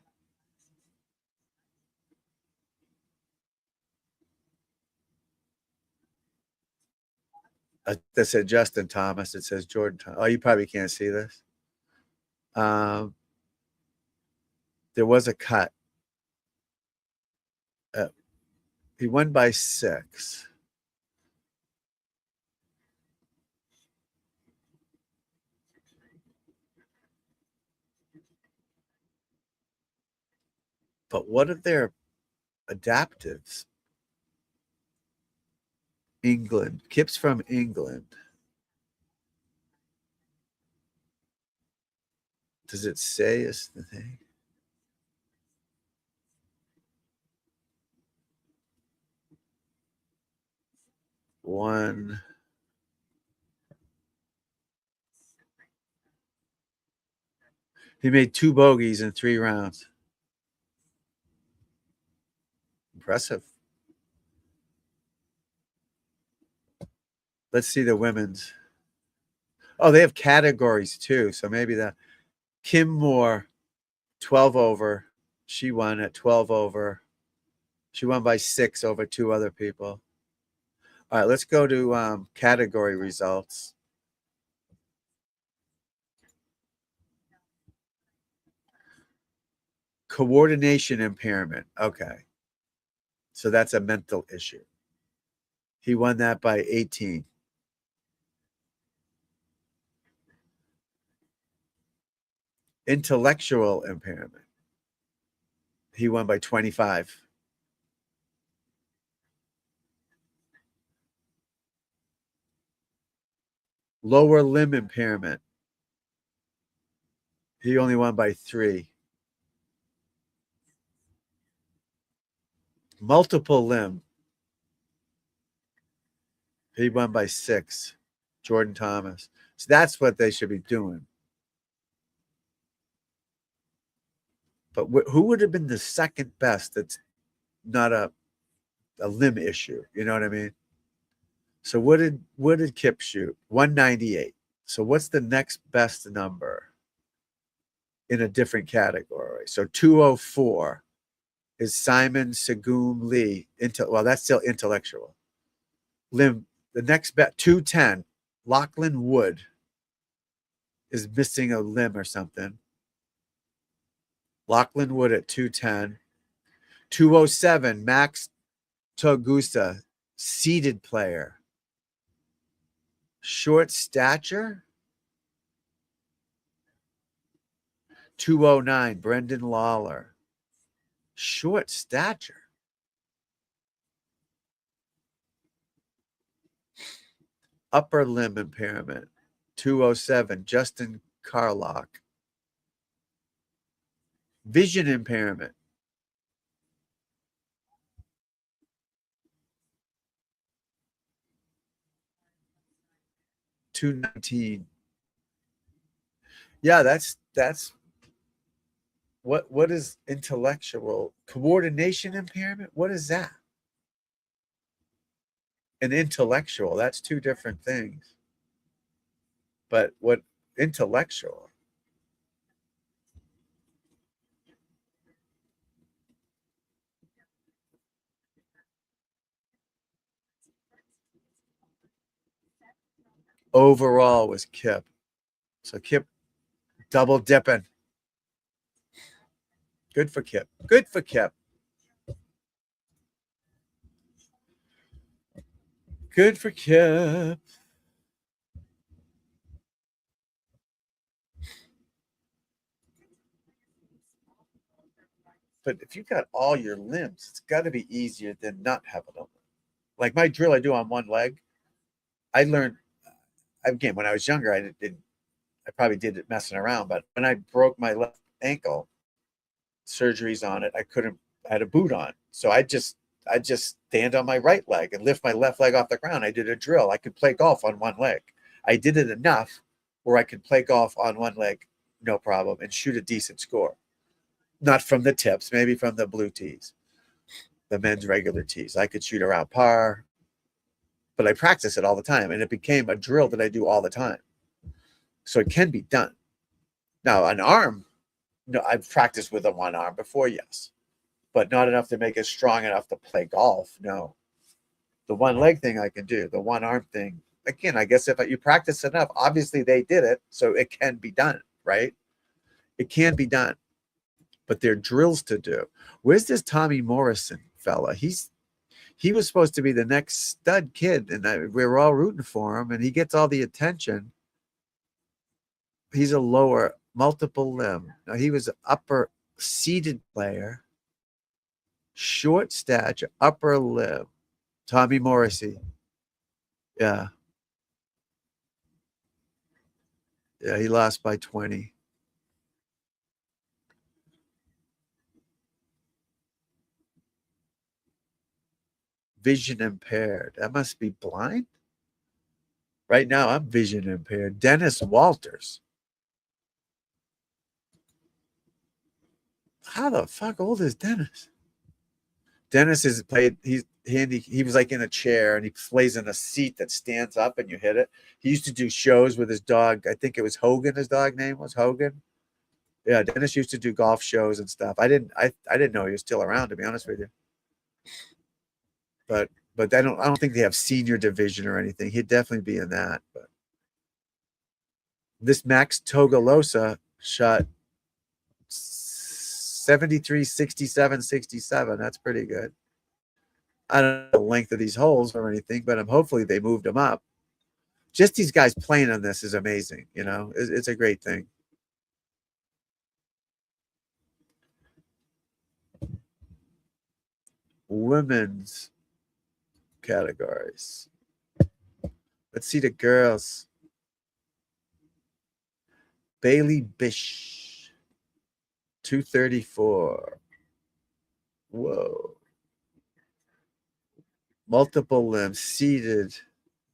That said Justin Thomas. It says Jordan Thomas. Oh, you probably can't see this. There was a cut. He won by 6. But what are their adaptives? England. Kip's from England. Does it say is the thing? One. He made 2 bogeys in 3 rounds. Impressive. Let's see the women's. Oh, they have categories too. So maybe the Kim Moore, 12 over. She won at 12 over. She won by 6 over 2 other people. All right, let's go to category results. Coordination impairment. Okay. So that's a mental issue. He won that by 18. Intellectual impairment. He won by 25. Lower limb impairment. He only won by 3. Multiple limb. He won by 6. Jordan Thomas. So that's what they should be doing. But who would have been the second best that's not a limb issue? You know what I mean? So what did Kip shoot? 198. So what's the next best number in a different category? So 204 is Simon Sagum Lee. Well, that's still intellectual. Limb. The next bet, 210. Lachlan Wood is missing a limb or something. Lachlan Wood at 210. 207, Max Togusa, seated player. Short stature. 209, Brendan Lawler. Short stature. Upper limb impairment. 207, Justin Carlock. Vision impairment. 219. Yeah, that's what is intellectual coordination impairment? What is that? An intellectual, that's 2 different things. But what intellectual? Overall was Kip. So Kip double dipping. Good for Kip. Good for Kip. Good for Kip. But if you've got all your limbs, it's got to be easier than not having them. Like my drill I do on one leg, I learned, again, when I was younger, I probably did it messing around, but when I broke my left ankle, surgeries on it, I had a boot on. So I just stand on my right leg and lift my left leg off the ground. I did a drill. I could play golf on one leg. I did it enough where I could play golf on one leg, no problem, and shoot a decent score. Not from the tips, maybe from the blue tees, the men's regular tees. I could shoot around par, but I practice it all the time, and it became a drill that I do all the time. So it can be done. Now, an arm, no, I've practiced with a one arm before, yes, but not enough to make it strong enough to play golf. No, the one leg thing I can do. The one arm thing, again, I guess if you practice enough, obviously they did it, so it can be done, right? It can be done, but they're drills to do. Where's this Tommy Morrison fella? He was supposed to be the next stud kid, and we were all rooting for him, and he gets all the attention. He's a lower multiple limb. Now, he was an upper seated player, short stature, upper limb. Tommy Morrissey. Yeah. Yeah, he lost by 20. Vision impaired. That must be blind. Right now, I'm vision impaired. Dennis Walters. How the fuck old is Dennis? Dennis is played. He's handy. He was like in a chair and he plays in a seat that stands up and you hit it. He used to do shows with his dog. I think it was Hogan. His dog name was Hogan. Yeah, Dennis used to do golf shows and stuff. I didn't know he was still around, to be honest with you. But I don't think they have senior division or anything. He'd definitely be in that. But this Max Togolosa shot 73, 67, 67. That's pretty good. I don't know the length of these holes or anything, but hopefully they moved them up. Just these guys playing on this is amazing. You know, it's a great thing. Women's categories. Let's see the girls. Bailey Bish, 234. Whoa. Multiple limbs, seated,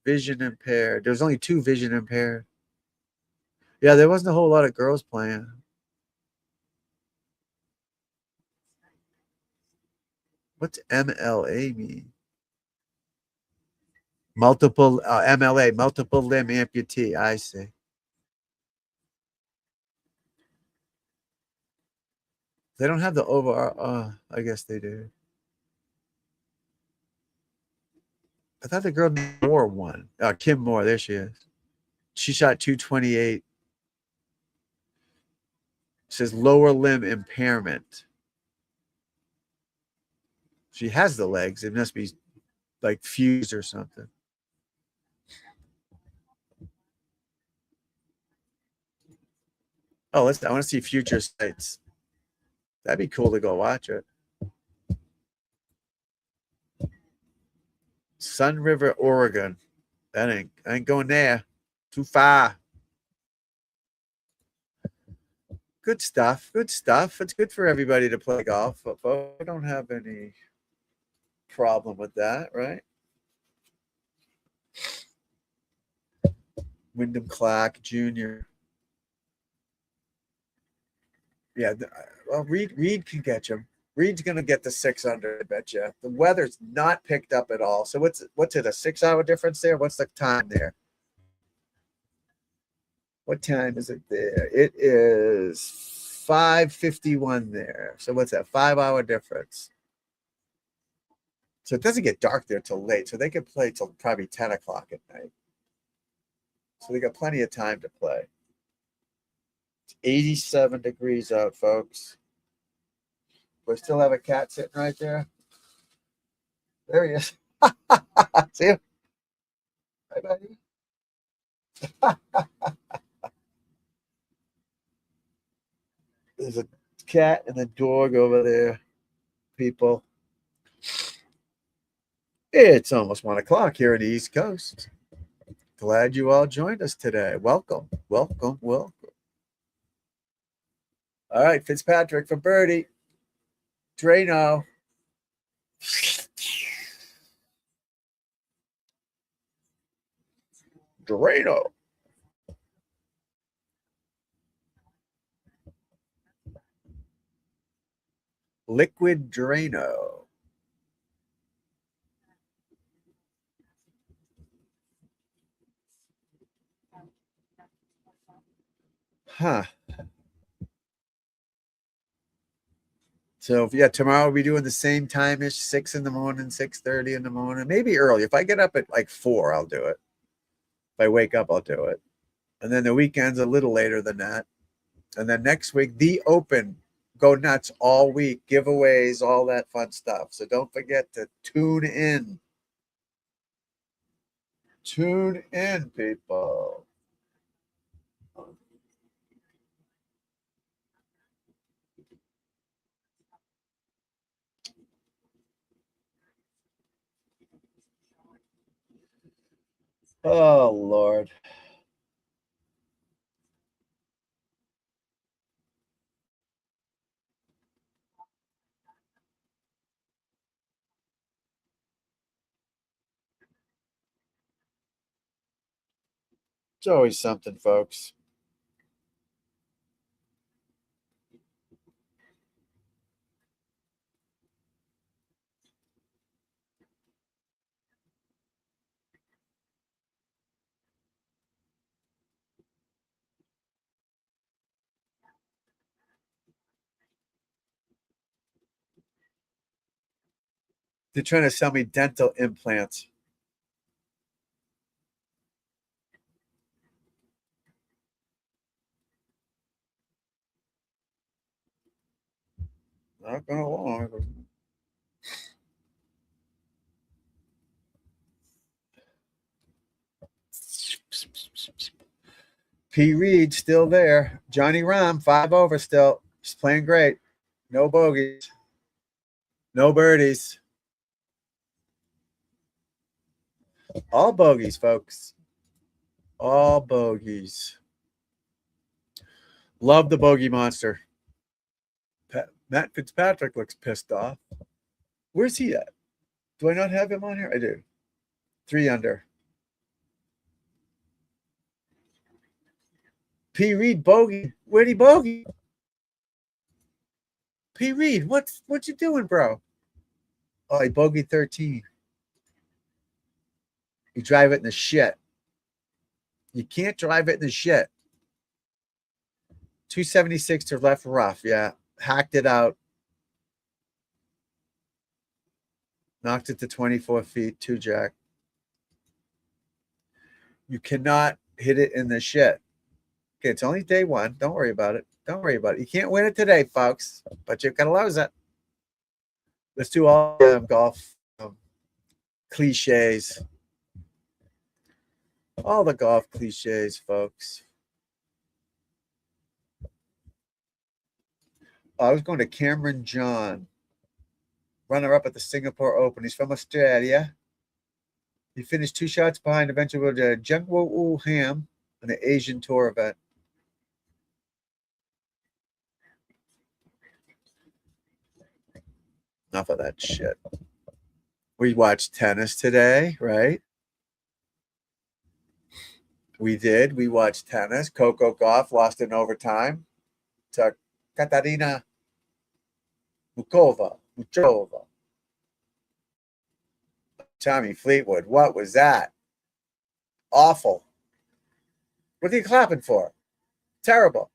vision impaired. There's only 2 vision impaired. Yeah, there wasn't a whole lot of girls playing. What's MLA mean? Multiple MLA, multiple limb amputee. I see. They don't have the overall. I guess they do. I thought the girl named Moore won. Kim Moore. There she is. She shot 228. It says lower limb impairment. She has the legs. It must be like fused or something. Oh, I want to see future sites. That'd be cool to go watch it. Sun River, Oregon. I ain't going there. Too far. Good stuff. Good stuff. It's good for everybody to play golf. But I don't have any problem with that, right? Wyndham Clark Jr. Yeah, well, Reed can catch him. Reed's gonna get the 6 under, I bet you. The weather's not picked up at all. So what's it? A 6-hour difference there? What's the time there? What time is it there? It is 5:51 there. So what's that? 5-hour difference. So it doesn't get dark there till late. So they can play till probably 10 o'clock at night. So they got plenty of time to play. It's 87 degrees out, folks. We still have a cat sitting right there. There he is. See him? Hi, buddy. There's a cat and a dog over there, people. It's almost 1 o'clock here in the East Coast. Glad you all joined us today. Welcome, welcome, welcome. All right, Fitzpatrick for birdie. Drano. Drano. Liquid Drano. Huh. So yeah, tomorrow we'll be doing the same time-ish, 6 in the morning, 6:30 in the morning, maybe early. If I get up at like 4, I'll do it. If I wake up, I'll do it. And then the weekend's a little later than that. And then next week, the Open. Go nuts all week, giveaways, all that fun stuff. So don't forget to tune in. Tune in, people. Oh, Lord. It's always something, folks. They're trying to sell me dental implants. Not gonna long. P. Reed still there. Johnny Rahm 5 over still. He's playing great. No bogeys. No birdies. All bogeys, folks. All bogeys. Love the bogey monster. Matt Fitzpatrick looks pissed off. Where's he at? Do I not have him on here? I do. 3 under. P. Reed bogey. Where'd he bogey? P. Reed, what you doing, bro? Oh, he bogeyed 13. You drive it in the shit. You can't drive it in the shit. 276 to left rough. Yeah. Hacked it out. Knocked it to 24 feet. 2 jack. You cannot hit it in the shit. Okay, it's only day 1. Don't worry about it. Don't worry about it. You can't win it today, folks, but you're going to lose it. Let's do all golf cliches. All the golf cliches, folks. I was going to Cameron John, runner-up at the Singapore Open. He's from Australia. He finished 2 shots behind eventually Jungwoo Ham on the Asian Tour event. Enough of that shit. We watched tennis today, right? We did. We watched tennis. Coco Gauff lost in overtime to Katarina Muchova. Tommy Fleetwood. What was that? Awful. What are you clapping for? Terrible.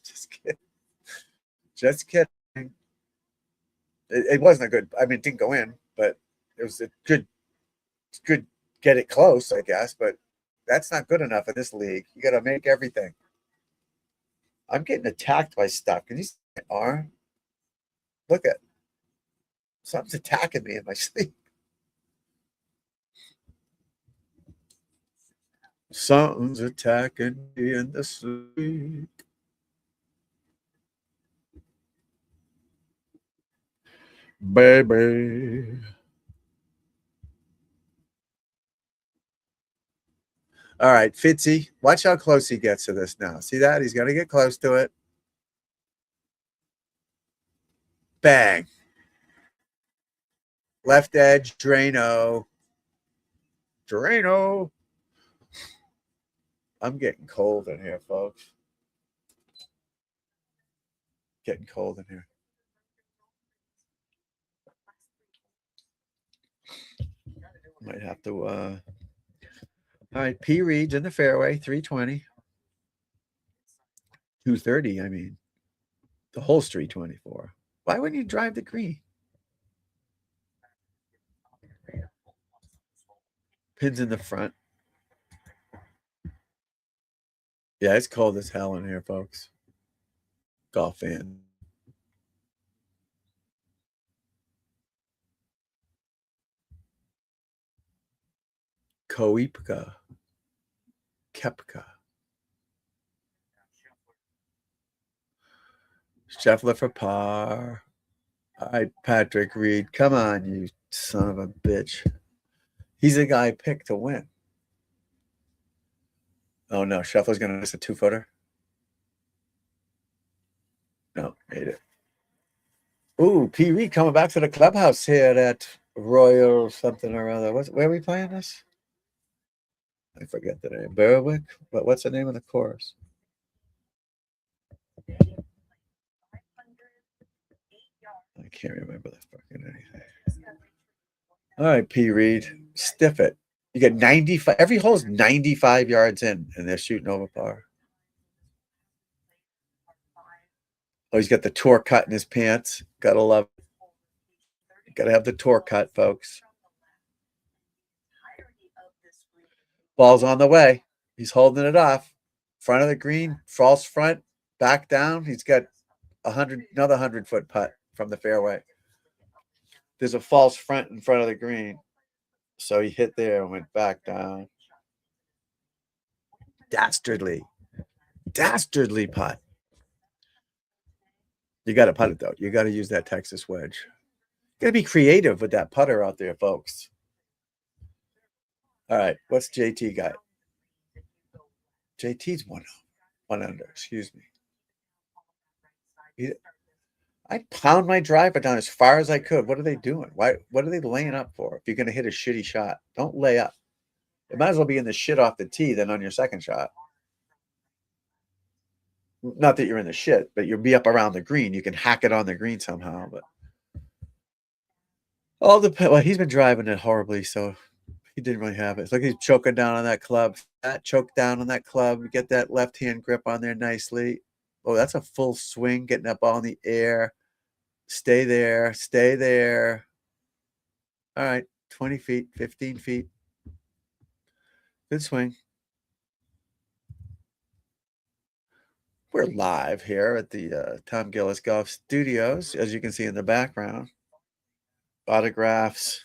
Just kidding. Just kidding. It wasn't a good, I mean, it didn't go in, but it was a good get it close, I guess, but that's not good enough in this league. You got to make everything. I'm getting attacked by stuff. Can you see my arm? Look at something's attacking me in my sleep. Something's attacking me in the sleep. Baby. All right, Fitzy, watch how close he gets to this now. See that? He's going to get close to it. Bang. Left edge, Drano. I'm getting cold in here, folks. Getting cold in here. Might have to all right, P. Reed's in the fairway, 320. 230, I mean. The hole's 324. Why wouldn't you drive the green? Pins in the front. Yeah, it's cold as hell in here, folks. Golf fan. Kepka. Scheffler for par. All right, Patrick Reed. Come on, you son of a bitch. He's the guy I picked to win. Oh, no. Scheffler's going to miss a 2-footer. No, made it. Ooh, P. Reed coming back to the clubhouse here at Royal something or other. Where are we playing this? I forget the name. Berwick? What's the name of the course? I can't remember the fucking anything. All right, P. Reed, stiff it. You get 95. Every hole's 95 yards in, and they're shooting over par. Oh, he's got the tour cut in his pants. Gotta love it. Gotta have the tour cut, folks. Ball's on the way. He's holding it off. Front of the green, false front, back down. He's got another 100-foot putt from the fairway. There's a false front in front of the green. So he hit there and went back down. Dastardly putt. You got to putt it, though. You got to use that Texas wedge. Got to be creative with that putter out there, folks. All right. What's JT got? JT's one under. Excuse me. I pound my driver down as far as I could. What are they doing? What are they laying up for? If you're going to hit a shitty shot, don't lay up. It might as well be in the shit off the tee than on your second shot. Not that you're in the shit, but you'll be up around the green. You can hack it on the green somehow. But he's been driving it horribly, so he didn't really have it. It's like he's choking down on that club. Choke down on that club. Get that left hand grip on there nicely. Oh, that's a full swing, getting that ball in the air. Stay there. Stay there. All right, 20 feet, 15 feet. Good swing. We're live here at the Tom Gillis Golf Studios, as you can see in the background. Autographs.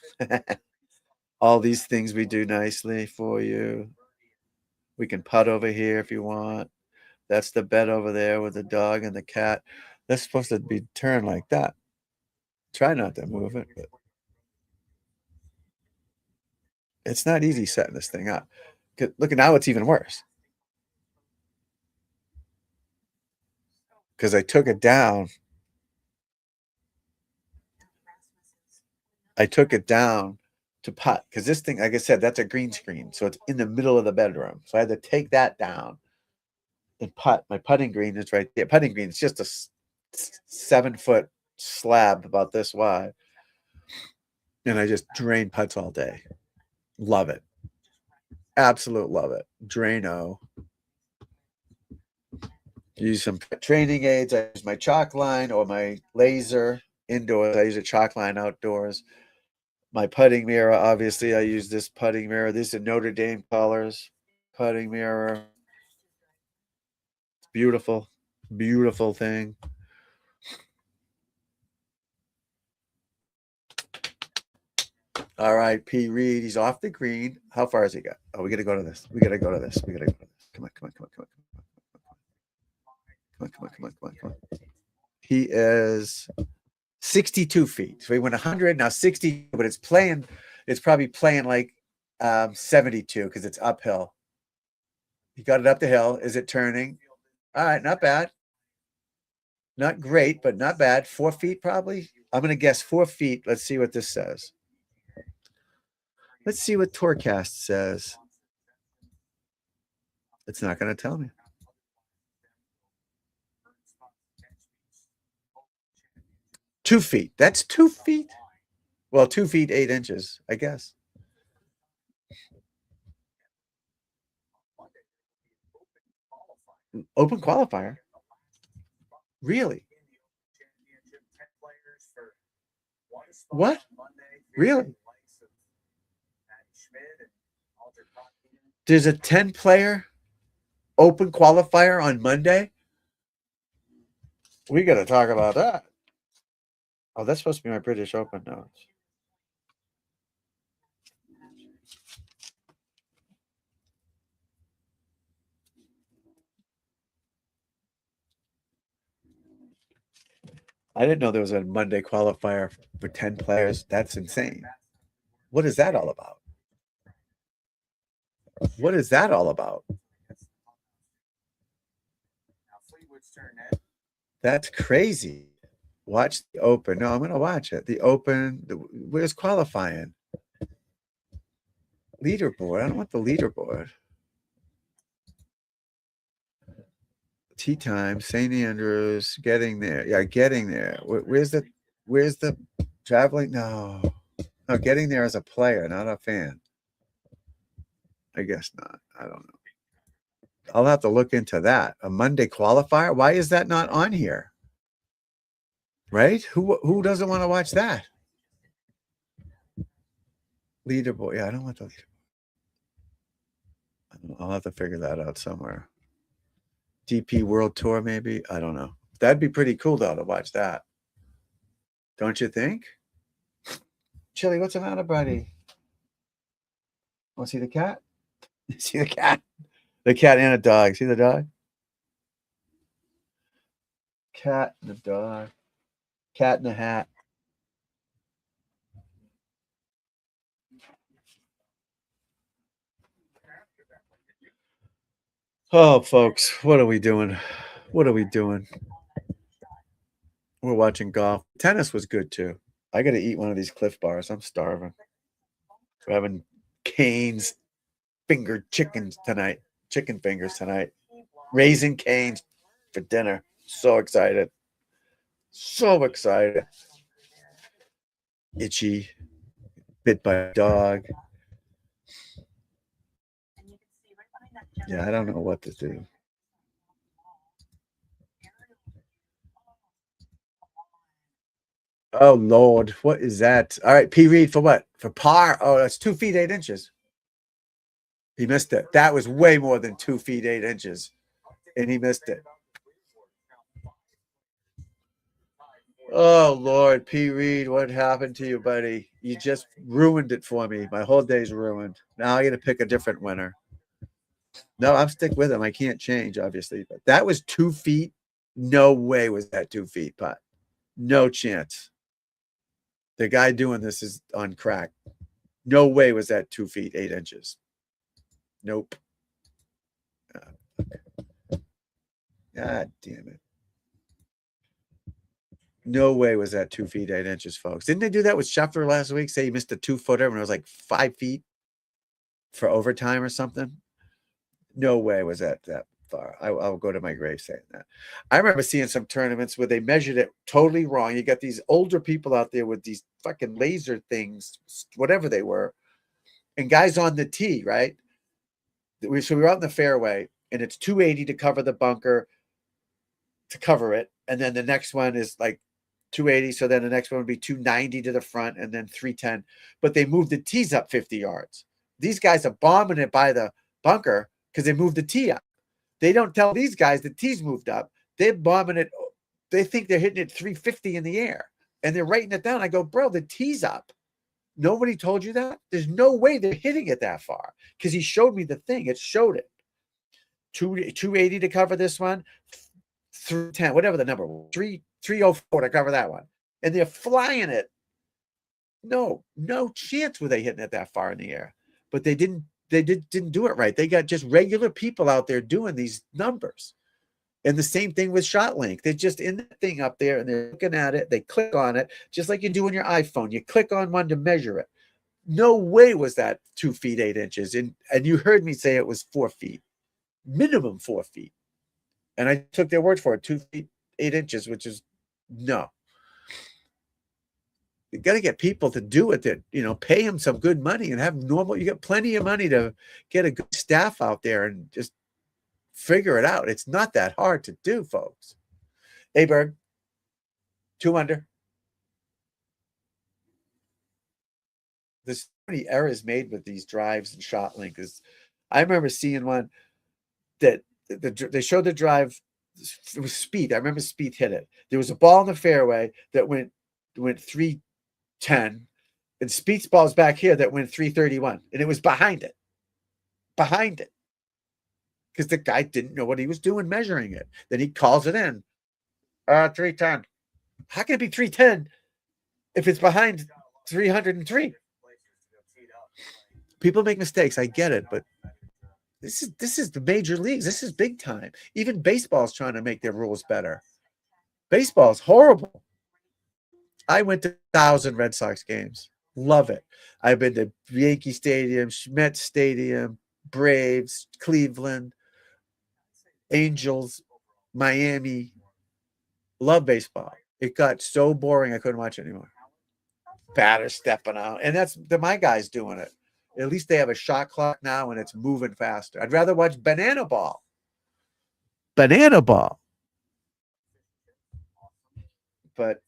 All these things we do nicely for you. We can putt over here if you want. That's the bed over there with the dog and the cat. That's supposed to be turned like that. Try not to move it, but it's not easy setting this thing up. Look at now, it's even worse. Because I took it down. To putt. Because this thing, like I said, that's a green screen. So it's in the middle of the bedroom. So I had to take that down and putt. My putting green is right there. Putting green is just a 7-foot slab about this wide. And I just drain putts all day. Love it. Absolute love it. Drano. Use some training aids. I use my chalk line or my laser indoors. I use a chalk line outdoors. My putting mirror, obviously, I use this putting mirror. These are Notre Dame colors. Putting mirror. It's beautiful. Beautiful thing. All right, P. Reed. He's off the green. How far has he got? Oh, we got to go to this. We got to go to this. Come on. He is 62 feet. So he went 100, now 60, but it's probably playing like 72 because it's uphill. He got it up the hill. Is it turning? All right, not bad. Not great, but not bad. 4 feet probably. I'm going to guess 4 feet. Let's see what this says. Let's see what Tourcast says. It's not going to tell me. $2 feet. That's 2 feet. Well, 2 feet, 8 inches, I guess. Open qualifier. Really? What? Really? There's a 10-player open qualifier on Monday? We got to talk about that. Oh, that's supposed to be my British Open notes. I didn't know there was a Monday qualifier for 10 players. That's insane. What is that all about? What is that all about? That's crazy. Watch the Open. No, I'm going to watch it. The Open. Where's qualifying? Leaderboard. I don't want the leaderboard. Tea time, St. Andrews, getting there. Yeah, getting there. Where's the traveling? No, getting there as a player, not a fan. I guess not. I don't know. I'll have to look into that. A Monday qualifier. Why is that not on here? Right? Who doesn't want to watch that? Leaderboard. Yeah, I don't want the. I'll have to figure that out somewhere. DP World Tour, maybe. I don't know. That'd be pretty cool though to watch that. Don't you think? Chili, what's the matter, buddy? Want to see the cat? See the cat? The cat and a dog. See the dog? Cat and a dog. Cat in a hat. Oh, folks, what are we doing? What are we doing? We're watching golf. Tennis was good too. I got to eat one of these Cliff Bars. I'm starving. We're having Cane's fingered chickens tonight. Chicken fingers tonight. Raising Cane's for dinner. So excited. So excited. Itchy. Bit by a dog. Yeah, I don't know what to do. Oh Lord, what is that? All right, P. Reed for what? For par? Oh, that's 2 feet 8 inches. He missed it. That was way more than 2 feet 8 inches, and he missed it. Oh Lord, P. Reed, what happened to you, buddy? You just ruined it for me. My whole day's ruined. Now I got to pick a different winner. No, I'm stick with him. I can't change, obviously, but that was 2 feet. No way was that 2 feet, putt. No chance. The guy doing this is on crack. No way was that 2 feet 8 inches. Nope. God damn it. No way was that 2 feet 8 inches, folks. Didn't they do that with Scheffler last week? Say he missed a 2-footer when it was like 5 feet for overtime or something? No way was that far. I'll go to my grave saying that. I remember seeing some tournaments where they measured it totally wrong. You got these older people out there with these fucking laser things, whatever they were, and guys on the tee, right? So we were out in the fairway, and it's 280 to cover the bunker, to cover it, and then the next one is like 280. So then the next one would be 290 to the front, and then 310. But they moved the tees up 50 yards. These guys are bombing it by the bunker because they moved the tee up. They don't tell these guys the tees moved up. They're bombing it. They think they're hitting it 350 in the air, and they're writing it down. I go, bro, the tee's up. Nobody told you that? There's no way they're hitting it that far because he showed me the thing. It showed it. 280 to cover this one, 310, whatever the number was, 304 to cover that one. And they're flying it. No chance were they hitting it that far in the air. But they didn't do it right. They got just regular people out there doing these numbers. And the same thing with ShotLink. They're just in the thing up there and they're looking at it. They click on it, just like you do on your iPhone. You click on one to measure it. No way was that 2 feet 8 inches. And you heard me say it was 4 feet, minimum 4 feet. And I took their word for it, 2 feet 8 inches, which is no. You got to get people to do it, that, pay them some good money and have normal. You got plenty of money to get a good staff out there and just figure it out. It's not that hard to do, folks. Hey, Berg, 2 under. There's so many errors made with these drives and ShotLink. I remember seeing one that they showed the drive. It was Speed. I remember Speed hit it. There was a ball in the fairway that went 310, and Speed's ball's back here that went 331, and it was behind it. Because the guy didn't know what he was doing measuring it. Then he calls it in. 310. How can it be 310 if it's behind 303? People make mistakes. I get it, but this is the major leagues. This is big time. Even baseball's trying to make their rules better. Baseball's horrible. I went to 1,000 Red Sox games. Love it. I've been to Yankee Stadium, Met Stadium, Braves, Cleveland, Angels, Miami. Love baseball. It got so boring I couldn't watch it anymore. Batters stepping out, and my guys doing it. At least they have a shot clock now, and it's moving faster. I'd rather watch banana ball. Banana ball. But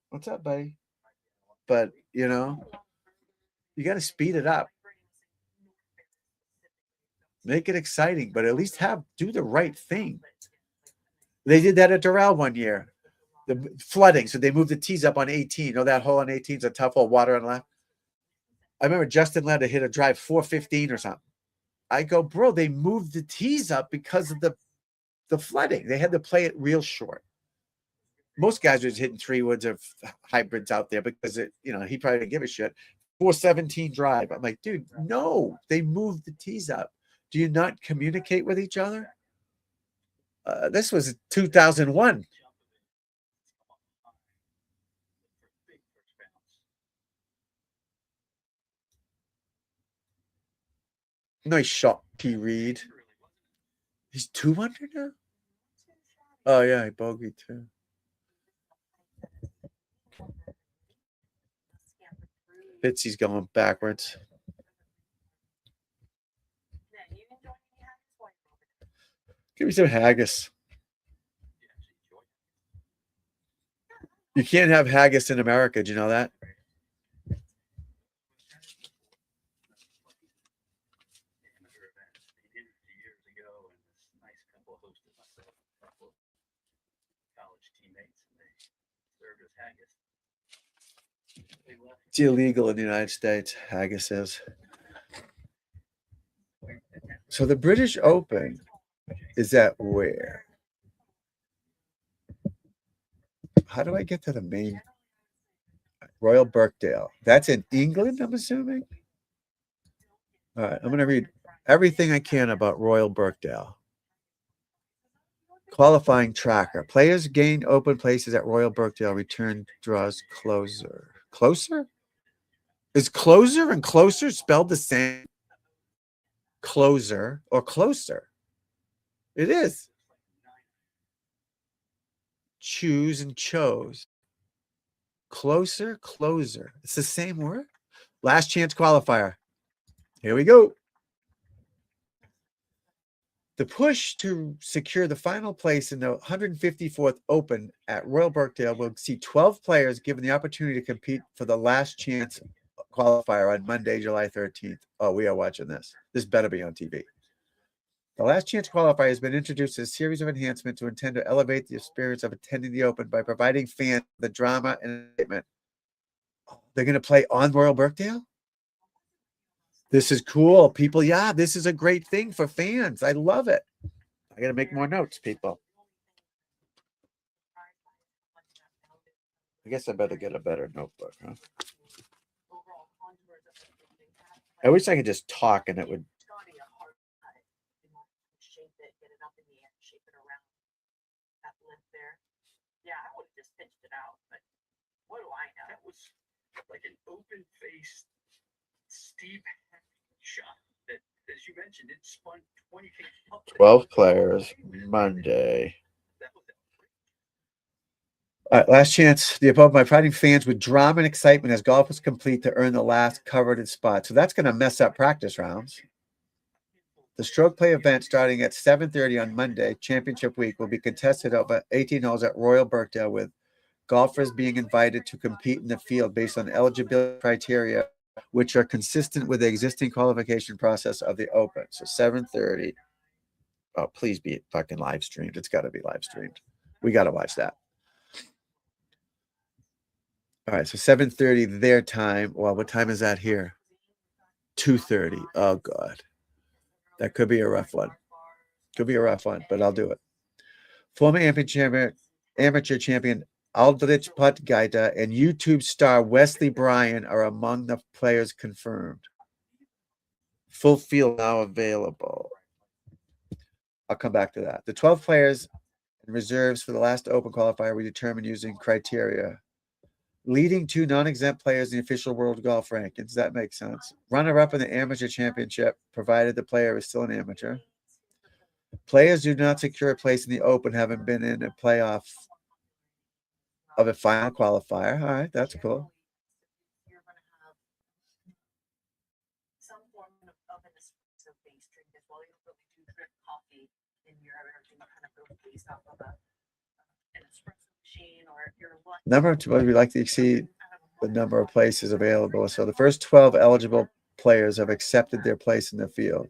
what's up, buddy? But you got to speed it up. Make it exciting, but at least do the right thing. They did that at Doral one year. The flooding, so they moved the tees up on 18. That hole on 18 is a tough hole, water on left. I remember Justin Leder hit a drive 415 or something. I go, bro, they moved the tees up because of the flooding. They had to play it real short. Most guys were just hitting 3 woods of hybrids out there because he probably didn't give a shit. 417 drive. I'm like, dude, no, they moved the tees up. Do you not communicate with each other? This was 2001. Nice shot, P. Reed. He's 2 under now? Oh, yeah, he bogeyed too. Fitzy's going backwards. Give me some haggis. You can't have haggis in America. Do you know that? It's illegal in the United States. Haggis is. So the British Open is at where? How do I get to the main? Royal Birkdale. That's in England, I'm assuming. All right, I'm going to read everything I can about Royal Birkdale. Qualifying tracker. Players gain open places at Royal Birkdale. Return draws closer. Closer? Is closer and closer spelled the same? Closer or closer? It is. Choose and chose. Closer, closer. It's the same word. Last chance qualifier. Here we go. The push to secure the final place in the 154th Open at Royal Birkdale will see 12 players given the opportunity to compete for the last chance qualifier on Monday, July 13th. Oh, we are watching this. This better be on TV. The last chance qualifier has been introduced as a series of enhancements to intend to elevate the experience of attending the Open by providing fans the drama and excitement. They're going to play on Royal Birkdale? This is cool, people. Yeah, this is a great thing for fans. I love it. I got to make more notes, people. I guess I better get a better notebook, huh? I wish I could just talk and it would. That was like an open-faced, steep shot that, as you mentioned, it spun 20 feet up. 12 players, Monday. All right, last chance. The above by providing fans with drama and excitement as golf is complete to earn the last coveted spot. So that's going to mess up practice rounds. The stroke play event starting at 7:30 on Monday, championship week, will be contested over 18 holes at Royal Birkdale, with golfers being invited to compete in the field based on eligibility criteria, which are consistent with the existing qualification process of the Open. So 7:30. Oh, please be fucking live streamed. It's got to be live streamed. We got to watch that. All right, so 7:30 their time. Well, what time is that here? 2:30. Oh, God. That could be a rough one. Could be a rough one, but I'll do it. Former amateur champion Aldrich Putgaita and YouTube star Wesley Bryan are among the players confirmed. Full field now available. I'll come back to that. The 12 players and reserves for the last Open qualifier we determined using criteria. Leading two non-exempt players in the official world golf rankings. That makes sense. Runner-up in the amateur championship, provided the player is still an amateur. Players who do not secure a place in the Open haven't been in a playoff of a final qualifier. All right, that's cool. You're going to have some form of an espresso based drink as well. You don't really do drip coffee in Europe. Everything kind of goes based off of an espresso machine or your lunch. Number of we like to exceed the number of places available. So the first 12 eligible players have accepted their place in the field.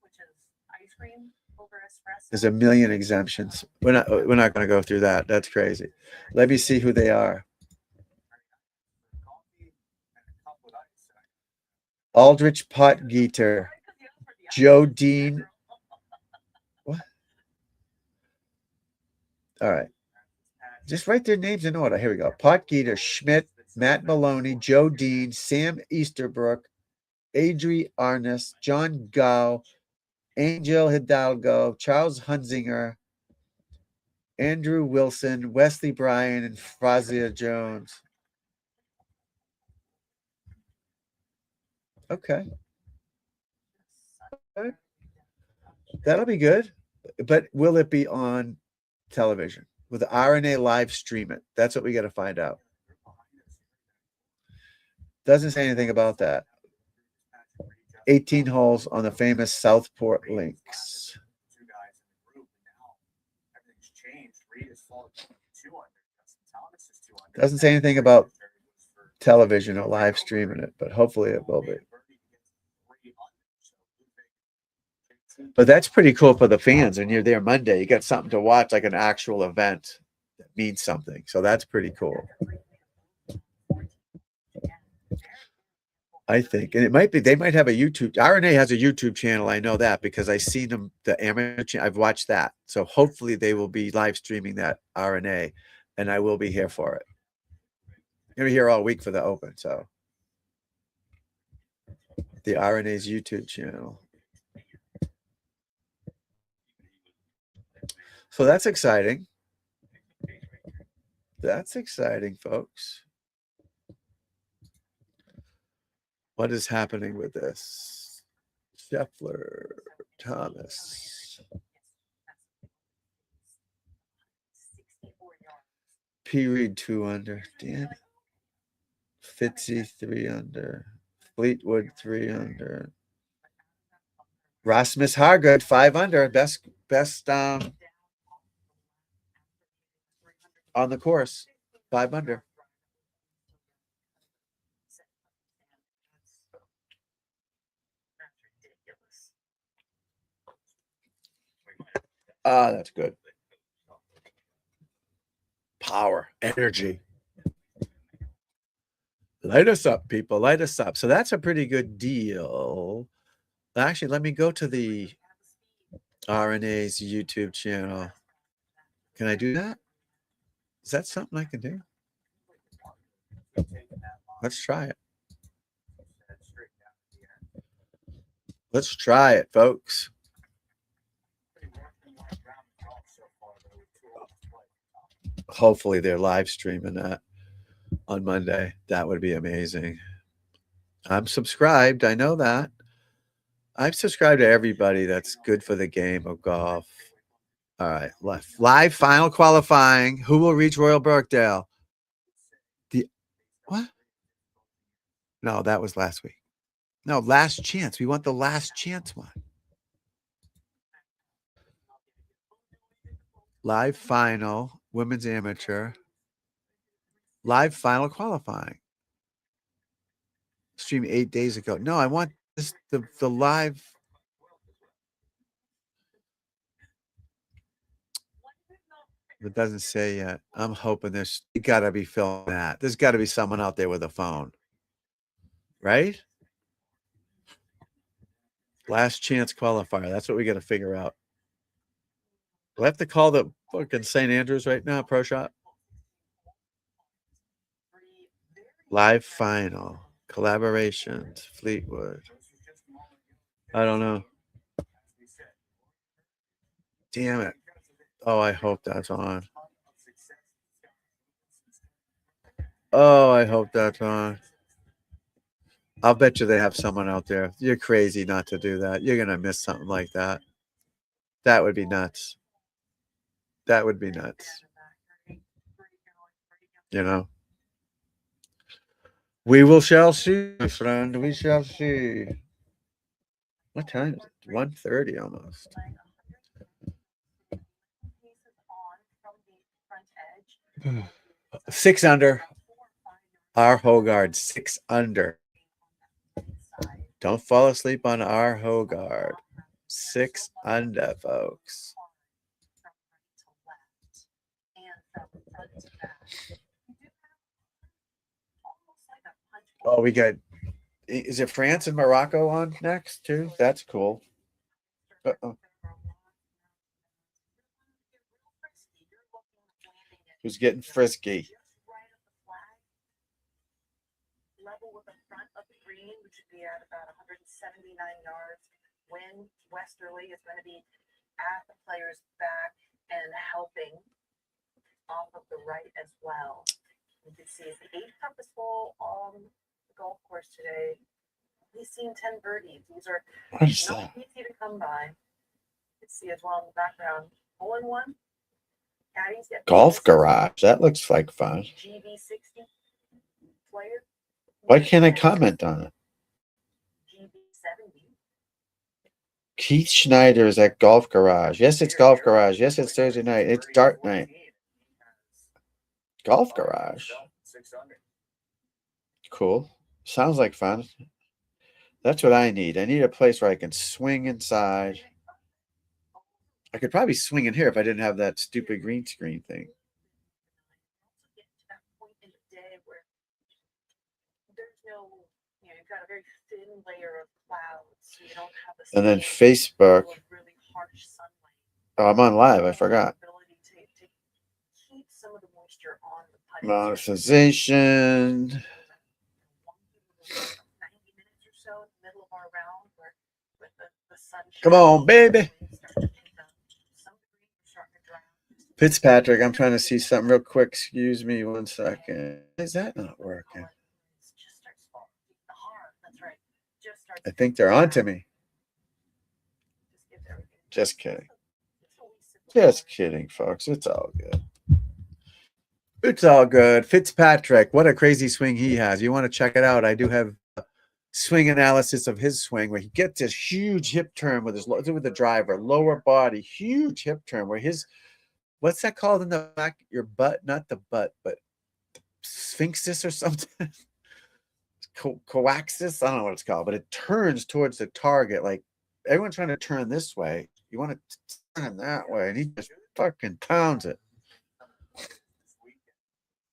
Which is ice cream over espresso. There's a million exemptions. We're not going to go through that. That's crazy. Let me see who they are. Aldrich Potgieter, Joe Dean. What? All right. Just write their names in order. Here we go. Potgieter, Schmidt, Matt Maloney, Joe Dean, Sam Easterbrook, Adri Arness, John Gow, Angel Hidalgo, Charles Hunzinger, Andrew Wilson, Wesley Bryan, and Frazia Jones. Okay. That'll be good. But will it be on television? With the RNA live stream it? That's what we got to find out. Doesn't say anything about that. 18 holes on the famous Southport Links. Doesn't say anything about television or live streaming it, but hopefully it will be. But that's pretty cool for the fans. When you're there Monday, you got something to watch, like an actual event that means something. So that's pretty cool. I think, and it might be, they might have a YouTube. RNA has a YouTube channel. I know that because I seen them, the amateur. I've watched that. So hopefully they will be live streaming that RNA, and I will be here for it. I'm gonna be here all week for the Open. So the RNA's YouTube channel. So that's exciting. That's exciting, folks. What is happening with this? Scheffler, Thomas. P. Reed 2 under. Damn it. Fitzy 3 under. Fleetwood 3 under. Rasmus Hargood 5 under. Best on the course. 5 under. Ah, that's good. Power, energy. Light us up, people. Light us up. So that's a pretty good deal. Actually, let me go to the RNA's YouTube channel. Can I do that? Is that something I can do? Let's try it. Let's try it, folks. Hopefully they're live streaming that on Monday. That would be amazing. I'm subscribed. I know that. I've subscribed to everybody that's good for the game of golf. All right. Live final qualifying. Who will reach Royal Birkdale? What? No, that was last week. No, last chance. We want the last chance one. Live final. Women's amateur. Live final qualifying. Stream 8 days ago. No, I want this the live. It doesn't say yet. I'm hoping there's got to be filming that. There's got to be someone out there with a phone. Right? Last chance qualifier. That's what we got to figure out. Do I have to call the fucking St. Andrews right now, Pro Shop? Live final. Collaborations. Fleetwood. I don't know. Damn it. Oh, I hope that's on. Oh, I hope that's on. I'll bet you they have someone out there. You're crazy not to do that. You're gonna miss something like that. That would be nuts. That would be nuts. You know. We will shall see, my friend. We shall see. What time is it? 1:30 almost. 6 under. Our Hogard, 6 under. Don't fall asleep on our Hogard. 6 under, folks. Oh, we got. Is it France and Morocco on next too? That's cool. Uh-oh. Who's getting frisky? Level with the front of the green, which would be at about 179 yards. Wind westerly is going to be at the player's back and helping off of the right as well. You can see it's the 8th purposeful on the golf course today. He's seen 10 birdies. These are What is not that? easy to come by. You can see as well in the background. Hole in one. Caddies get Golf garage. That looks like fun. GV60 player. Why can't I comment on it? GV70. Keith Schneider is at Golf Garage. Yes, it's Golf Garage. Yes, it's Thursday night. It's dart night. Golf Garage. 600. Cool. Sounds like fun. That's what I need. I need a place where I can swing inside. I could probably swing in here if I didn't have that stupid green screen thing. Get to that point in the day where there's no, you've got a very thin layer of clouds. So you don't have the And then same Facebook. level of really harsh sunlight. Oh, I'm on live. I forgot. Ability to keep some of the moisture on the putting Monetization. 90 minutes or so in the middle of our round where with the sun. Come on, baby. Some degrees are starting to dry out. Fitzpatrick, I'm trying to see something real quick. Excuse me 1 second. Is that not working? I think they're on to me. Just kidding. Just kidding, folks. It's all good. It's all good. Fitzpatrick, what a crazy swing he has. You want to check it out? I do have a swing analysis of his swing where he gets this huge hip turn with the driver, lower body, huge hip turn where his, what's that called in the back? Your butt, not the butt, but sphinxus or something. Coaxis, I don't know what it's called, but it turns towards the target. Like everyone's trying to turn this way. You want to turn that way, and he just fucking pounds it.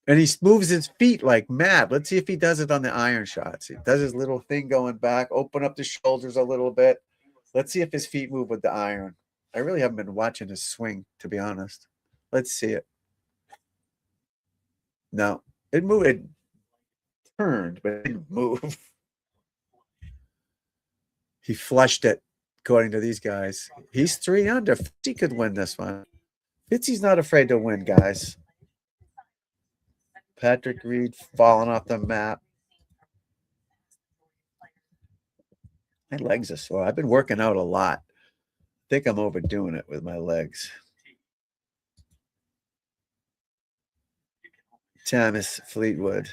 And he moves his feet like mad. Let's see if he does it on the iron shots. He does his little thing going back, open up the shoulders a little bit. Let's see if his feet move with the iron. I really haven't been watching his swing, to be honest. Let's see it. No, it moved. It turned, but it didn't move. He flushed it, according to these guys. He's 3 under. He could win this one. Fitzy's not afraid to win, guys. Patrick Reed falling off the map. My legs are sore. I've been working out a lot. I think I'm overdoing it with my legs. Thomas Fleetwood.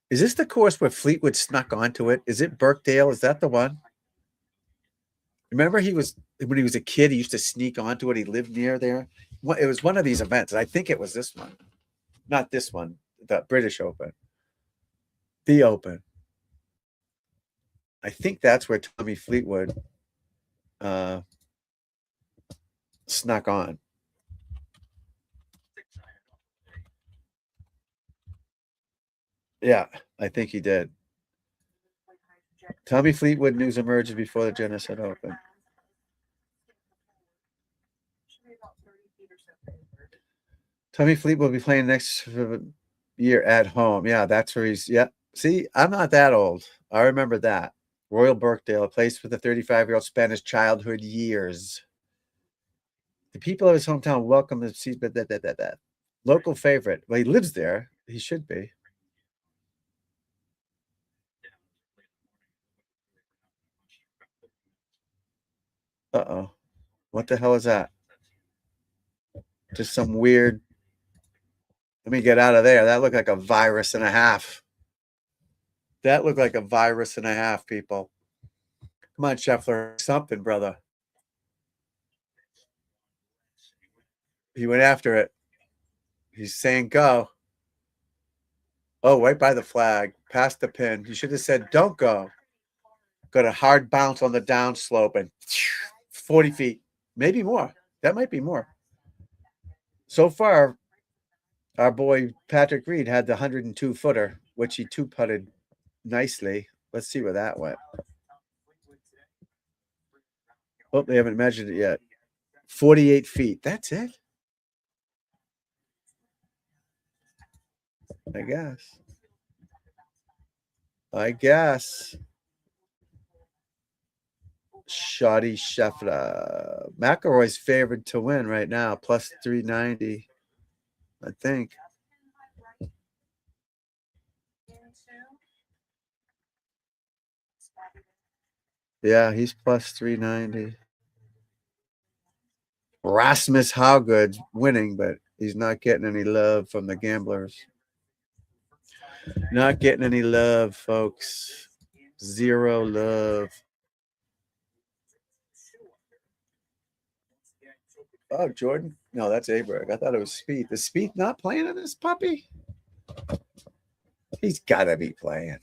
Is this the course where Fleetwood snuck onto it? Is it Birkdale? Is that the one? Remember when he was a kid, he used to sneak onto it. He lived near there. It was one of these events. I think it was this one. Not this one, the British Open. The Open. I think that's where Tommy Fleetwood snuck on. Yeah, I think he did. Tommy Fleetwood news emerges before the Genesis Open. Tommy Fleetwood will be playing next year at home. Yeah, that's where he's. Yeah. See, I'm not that old. I remember that. Royal Birkdale, a place where the 35-year-old spent his childhood years. The people of his hometown welcome him to see that. Local favorite. Well, he lives there. He should be. Uh-oh. What the hell is that? Just some weird. Let me get out of there. That looked like a virus and a half. That looked like a virus and a half, people. Come on, Scheffler. Something, brother. He went after it. He's saying go. Oh, right by the flag. Past the pin. You should have said don't go. Got a hard bounce on the downslope and 40 feet. Maybe more. That might be more. So far, our boy Patrick Reed had the 102 footer, which he two putted nicely. Let's see where that went. Oh, they haven't measured it yet. 48 feet. That's it. I guess. Shoddy Scheffler. McElroy's favored to win right now, plus 390, I think. Yeah, he's plus 390. Rasmus Haugood's winning, but he's not getting any love from the gamblers. Not getting any love, folks. Zero love. Oh, Jordan? No, that's Aberg. I thought it was Speed. Is Speed not playing in this puppy? He's got to be playing.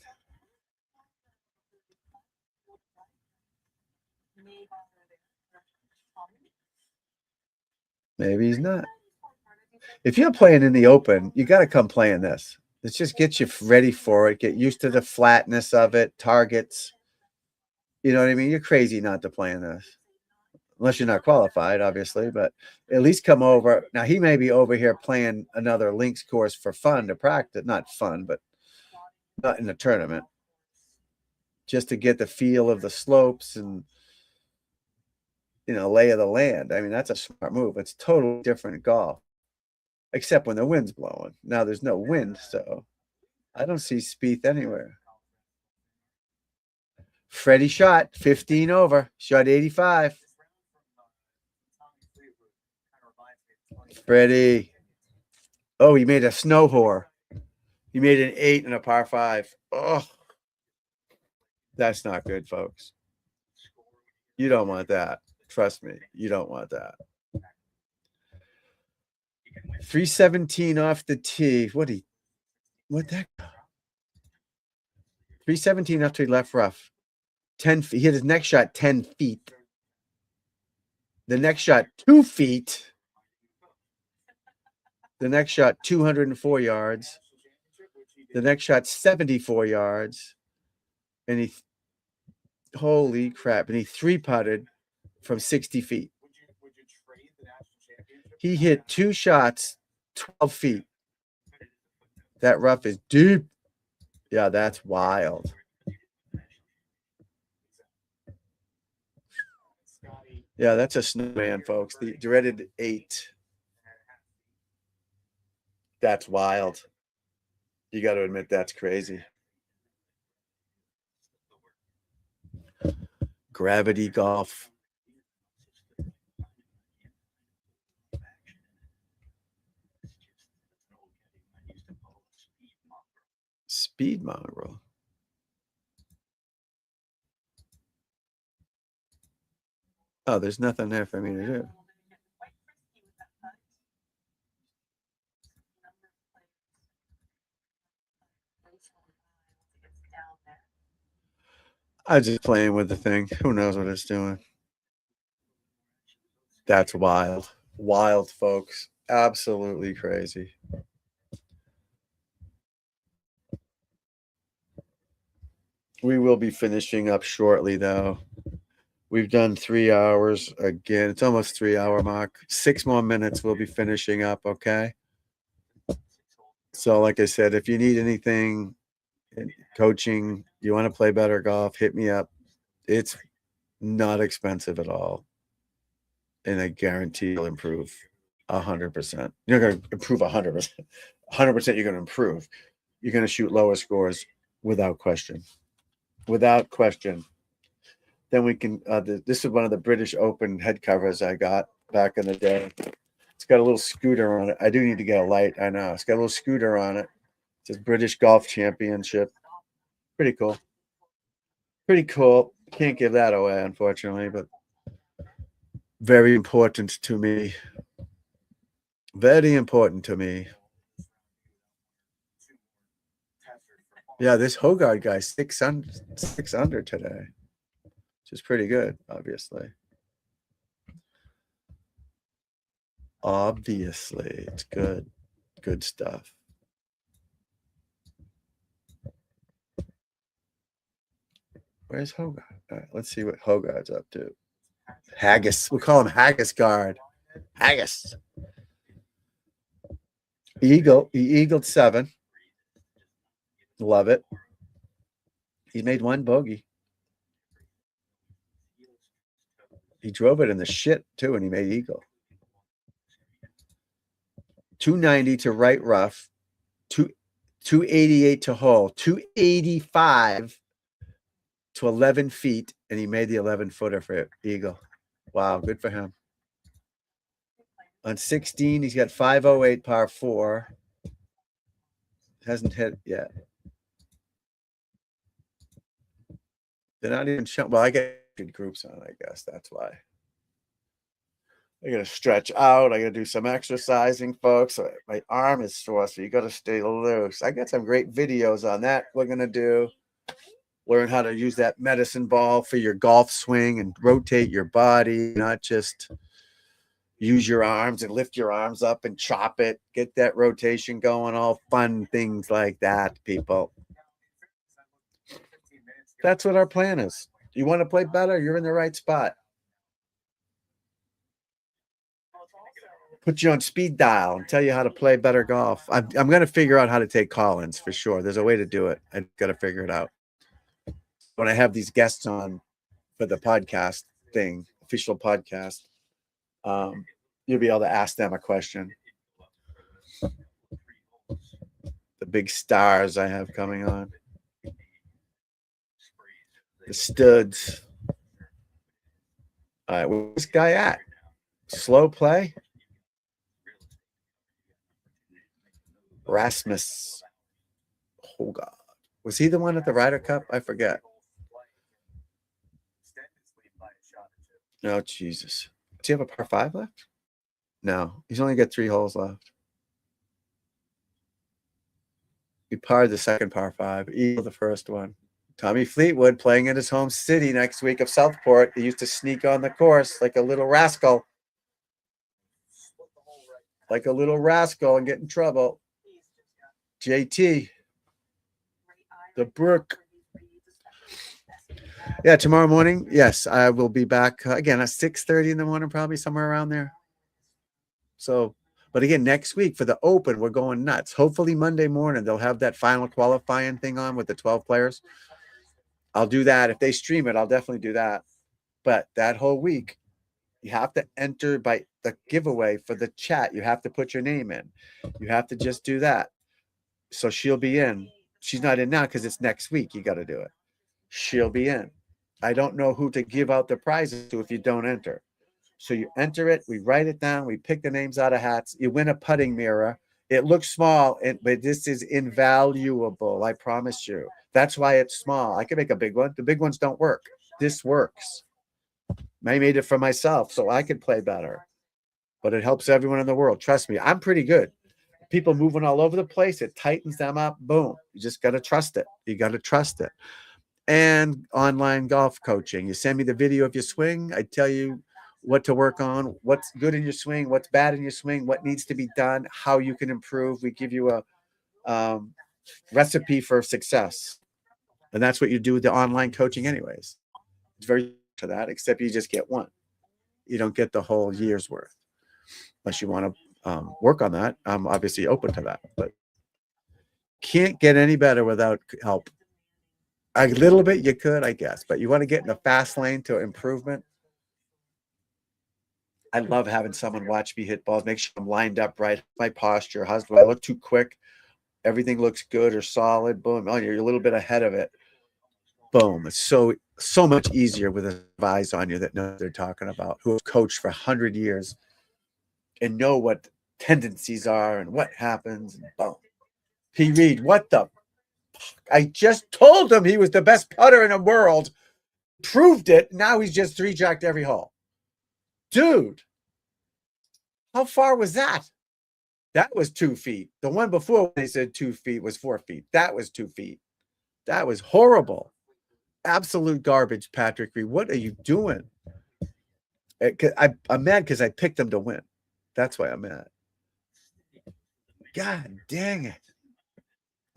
Maybe he's not. If you're playing in the Open, you got to come playing this. Let's just get you ready for it. Get used to the flatness of it, targets. You know what I mean? You're crazy not to play in this. Unless you're not qualified, obviously, but at least come over. Now, he may be over here playing another links course for fun to practice. Not fun, but not in a tournament. Just to get the feel of the slopes and, lay of the land. I mean, that's a smart move. It's totally different golf, except when the wind's blowing. Now there's no wind, so I don't see Spieth anywhere. Freddie shot 15 over, shot 85. Freddie. Oh, he made a snow whore. He made an 8 and a par 5. Oh, that's not good, folks. You don't want that. Trust me, you don't want that. 317 off the tee. What that? 317 off to left rough. 10 feet. He hit his next shot 10 feet. The next shot 2 feet. The next shot 204 yards. The next shot 74 yards. And holy crap. And he 3-putted from 60 feet. He hit 2 shots 12 feet. That rough is deep. Yeah, that's wild. Yeah, that's a snowman, folks. The dreaded 8. That's wild. You got to admit that's crazy. Gravity golf. Speed mongrel. Oh, there's nothing there for me to do. I was just playing with the thing. Who knows what it's doing? That's wild. Wild, folks. Absolutely crazy. We will be finishing up shortly, though. We've done 3 hours again. It's almost 3-hour mark. 6 more minutes. We'll be finishing up. Okay. So, like I said, if you need anything, coaching, you want to play better golf, hit me up. It's not expensive at all. And I guarantee you'll improve. 100%. You're going to improve 100%. 100% you're going to improve. You're going to shoot lower scores without question. Without question. Then we can, this is one of the British Open head covers I got back in the day. It's got a little scooter on it. I do need to get a light. I know. It's got a little scooter on it. It says British Golf Championship. Pretty cool. Pretty cool. Can't give that away, unfortunately, but very important to me. Very important to me. Yeah, this Hogard guy, 6 under today, which is pretty good, obviously. Obviously, it's good. Good stuff. Where's Hogard? All right, let's see what Hogard's up to. Haggis. We call him Haggis Guard. Haggis. He eagled 7. Love it. He made 1 bogey. He drove it in the shit too, and he made eagle. 290 to right rough, 288 to hole, 285 to 11 feet, and he made the 11-footer for eagle. Wow, good for him. On 16, he's got 508 par 4. Hasn't hit yet. They're not even showing. Well, I get good groups on, I guess. That's why. I got to stretch out. I got to do some exercising, folks. My arm is sore, so you got to stay loose. I got some great videos on that we're going to do. Learn how to use that medicine ball for your golf swing and rotate your body, not just use your arms and lift your arms up and chop it. Get that rotation going, all fun things like that, people. That's what our plan is. You want to play better? You're in the right spot. Put you on speed dial and tell you how to play better golf. I'm going to figure out how to take call-ins for sure. There's a way to do it. I've got to figure it out. When I have these guests on for the podcast thing, official podcast, you'll be able to ask them a question. The big stars I have coming on. The studs. All right, where's this guy at? Slow play? Rasmus Hogard. Was he the one at the Ryder Cup? I forget. Oh, Jesus. Does he have a par 5 left? No. He's only got 3 holes left. He parred the second par 5. Eagle the first one. Tommy Fleetwood playing in his home city next week of Southport. He used to sneak on the course like a little rascal. Like a little rascal and get in trouble. JT. The Brook. Yeah, tomorrow morning. Yes, I will be back again at 6:30 in the morning, probably somewhere around there. So, but again, next week for the Open, we're going nuts. Hopefully Monday morning, they'll have that final qualifying thing on with the 12 players. I'll do that. If they stream it, I'll definitely do that. But that whole week, you have to enter by the giveaway for the chat. You have to put your name in. You have to just do that. So she'll be in. She's not in now because it's next week. You got to do it. She'll be in. I don't know who to give out the prizes to if you don't enter. So you enter it. We write it down. We pick the names out of hats. You win a putting mirror. It looks small, but this is invaluable. I promise you. That's why it's small. I can make a big one. The big ones don't work. This works. I made it for myself so I could play better. But it helps everyone in the world. Trust me. I'm pretty good. People moving all over the place. It tightens them up. Boom. You just got to trust it. You got to trust it. And online golf coaching. You send me the video of your swing. I tell you what to work on, what's good in your swing, what's bad in your swing, what needs to be done, how you can improve. We give you a recipe for success. And that's what you do with the online coaching anyways. It's very to that, except you just get one. You don't get the whole year's worth. Unless you want to work on that. I'm obviously open to that. But can't get any better without help. A little bit you could, I guess. But you want to get in the fast lane to improvement. I love having someone watch me hit balls, make sure I'm lined up right, my posture, how's do I look too quick? Everything looks good or solid. Boom. Oh, you're a little bit ahead of it. Boom. It's so much easier with a eyes on you that know what they're talking about, who have coached for 100 years and know what tendencies are and what happens. And boom. P. Reed, what the fuck? I just told him he was the best putter in the world. Proved it. Now he's just 3-jacked every hole. Dude, how far was that? That was 2 feet. The one before when they said 2 feet was 4 feet. That was 2 feet. That was horrible. Absolute garbage, Patrick Reed. What are you doing? I'm mad because I picked him to win. That's why I'm mad. God dang it.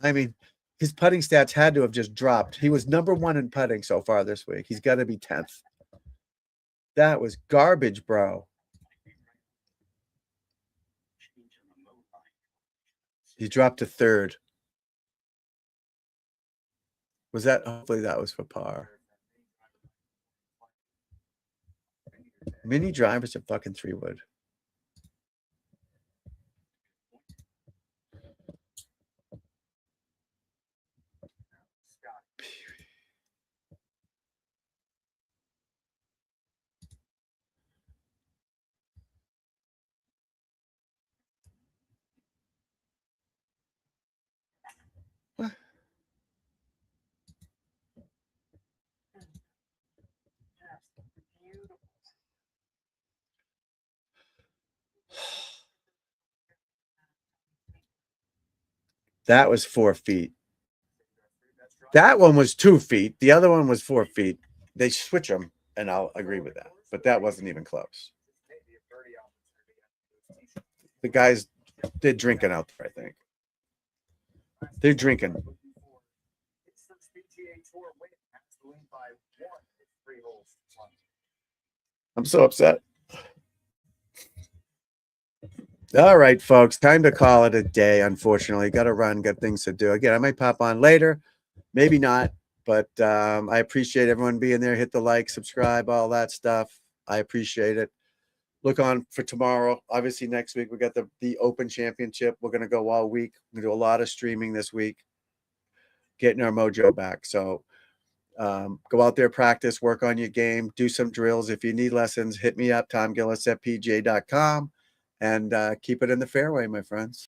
I mean, his putting stats had to have just dropped. He was number 1 in putting so far this week. He's got to be 10th. That was garbage, bro. He dropped to 3rd. Was that? Hopefully that was for par. Mini drivers are fucking 3-wood. Beautiful. That was 4 feet. That one was 2 feet. The other one was 4 feet. They switch them, and I'll agree with that. But that wasn't even close. The guys, they're drinking out there, I think. They're drinking. I'm so upset. All right, folks, time to call it a day. Unfortunately, got to run, got things to do. Again, I might pop on later, maybe not, but I appreciate everyone being there. Hit the like, subscribe, all that stuff. I appreciate it. Look on for tomorrow. Obviously, next week we got the Open Championship. We're gonna go all week. We're gonna do a lot of streaming this week, getting our mojo back. So go out there, practice, work on your game, do some drills. If you need lessons, hit me up, Tom Gillis at pj.com. And keep it in the fairway, my friends.